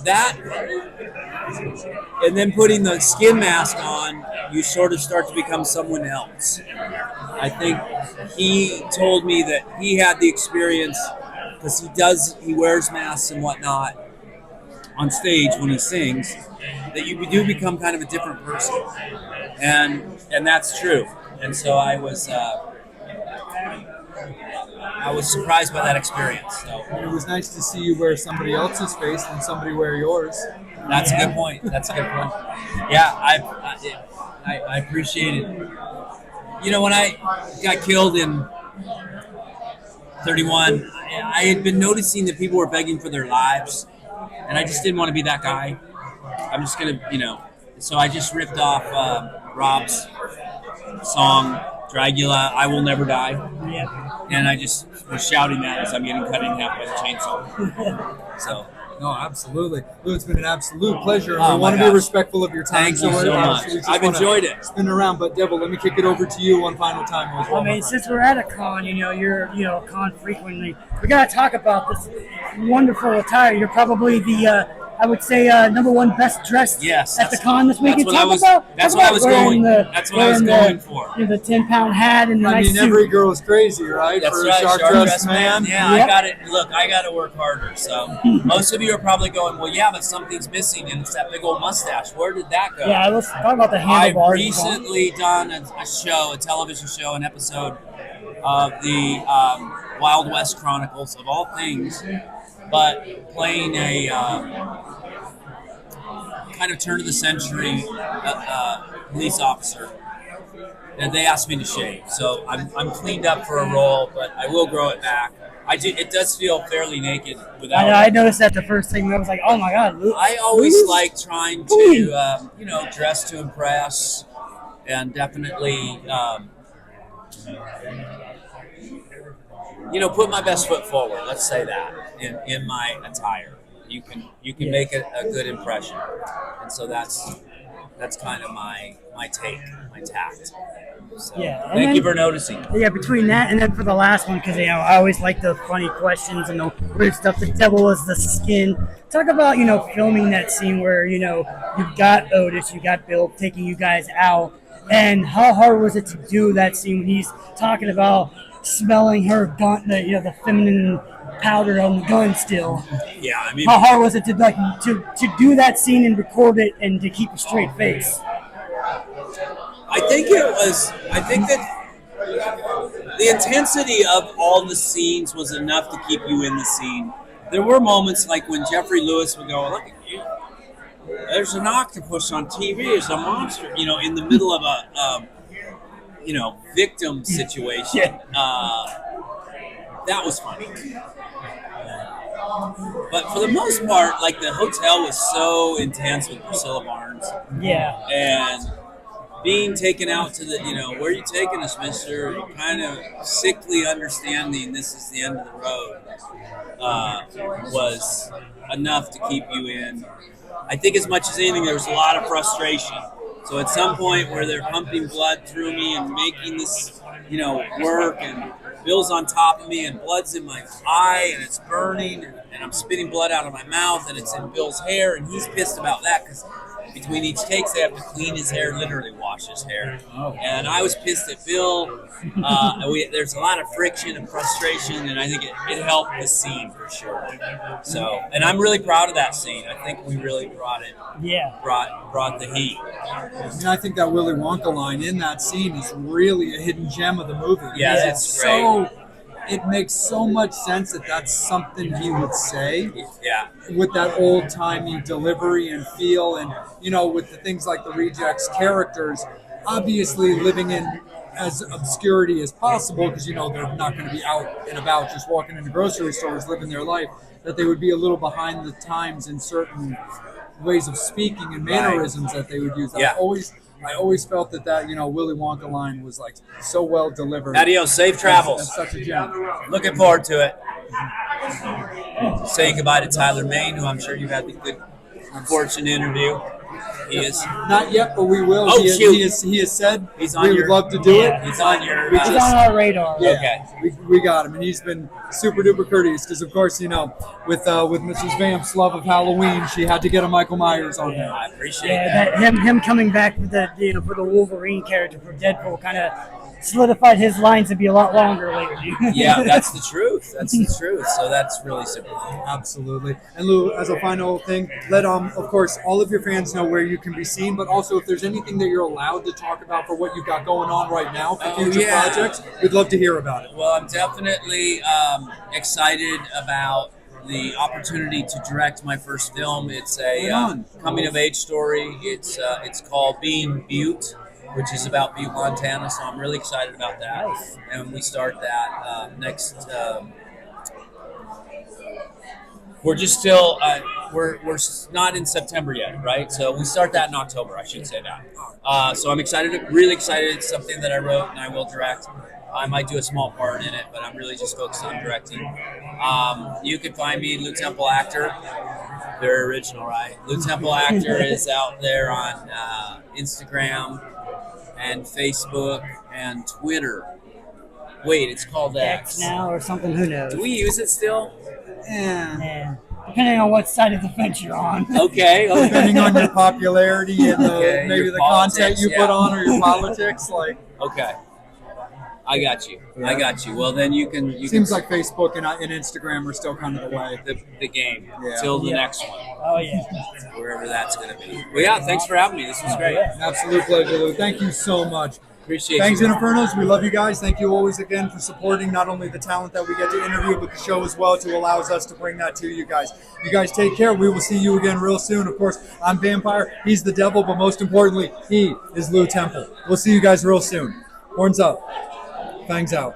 That, and then putting the skin mask on, you sort of start to become someone else. I think he told me that he had the experience because he wears masks and whatnot on stage when he sings, that you do become kind of a different person, and that's true. And so I was surprised by that experience. So It was nice to see you wear somebody else's face and somebody wear yours. that's a good point. Yeah, I appreciate it. You know, when I got killed in 31, I had been noticing that people were begging for their lives, and I just didn't want to be that guy. I'm just gonna, so I just ripped off Rob's song Dragula, I Will Never Die. Yeah. And I just was shouting that as I'm getting cut in half by the chainsaw. So. No, absolutely. Lou, it's been an absolute pleasure. Oh, I want my to be gosh. respectful of your time. Thank you so much. we just I've wanna enjoyed it. Spin around, but Devil, let me kick it over to you one final time as well. I mean, since we're at a con, you're a con frequently. We gotta talk about this wonderful attire. You're probably the I would say number one best dressed at the con this week. That's what I was going for. The 10-pound hat and the I nice mean, suit. every girl's crazy, right? That's For right, a sharp-dressed man. Yeah, Yep. I got it. Look, I got to work harder. So most of you are probably going, well, yeah, but something's missing, and it's that big old mustache. Where did that go? Yeah, let's talk about the I've handlebars. recently done a television show, an episode of the Wild West Chronicles, of all things, but playing a kind of turn of the century police officer. And they asked me to shave, so I'm cleaned up for a role, but I will grow it back. It does feel fairly naked without. I noticed that the first thing I was like, oh my god. I always like trying to dress to impress, and definitely put my best foot forward. Let's say that in my attire. You can make a good impression, and so that's kind of my take, my tact. So, thank you for noticing. Yeah, between that and then for the last one, because I always like the funny questions and the weird stuff. The devil was the skin. Talk about filming that scene where you've got Otis, you got Bill taking you guys out, and how hard was it to do that scene when he's talking about smelling her gun, the feminine powder on the gun still. Yeah, I mean, how hard was it to do that scene and record it and to keep a straight face? I think that the intensity of all the scenes was enough to keep you in the scene. There were moments like when Jeffrey Lewis would go, "Look at you. There's an octopus on TV. There's a monster." In the middle of a victim situation. That was funny. But for the most part, like, the hotel was so intense with Priscilla Barnes. Yeah. And being taken out to the, where are you taking us, mister? Kind of sickly understanding this is the end of the road was enough to keep you in. I think as much as anything, there was a lot of frustration. So at some point where they're pumping blood through me and making this, work, and Bill's on top of me and blood's in my eye and it's burning and I'm spitting blood out of my mouth and it's in Bill's hair, and he's pissed about that because between each takes they have to clean his hair, literally wash his hair. And I was pissed at Bill. There's a lot of friction and frustration, and I think it helped the scene for sure. So, and I'm really proud of that scene. I think we really brought it. Yeah. Brought the heat. And I think that Willy Wonka line in that scene is really a hidden gem of the movie. Yeah, it's great. It makes so much sense that that's something he would say. Yeah. With that old-timey delivery and feel, and with the things like the Rejects characters, obviously living in as obscurity as possible, because they're not going to be out and about just walking into grocery stores living their life, that they would be a little behind the times in certain ways of speaking and mannerisms that they would use. Yeah. I always felt that Willy Wonka line was like so well delivered. Adios, safe travels. That's such a gem. Looking forward to it. Saying goodbye to Tyler Main, who I'm sure you've had the good fortune to interview. He is not yet, but we will. Oh, he has said he's on we would love to do it. He's on your. He's on our radar. Yeah, okay. We got him, and he's been super duper courteous because, of course, with Mrs. Vamp's love of Halloween, she had to get a Michael Myers on there. I appreciate that. Him coming back for the for the Wolverine character for Deadpool kind of solidified his lines to be a lot longer lately. Yeah, that's the truth. That's the truth. So that's really super cool. Absolutely. And Lou, as a final thing, let of course all of your fans know where you can be seen, but also if there's anything that you're allowed to talk about for what you've got going on right now for future projects, we'd love to hear about it. Well, I'm definitely excited about the opportunity to direct my first film. It's a coming of age story. It's called Being Butte, which is about Butte, Montana. So I'm really excited about that. Nice. And we start that next. We're just still not in September yet, right? So we start that in October. I should say that. So I'm excited, really excited. It's something that I wrote and I will direct. I might do a small part in it, but I'm really just focused on directing. You can find me, Lou Temple Actor. Very original, right? Lou Temple Actor is out there on Instagram and Facebook and Twitter. Wait, it's called X now or something. Who knows? Do we use it still? Yeah. Depending on what side of the fence you're on. Okay. Depending on your popularity and maybe your the politics, content you put on or your politics, like. Okay. I got you. Yeah. I got you. Well, then you can. Seems like Facebook and Instagram are still kind of the way. The game. Till the next one. Oh, yeah. Wherever that's going to be. Well, yeah, thanks for having me. This was great. Absolute pleasure, Lou. Thank you so much. Appreciate Thanks, you. Infernos. We love you guys. Thank you always again for supporting not only the talent that we get to interview, but the show as well to allow us to bring that to you guys. You guys take care. We will see you again real soon. Of course, I'm Vampire. He's the devil, but most importantly, he is Lou Temple. We'll see you guys real soon. Horns up. Fangs out.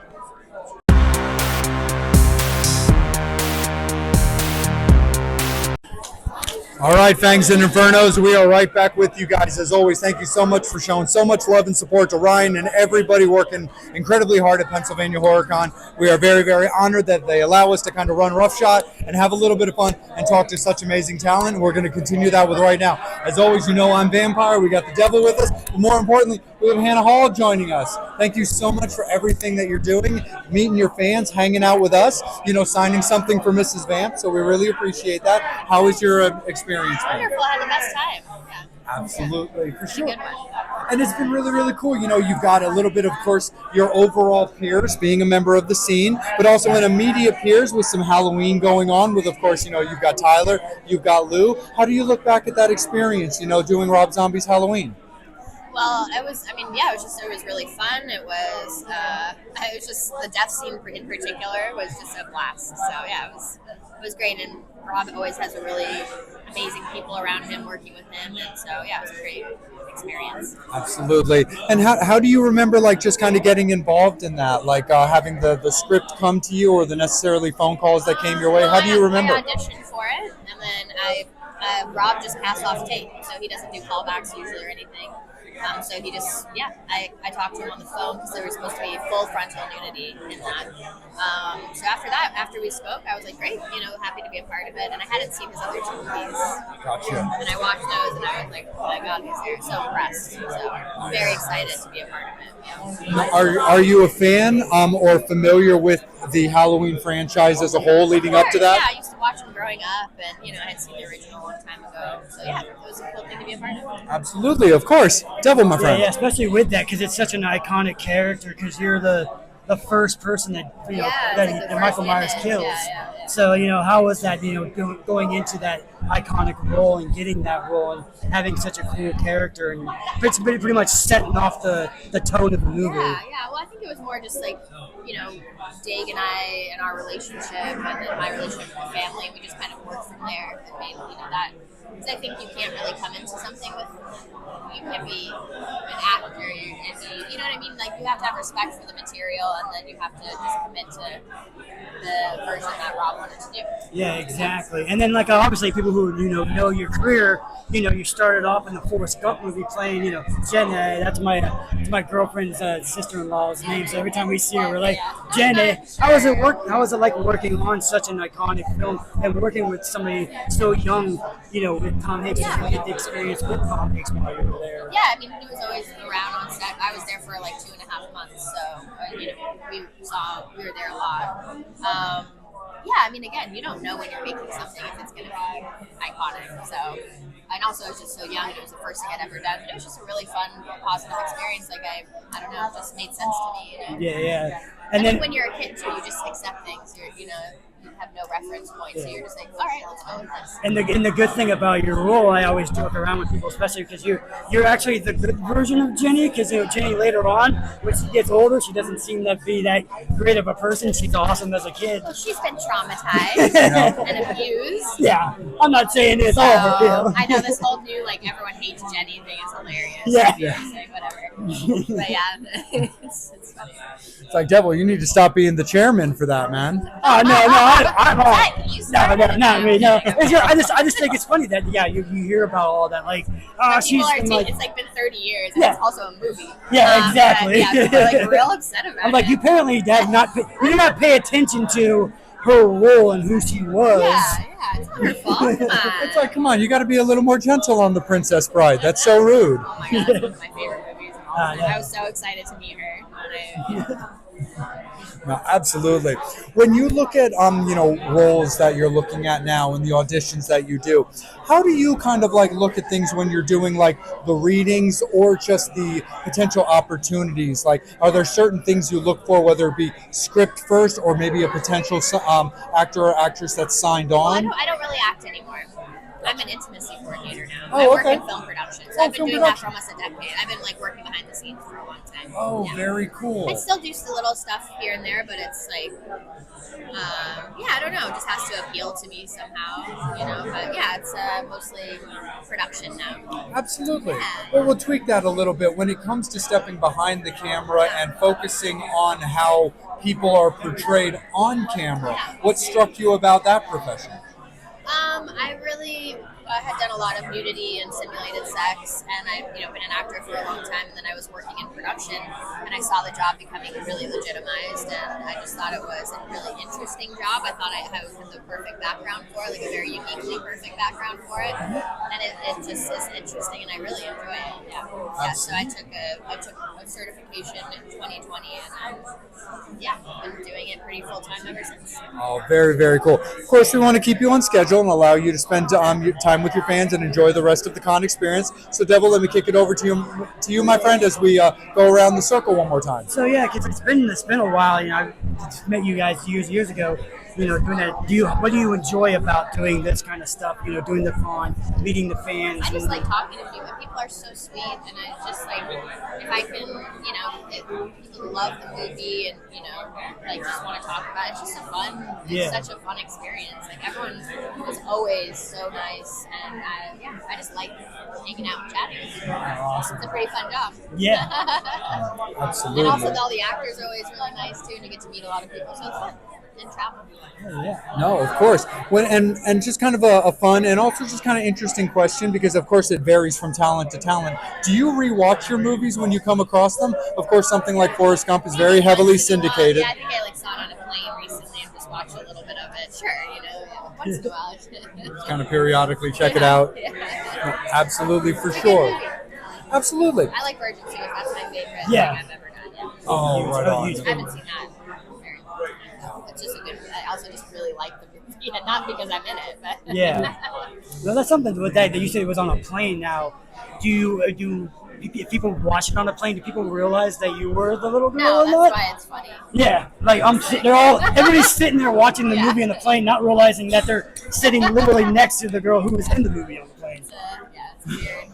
All right, Fangs and Infernos, we are right back with you guys. As always, thank you so much for showing so much love and support to Ryan and everybody working incredibly hard at Pennsylvania HorrorCon. We are very, very honored that they allow us to kind of run roughshod and have a little bit of fun and talk to such amazing talent. And we're going to continue that with right now. As always, you know I'm Vampire. We got the devil with us. But more importantly, we have Hannah Hall joining us. Thank you so much for everything that you're doing, meeting your fans, hanging out with us, signing something for Mrs. Vamp. So we really appreciate that. How was your experience? Wonderful. I had the best time. Yeah. Absolutely, for sure. Good one. And it's been really, really cool. You've got a little bit, of course, your overall peers, being a member of the scene, but also an immediate peers with some Halloween going on with, of course, you've got Tyler, you've got Lou. How do you look back at that experience, doing Rob Zombie's Halloween? Well, it was really fun. It was just the death scene in particular was just a blast. So yeah, it was great. And Rob always has a really amazing people around him working with him. And so yeah, it was a great experience. Absolutely. And how do you remember just kind of getting involved in that, having the script come to you or the necessarily phone calls that came your way? How do you remember? I auditioned for it, and then Rob just passed off tape, so he doesn't do callbacks usually or anything. So he just, I talked to him on the phone because there was supposed to be full frontal nudity in that. So after we spoke, I was like, great, happy to be a part of it. And I hadn't seen his other two movies. Gotcha. And I watched those and I was like, oh my God, he's so impressed. So I'm very excited to be a part of it. Yeah. Are you a fan or familiar with the Halloween franchise as a whole leading up to that? Yeah, I used to watch them growing up and, I had seen the original a long time ago. So yeah, it was a cool thing to be a part of. Absolutely, of course. Devil, my friend. Yeah, especially with that because it's such an iconic character because you're the first person that that Michael Myers kills. Yeah. So how was that going into that iconic role and getting that role and having such a cool character and pretty much setting off the tone of the movie. Yeah. Well, I think it was more just Dig and I and our relationship and then my relationship with the family. We just kind of worked from there and made that. Because I think you can't really come into something you can't be an actor and you know what I mean? You have to have respect for the material and then you have to just commit to the version that Rob wanted to do. Yeah, exactly. And then obviously people who know your career, you started off in the Forrest Gump movie playing, Jenny. That's my girlfriend's sister-in-law's name. So every time we see her, we're like, Jenny. How was it like working on such an iconic film and working with somebody so young, with Tom Hanks? Just to get the experience with Tom Hanks while you were there. Yeah, I mean, he was always around on set. I was there for 2.5 months, so we were there a lot. Yeah, I mean, again, you don't know when you're making something if it's going to be iconic. So, and also I was just so young; it was the first thing I'd ever done. But it was just a really fun, positive experience. I don't know, it just made sense to me. Yeah. And then when you're a kid too, you just accept things. You have no reference point, so you're just like, all right, let's go with this. And the good thing about your role, I always joke around with people, especially because you're actually the good version of Jenny. Because Jenny later on, when she gets older, she doesn't seem to be that great of a person. She's awesome as a kid. Well, she's been traumatized and abused. Yeah, I'm not saying it's so, all. I know this whole new everyone hates Jenny thing is hilarious. Yeah. Whatever. But yeah, it's funny. It's like, Devil, you need to stop being the chairman for that, man. Oh no, I'm all. You No, started not it. me. No, I just think it's funny that you hear about all that. Like, But she's people are been, like, it's like been 30 years, and Yeah. it's also a movie. Yeah, exactly. Yeah, people are like real upset about I'm like, it. you apparently you did not pay attention to her role and who she was. Yeah, it's not her fault. Come on. It's like, come on, you got to be a little more gentle on the Princess Bride. That's so rude. Oh my god, that's one of my favorite movies of all time. Yeah. I was so excited to meet her. No, absolutely. When you look at roles that you're looking at now and the auditions that you do, how do you kind of like look at things when you're doing like the readings or just the potential opportunities? Like, are there certain things you look for, whether it be script first or maybe a potential actor or actress that's signed Well, on? I don't really act anymore. I'm an intimacy coordinator now. Oh, I work okay. in film production. So Oh, I've been film doing production. that for almost a decade. I've been like working behind the scenes for a long time. Oh, Yeah. very cool. I still do little stuff here and there, but it's like, I don't know. It just has to appeal to me somehow, But yeah, it's mostly production now. Absolutely. Yeah. Well, we'll tweak that a little bit when it comes to stepping behind the camera and focusing on how people are portrayed on camera. What struck you about that profession? I really had done a lot of nudity and simulated sex, and I've been an actor for a long time. And then I was working in production, and I saw the job becoming really legitimized, and I just thought it was a really interesting job. I thought I had the perfect background for it, like a very uniquely perfect background for it, and it just is interesting, and I really enjoy it. Yeah. So I took a certification in 2020, and I've been doing it pretty full time ever since. Oh, very, very cool. Of course, we want to keep you on schedule and allow you to spend your time with your fans and enjoy the rest of the con experience. So, Devil, let me kick it over to you, my friend, as we go around the circle one more time. So yeah, 'cause it's been a while. I met you guys years ago. Doing that. What do you enjoy about doing this kind of stuff? Doing the con, meeting the fans. I just like talking to people. People are so sweet, and I just like if I can, people love the movie, and just want to talk about it. It's just it's such a fun experience. Like everyone is always so nice, and I just like hanging out and chatting with people. Awesome. It's a pretty fun job. Yeah. Absolutely. And also all the actors are always really nice too, and you get to meet a lot of people, so it's fun. And travel. No, of course. And just kind of a fun and also just kind of interesting question, because of course it varies from talent to talent. Do you rewatch your movies when you come across them? Of course, something like Forrest Gump is very heavily syndicated. I think I saw it on a plane recently and just watched a little bit of it. Sure, once in a while. Just kind of periodically check it out. Yeah. No, absolutely, for sure. Absolutely. I like Virgin too. That's my favorite thing Yeah. I've ever done. Yeah. Oh, right on. I haven't seen that. Very long. It's just a good. I also just really like the movie, not because I'm in it, but Yeah. Well, that's something with that you said it was on a plane. Now, if people watch it on a plane, do people realize that you were the little girl no, or that's not? why it's funny. Yeah, like everybody's sitting there watching the movie on the plane, not realizing that they're sitting literally next to the girl who was in the movie on the plane. It's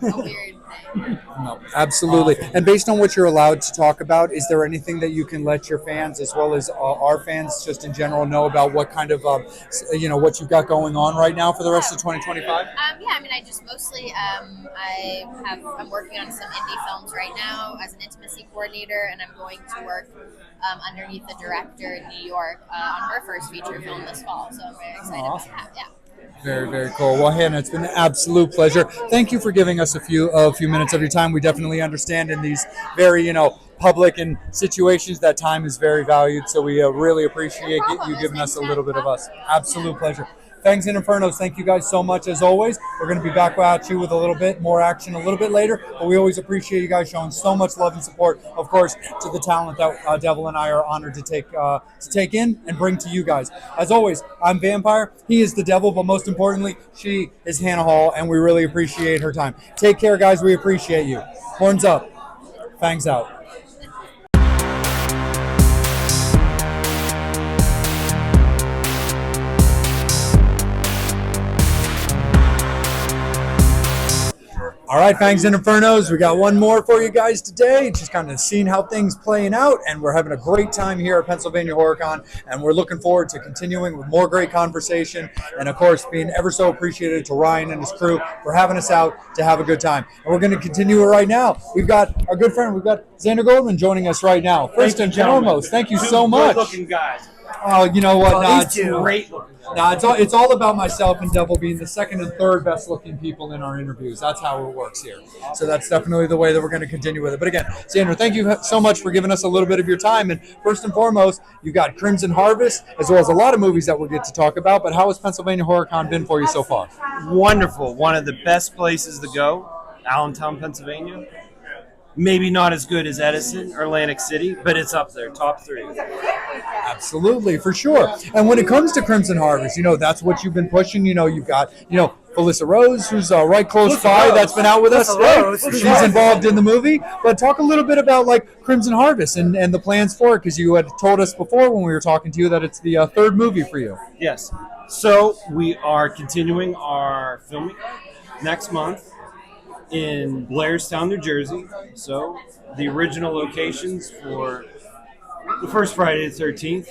weird. A weird thing. No, absolutely. And based on what you're allowed to talk about, is there anything that you can let your fans, as well as our fans, just in general, know about what kind of, what you've got going on right now for the rest of 2025? I just mostly, I'm working on some indie films right now as an intimacy coordinator, and I'm going to work underneath the director in New York on her first feature film this fall. So I'm very excited about that. Yeah. Very, very cool. Well, Hannah, it's been an absolute pleasure. Thank you for giving us a few minutes of your time. We definitely understand in these very, public and situations that time is very valued. So we really appreciate you giving us a little bit of us. Absolute pleasure. Fangs and Infernos, thank you guys so much as always. We're going to be back at you with a little bit more action a little bit later, but we always appreciate you guys showing so much love and support, of course, to the talent that Devil and I are honored to take in and bring to you guys. As always, I'm Vampire, he is the Devil, but most importantly, she is Hannah Hall, and we really appreciate her time. Take care, guys. We appreciate you. Horns up. Fangs out. Sure. All right, Fangs and Infernos, we got one more for you guys today. Just kind of seeing how things playing out, and we're having a great time here at Pennsylvania HorrorCon, and we're looking forward to continuing with more great conversation, and of course, being ever so appreciated to Ryan and his crew for having us out to have a good time. And we're going to continue it right now. We've got our good friend, we've got Xander Goldman joining us right now. First and foremost, thank you so much. Good-looking guys. Oh, you know what? Oh, these two. Great looking. No, it's all about myself and Devil being the second and third best looking people in our interviews. That's how it works here. So that's definitely the way that we're going to continue with it. But again, Sandra, thank you so much for giving us a little bit of your time. And first and foremost, you've got Crimson Harvest, as well as a lot of movies that we'll get to talk about. But how has Pennsylvania HorrorCon been for you so far? Wonderful. One of the best places to go, Allentown, Pennsylvania. Maybe not as good as Edison or Atlantic City, but it's up there, top 3. Absolutely, for sure. And when it comes to Crimson Harvest, that's what you've been pushing. You've got, Felissa Rose, who's right close by, that's been out with us. Right? She's involved in the movie. But talk a little bit about Crimson Harvest and the plans for it, because you had told us before when we were talking to you that it's the third movie for you. Yes. So we are continuing our filming next month in Blairstown, New Jersey. So the original locations for the first Friday the 13th.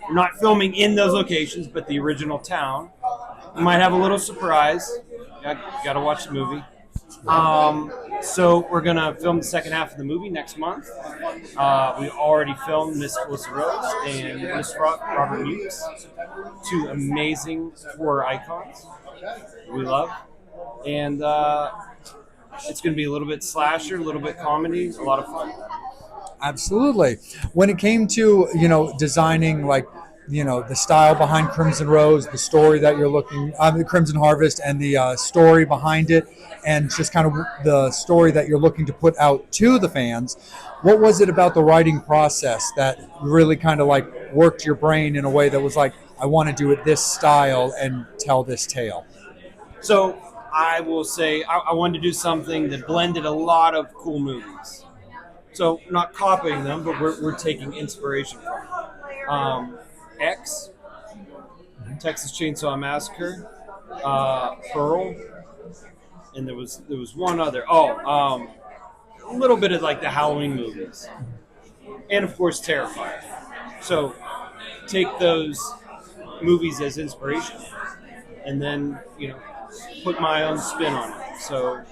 We're not filming in those locations, but the original town. We might have a little surprise. Got to watch the movie. So we're going to film the second half of the movie next month. We already filmed Miss Felissa Rose and Miss Robert Mukes, 2 amazing horror icons we love. And it's going to be a little bit slasher, a little bit comedy, a lot of fun. Absolutely. When it came to, designing the style behind Crimson Rose, the story that you're looking, the Crimson Harvest, and the story behind it, and just kind of the story that you're looking to put out to the fans, what was it about the writing process that really kind of worked your brain in a way that was I want to do it this style and tell this tale? So I will say I wanted to do something that blended a lot of cool movies. So not copying them, but we're taking inspiration from them. X, Texas Chainsaw Massacre, Pearl, and there was one other. A little bit of the Halloween movies, and of course Terrifier. So take those movies as inspiration, and then put my own spin on it. So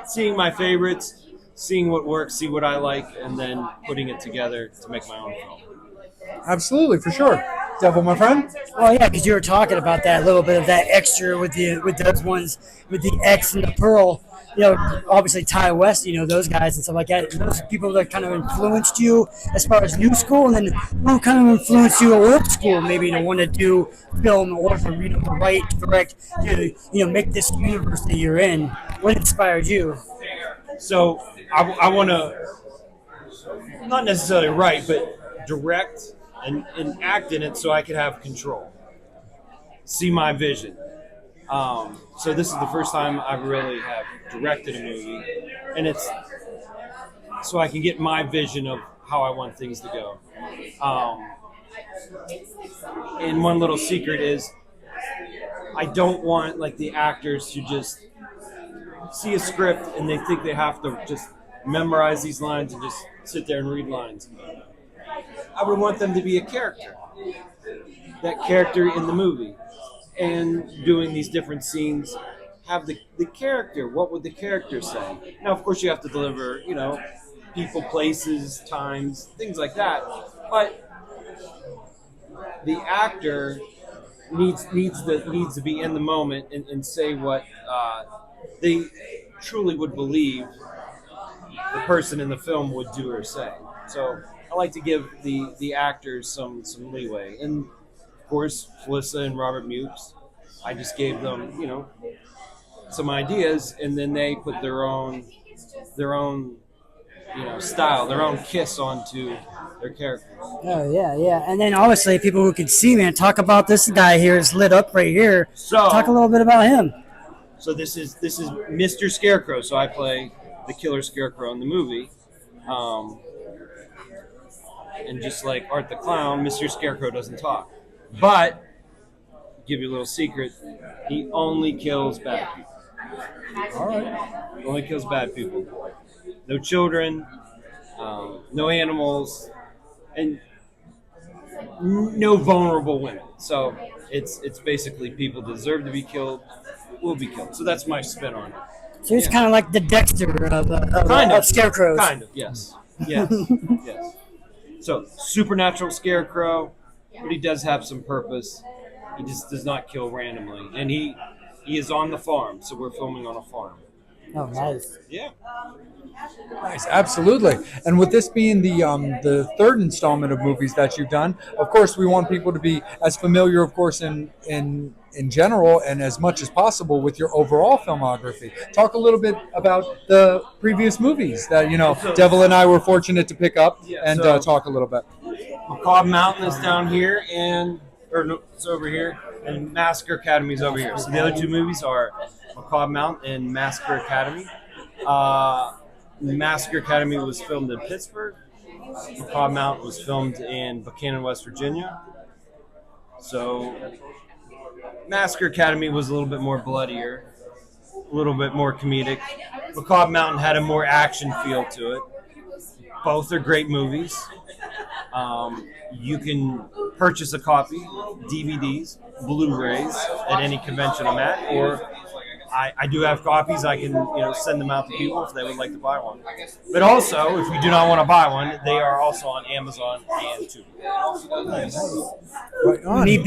seeing my favorites, seeing what works, see what I like, and then putting it together to make my own film. Absolutely, for sure. Devil, my friend? Well, yeah, because you were talking about that, a little bit of that extra with those ones, with the X and the Pearl. Obviously Ty West, those guys and stuff like that. Those people that kind of influenced you as far as new school, and then who kind of influenced you old school, maybe to want to do film or to write, direct, to make this universe that you're in. What inspired you? So I want to not necessarily write, but direct and act in it so I could have control, see my vision. So this is the first time I really have directed a movie, and it's so I can get my vision of how I want things to go. And one little secret is I don't want the actors to just see a script and they think they have to just memorize these lines and just sit there and read lines. I would want them to be a character, that character in the movie, and doing these different scenes, have the character. What would the character say? Now, of course, you have to deliver, people, places, times, things like that. But the actor needs to be in the moment and say what they truly would believe the person in the film would do or say. So I like to give the actors some leeway. And of course, Felissa and Robert Mukes, I just gave them, some ideas, and then they put their own style, their own kiss onto their characters. Oh yeah. And then obviously people who can see, man, talk about this guy here is lit up right here. So talk a little bit about him. So this is Mr. Scarecrow. So I play the killer Scarecrow in the movie. And just like Art the Clown, Mr. Scarecrow doesn't talk. But, give you a little secret, he only kills bad people. All right. Only kills bad people. No children, no animals, and no vulnerable women. So it's basically people deserve to be killed, will be killed. So that's my spin on it. So it's kind of like the Dexter Kind of of scarecrows. Kind of, yes. Yes. Yes. So supernatural scarecrow, but he does have some purpose. He just does not kill randomly. And he is on the farm, so we're filming on a farm. Oh, nice. Yeah. Nice, absolutely. And with this being the third installment of movies that you've done, of course, we want people to be as familiar, of course, in general and as much as possible with your overall filmography. Talk a little bit about the previous movies that Devil and I were fortunate to pick up, and talk a little bit. Macabre Mountain is down here, it's over here, and Massacre Academy is over here. So the other two movies are Macabre Mountain and Massacre Academy. Massacre Academy was filmed in Pittsburgh. Macabre Mountain was filmed in Buchanan, West Virginia. So Massacre Academy was a little bit more bloodier, a little bit more comedic. Macabre Mountain had a more action feel to it. Both are great movies. You can purchase a copy, DVDs, Blu-rays at any convention I'm at, or I do have copies. I can send them out to people if they would like to buy one. But also, if you do not want to buy one, they are also on Amazon and Tubi. Nice. Right on. Me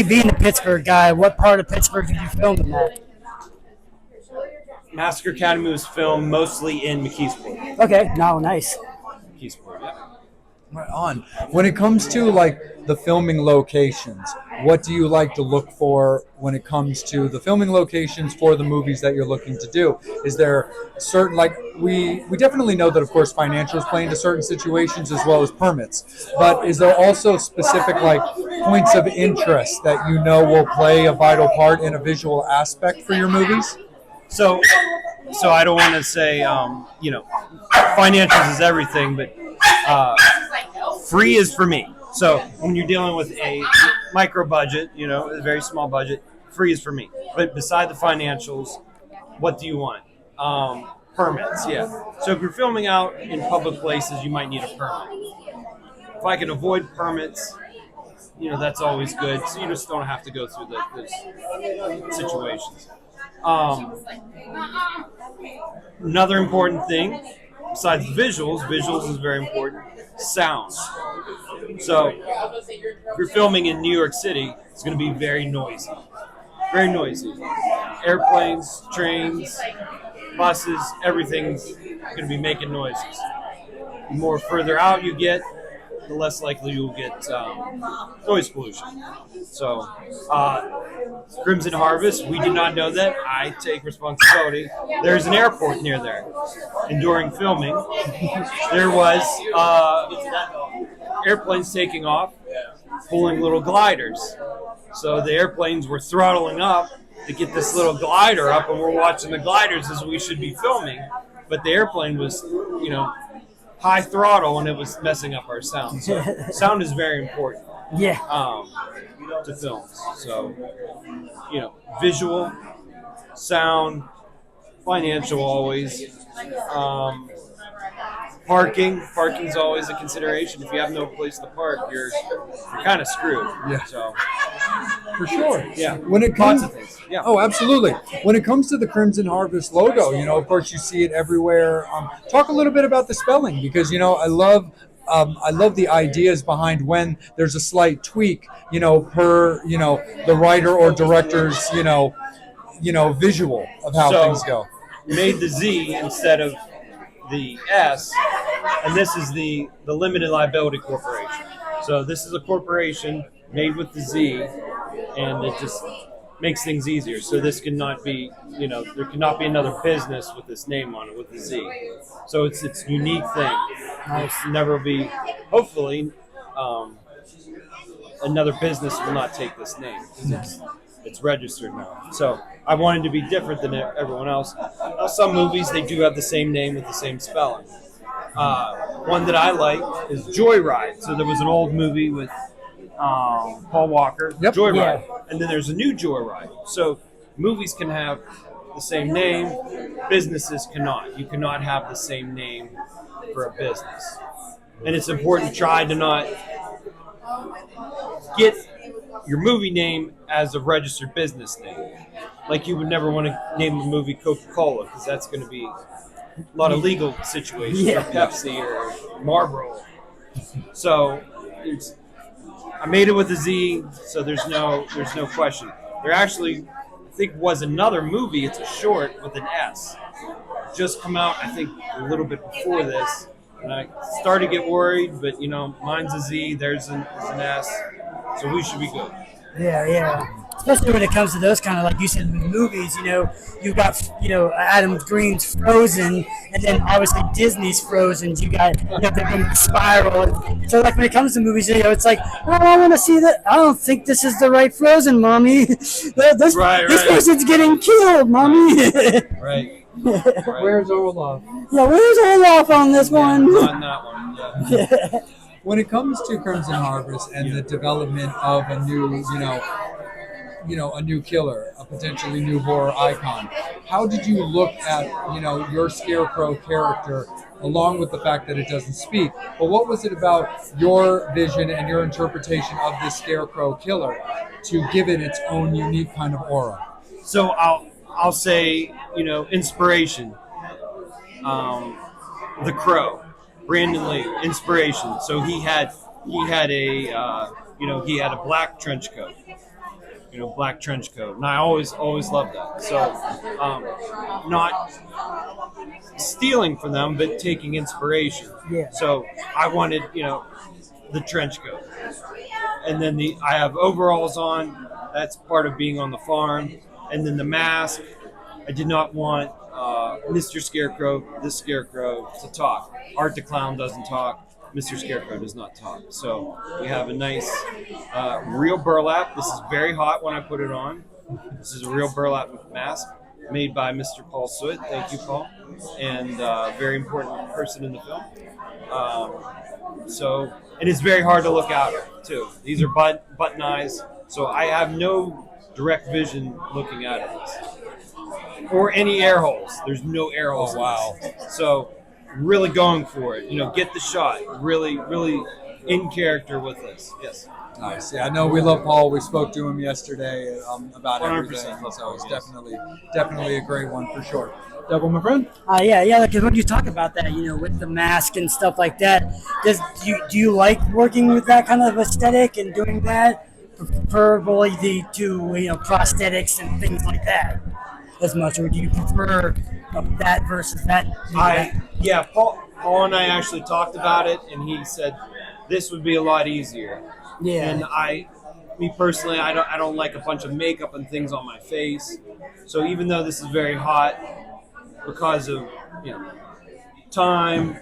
being a Pittsburgh guy, what part of Pittsburgh did you film in that? Massacre Academy was filmed mostly in McKeesport. Okay, no, nice. McKeesport, yeah. Right on. When it comes to the filming locations, what do you like to look for when it comes to the filming locations for the movies that you're looking to do? Is there certain, we definitely know that, of course, financials play into certain situations as well as permits, but is there also specific points of interest that will play a vital part in a visual aspect for your movies? So I don't want to say financials is everything, but free is for me. So when you're dealing with a micro budget, a very small budget, free is for me. But beside the financials, what do you want? Permits, yeah. So if you're filming out in public places, you might need a permit. If I can avoid permits, that's always good. So you just don't have to go through those situations. Another important thing, besides visuals is very important. Sound. So if you're filming in New York City, it's going to be very noisy. Very noisy. Airplanes, trains, buses, everything's going to be making noises. The more further out you get, the less likely you'll get noise pollution. So Crimson Harvest, we did not know that. I take responsibility. There's an airport near there. And during filming, there was airplanes taking off, pulling little gliders. So the airplanes were throttling up to get this little glider up, and we're watching the gliders as we should be filming. But the airplane was, high throttle, and it was messing up our sound. So sound is very important. Yeah. To films. So, visual, sound, financial always. Parking's always a consideration. If you have no place to park, you're kind of screwed. Yeah. So for sure. Yeah. When it comes, lots of things. Yeah. Oh, absolutely. When it comes to the Crimson Harvest logo, of course, you see it everywhere. Talk a little bit about the spelling, because I love the ideas behind when there's a slight tweak, per the writer or director's visual of how things go. Made the Z instead of the S, and this is the Limited Liability Corporation. So this is a corporation made with the Z, and it just makes things easier. So this cannot be, there cannot be another business with this name on it with the Z. So it's a unique thing. It's never be, hopefully, another business will not take this name because it's registered now. So I wanted to be different than everyone else. Some movies, they do have the same name with the same spelling. One that I like is Joyride. So there was an old movie with Paul Walker, Joyride. Yeah. And then there's a new Joyride. So movies can have the same name. Businesses cannot. You cannot have the same name for a business. And it's important to try to not get your movie name as a registered business name. Like you would never want to name the movie Coca-Cola because that's going to be a lot of legal situations, or Pepsi or Marlboro. So I made it with a Z, so there's no question. There actually, I think, was another movie. It's a short with an S. Just come out, I think, a little bit before this. And I started to get worried, but mine's a Z, theirs is an S, so we should be good. Yeah. Especially when it comes to those kind of, like you said, movies, you've got, Adam Green's Frozen, and then obviously Disney's Frozen. You got, the Spiral. So, like, when it comes to movies, it's like, oh, I want to see that. I don't think this is the right Frozen, Mommy. This person's getting killed, Mommy. Right. Where's Olaf? Yeah, where's Olaf on this one? On that one, yeah. When it comes to Crimson Harvest and the development of a new, a new killer, a potentially new horror icon, how did you look at, your Scarecrow character, along with the fact that it doesn't speak? But what was it about your vision and your interpretation of this Scarecrow killer to give it its own unique kind of aura? So I'll say, inspiration. The Crow, Brandon Lee, inspiration. So he had a black trench coat. Black trench coat, and I always loved that. So, not stealing from them, but taking inspiration. Yeah. So I wanted, the trench coat, and then I have overalls on. That's part of being on the farm, and then the mask. I did not want Mr. Scarecrow, this Scarecrow, to talk. Art the Clown doesn't talk. Mr. Scarecrow does not talk. So we have a nice real burlap. This is very hot when I put it on. This is a real burlap mask made by Mr. Paul Soot. Thank you, Paul. And a very important person in the film. And it's very hard to look out of, too. These are button eyes. So I have no direct vision looking out of this. Or any air holes. There's no air holes. Oh, wow. So really going for it. Get the shot. Really, really in character with this. Yes. Nice. Yeah, I know we love Paul. We spoke to him yesterday about everything. 100%. So it's definitely a great one for sure. Devil, my friend? Yeah. Because when you talk about that, with the mask and stuff like that, do you like working with that kind of aesthetic and doing that? Preferably to prosthetics and things like that as much, or do you prefer that versus that? Paul and I actually talked about it, and he said this would be a lot easier. Yeah. And me personally, I don't like a bunch of makeup and things on my face. So even though this is very hot, because of time,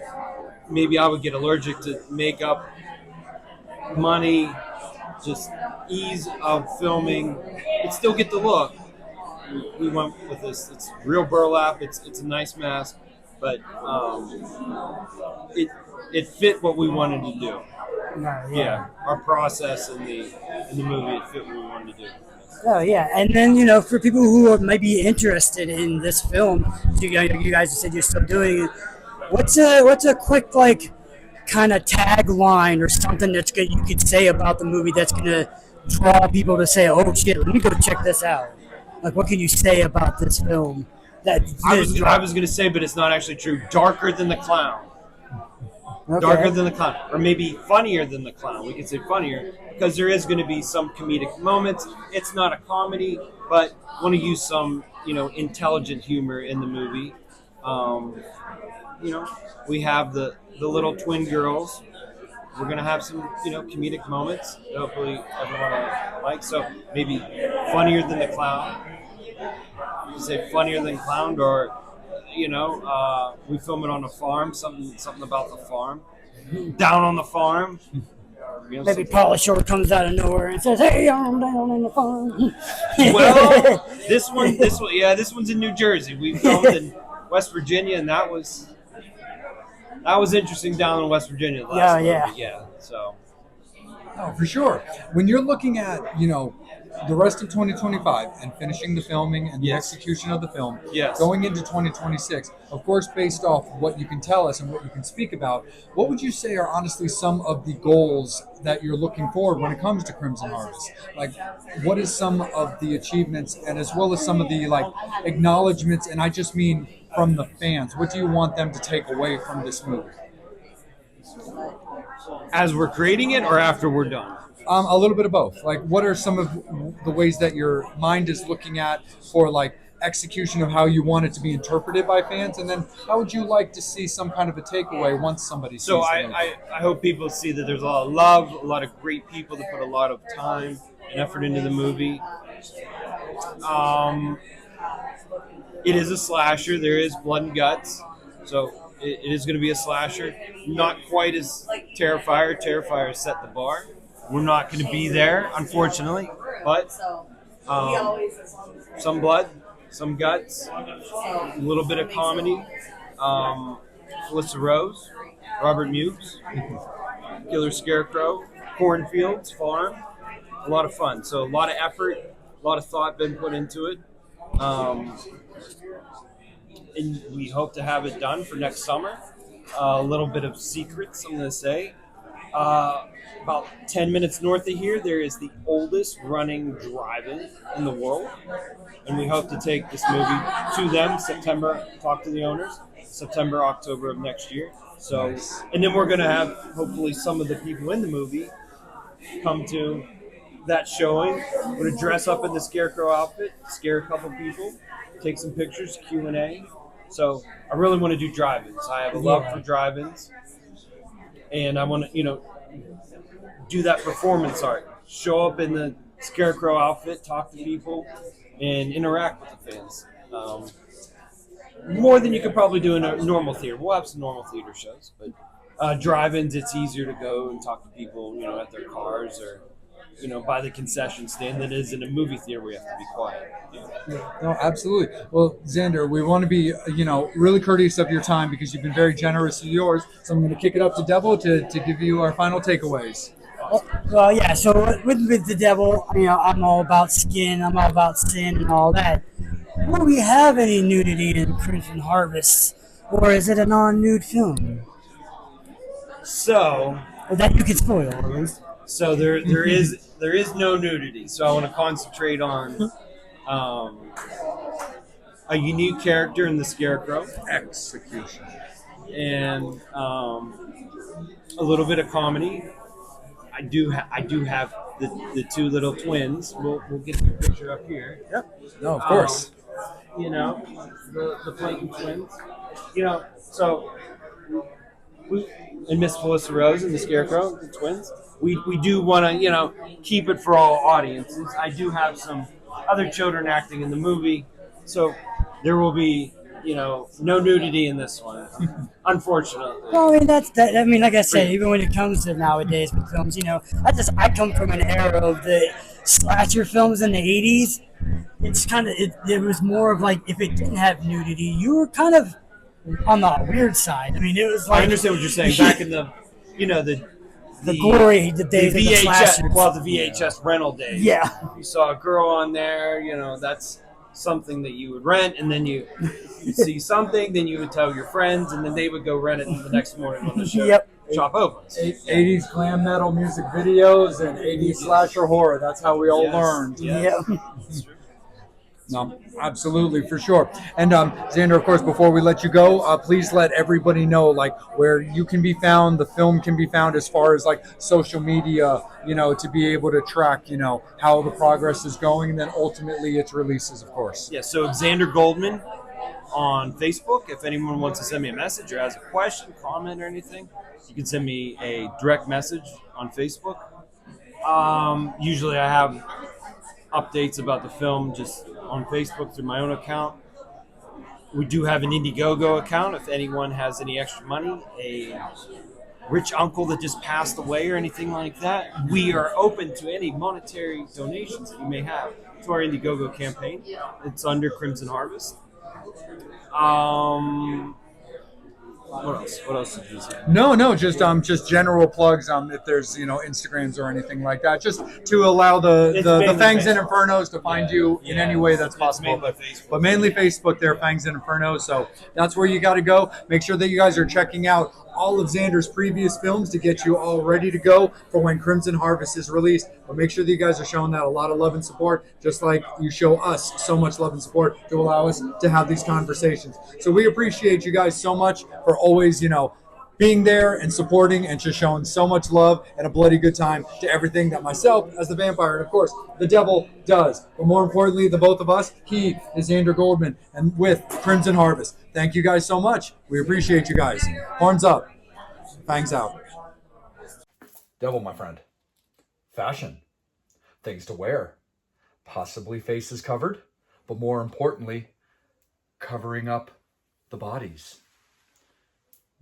maybe I would get allergic to makeup, money, just ease of filming. It'd still get the look. We went with this. It's real burlap. It's a nice mask, but it fit what we wanted to do. Yeah, our process in the movie, it fit what we wanted to do. Oh yeah, and then for people who might be interested in this film, you guys said you're still doing it. What's a quick kind of tagline or something that's good you could say about the movie that's gonna draw people to say, oh shit, let me go check this out. What can you say about this film? I was gonna say, but it's not actually true. Darker than the Clown. Okay. Darker than the Clown, or maybe funnier than the Clown. We could say funnier because there is going to be some comedic moments. It's not a comedy, but want to use some intelligent humor in the movie. We have the little twin girls. We're gonna have some comedic moments that hopefully everyone will like. So maybe funnier than the Clown. You can say funnier than Clown, or we film it on a farm. Something about the farm. Down on the farm. Maybe Paula Short comes out of nowhere and says, "Hey, I'm down on the farm." Well, this one's in New Jersey. We filmed in West Virginia, and that was interesting down in West Virginia. Yeah. So. Oh, for sure. When you're looking at, the rest of 2025 and finishing the filming and the Yes. execution of the film, Yes. going into 2026, of course, based off what you can tell us and what you can speak about, what would you say are honestly some of the goals that you're looking forward when it comes to Crimson Harvest? Like, what is some of the achievements and as well as some of the like acknowledgments? And I just mean from the fans. What do you want them to take away from this movie? As we're creating it, or after we're done? A little bit of both. Like, what are some of the ways that your mind is looking at for like execution of how you want it to be interpreted by fans, and then how would you like to see some kind of a takeaway once somebody sees So the movie? I hope people see that there's a lot of love, a lot of great people that put a lot of time and effort into the movie. It is a slasher. There is blood and guts, so it is going to be a slasher. Not quite as Terrifier. Terrifier set the bar. We're not going to be there, unfortunately, but some blood, some guts, a little bit of comedy. Melissa Rose, Robert Mukes, Killer Scarecrow, Cornfields Farm. A lot of fun. So a lot of effort, a lot of thought been put into it. And we hope to have it done for next summer. A little bit of secrets, I'm going to say. About 10 minutes north of here, there is the oldest running drive-in in the world. And we hope to take this movie to them September, talk to the owners, September, October of next year. So, and then we're going to have, hopefully, some of the people in the movie come to that showing. We're going to dress up in the Scarecrow outfit, scare a couple people, take some pictures, Q&A. So I really want to do drive-ins. I have a love for drive-ins. And I want to, do that performance art. Show up in the Scarecrow outfit, talk to people, and interact with the fans. More than you could probably do in a normal theater. We'll have some normal theater shows, but drive-ins, it's easier to go and talk to people, at their cars or, by the concession stand than it is in a movie theater where you have to be quiet. No, absolutely. Well, Xander, we want to be, really courteous of your time because you've been very generous with yours. So I'm going to kick it up to Devil to give you our final takeaways. Well, yeah. So with the devil, I'm all about skin. I'm all about sin and all that. Will we have any nudity in Crimson Harvest, or is it a non-nude film? So that you can spoil, at least. So there is no nudity. So I want to concentrate on a unique character in the Scarecrow execution, and a little bit of comedy. I do have the two little twins. We'll get the picture up here. Yep. No, of course. The Clayton twins. So we and Miss Melissa Rose and the Scarecrow, the twins. We do want to keep it for all audiences. I do have some other children acting in the movie, so there will be no nudity in this one, unfortunately. Well, that's that. I mean, like I said, even when it comes to nowadays with films, I come from an era of the slasher films in the '80s. It's kind of it was more of like if it didn't have nudity, you were kind of on the weird side. I mean, it was like I understand what you're saying. Back in the the glory, the days of the VHS, slashers. well, the VHS rental days. Yeah. You saw a girl on there, that's something that you would rent, and then you see something, then you would tell your friends, and then they would go rent it the next morning when the shop opens. 80s glam metal music videos and 80s slasher horror. That's how we all learned. Yeah. No, absolutely, for sure. And Xander, of course, before we let you go, please let everybody know where you can be found, the film can be found as far as social media, to be able to track, how the progress is going, and then ultimately its releases, of course. Yeah, so Xander Goldman on Facebook. If anyone wants to send me a message or has a question, comment, or anything, you can send me a direct message on Facebook. Usually I have updates about the film just on Facebook through my own account. We do have an Indiegogo account if anyone has any extra money, a rich uncle that just passed away or anything like that. We are open to any monetary donations that you may have to our Indiegogo campaign. It's under Crimson Harvest. What else? What else did you say? No, just general plugs. If there's Instagrams or anything like that, just to allow the It's the mainly Fangs and Facebook. Infernos to find you in any way that's possible. mainly Facebook. But mainly Facebook, there, Fangs and Infernos. So that's where you got to go. Make sure that you guys are checking out all of Xander's previous films to get you all ready to go for when Crimson Harvest is released. But make sure that you guys are showing that a lot of love and support, just like you show us so much love and support to allow us to have these conversations. So we appreciate you guys so much for always, being there and supporting and just showing so much love and a bloody good time to everything that myself as the vampire and of course the devil does. But more importantly, the both of us, he is Xander Goldman and with Crimson Harvest. Thank you guys so much. We appreciate you guys. Horns up. Fangs out. Devil, my friend. Fashion. Things to wear. Possibly faces covered, but more importantly, covering up the bodies.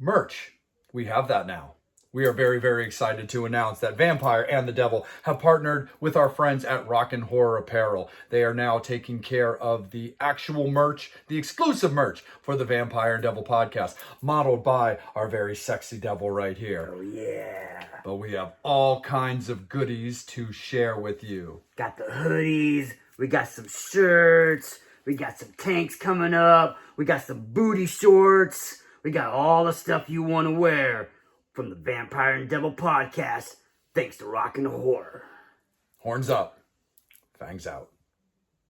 Merch. We have that now. We are very, very excited to announce that Vampire and the Devil have partnered with our friends at Rockin' Horror Apparel. They are now taking care of the actual merch, the exclusive merch for the Vampire and Devil podcast, modeled by our very sexy devil right here. Oh, yeah. But we have all kinds of goodies to share with you. Got the hoodies. We got some shirts. We got some tanks coming up. We got some booty shorts. We got all the stuff you want to wear from the Vampire and Devil podcast, thanks to Rockin' Horror. Horns up. Fangs out.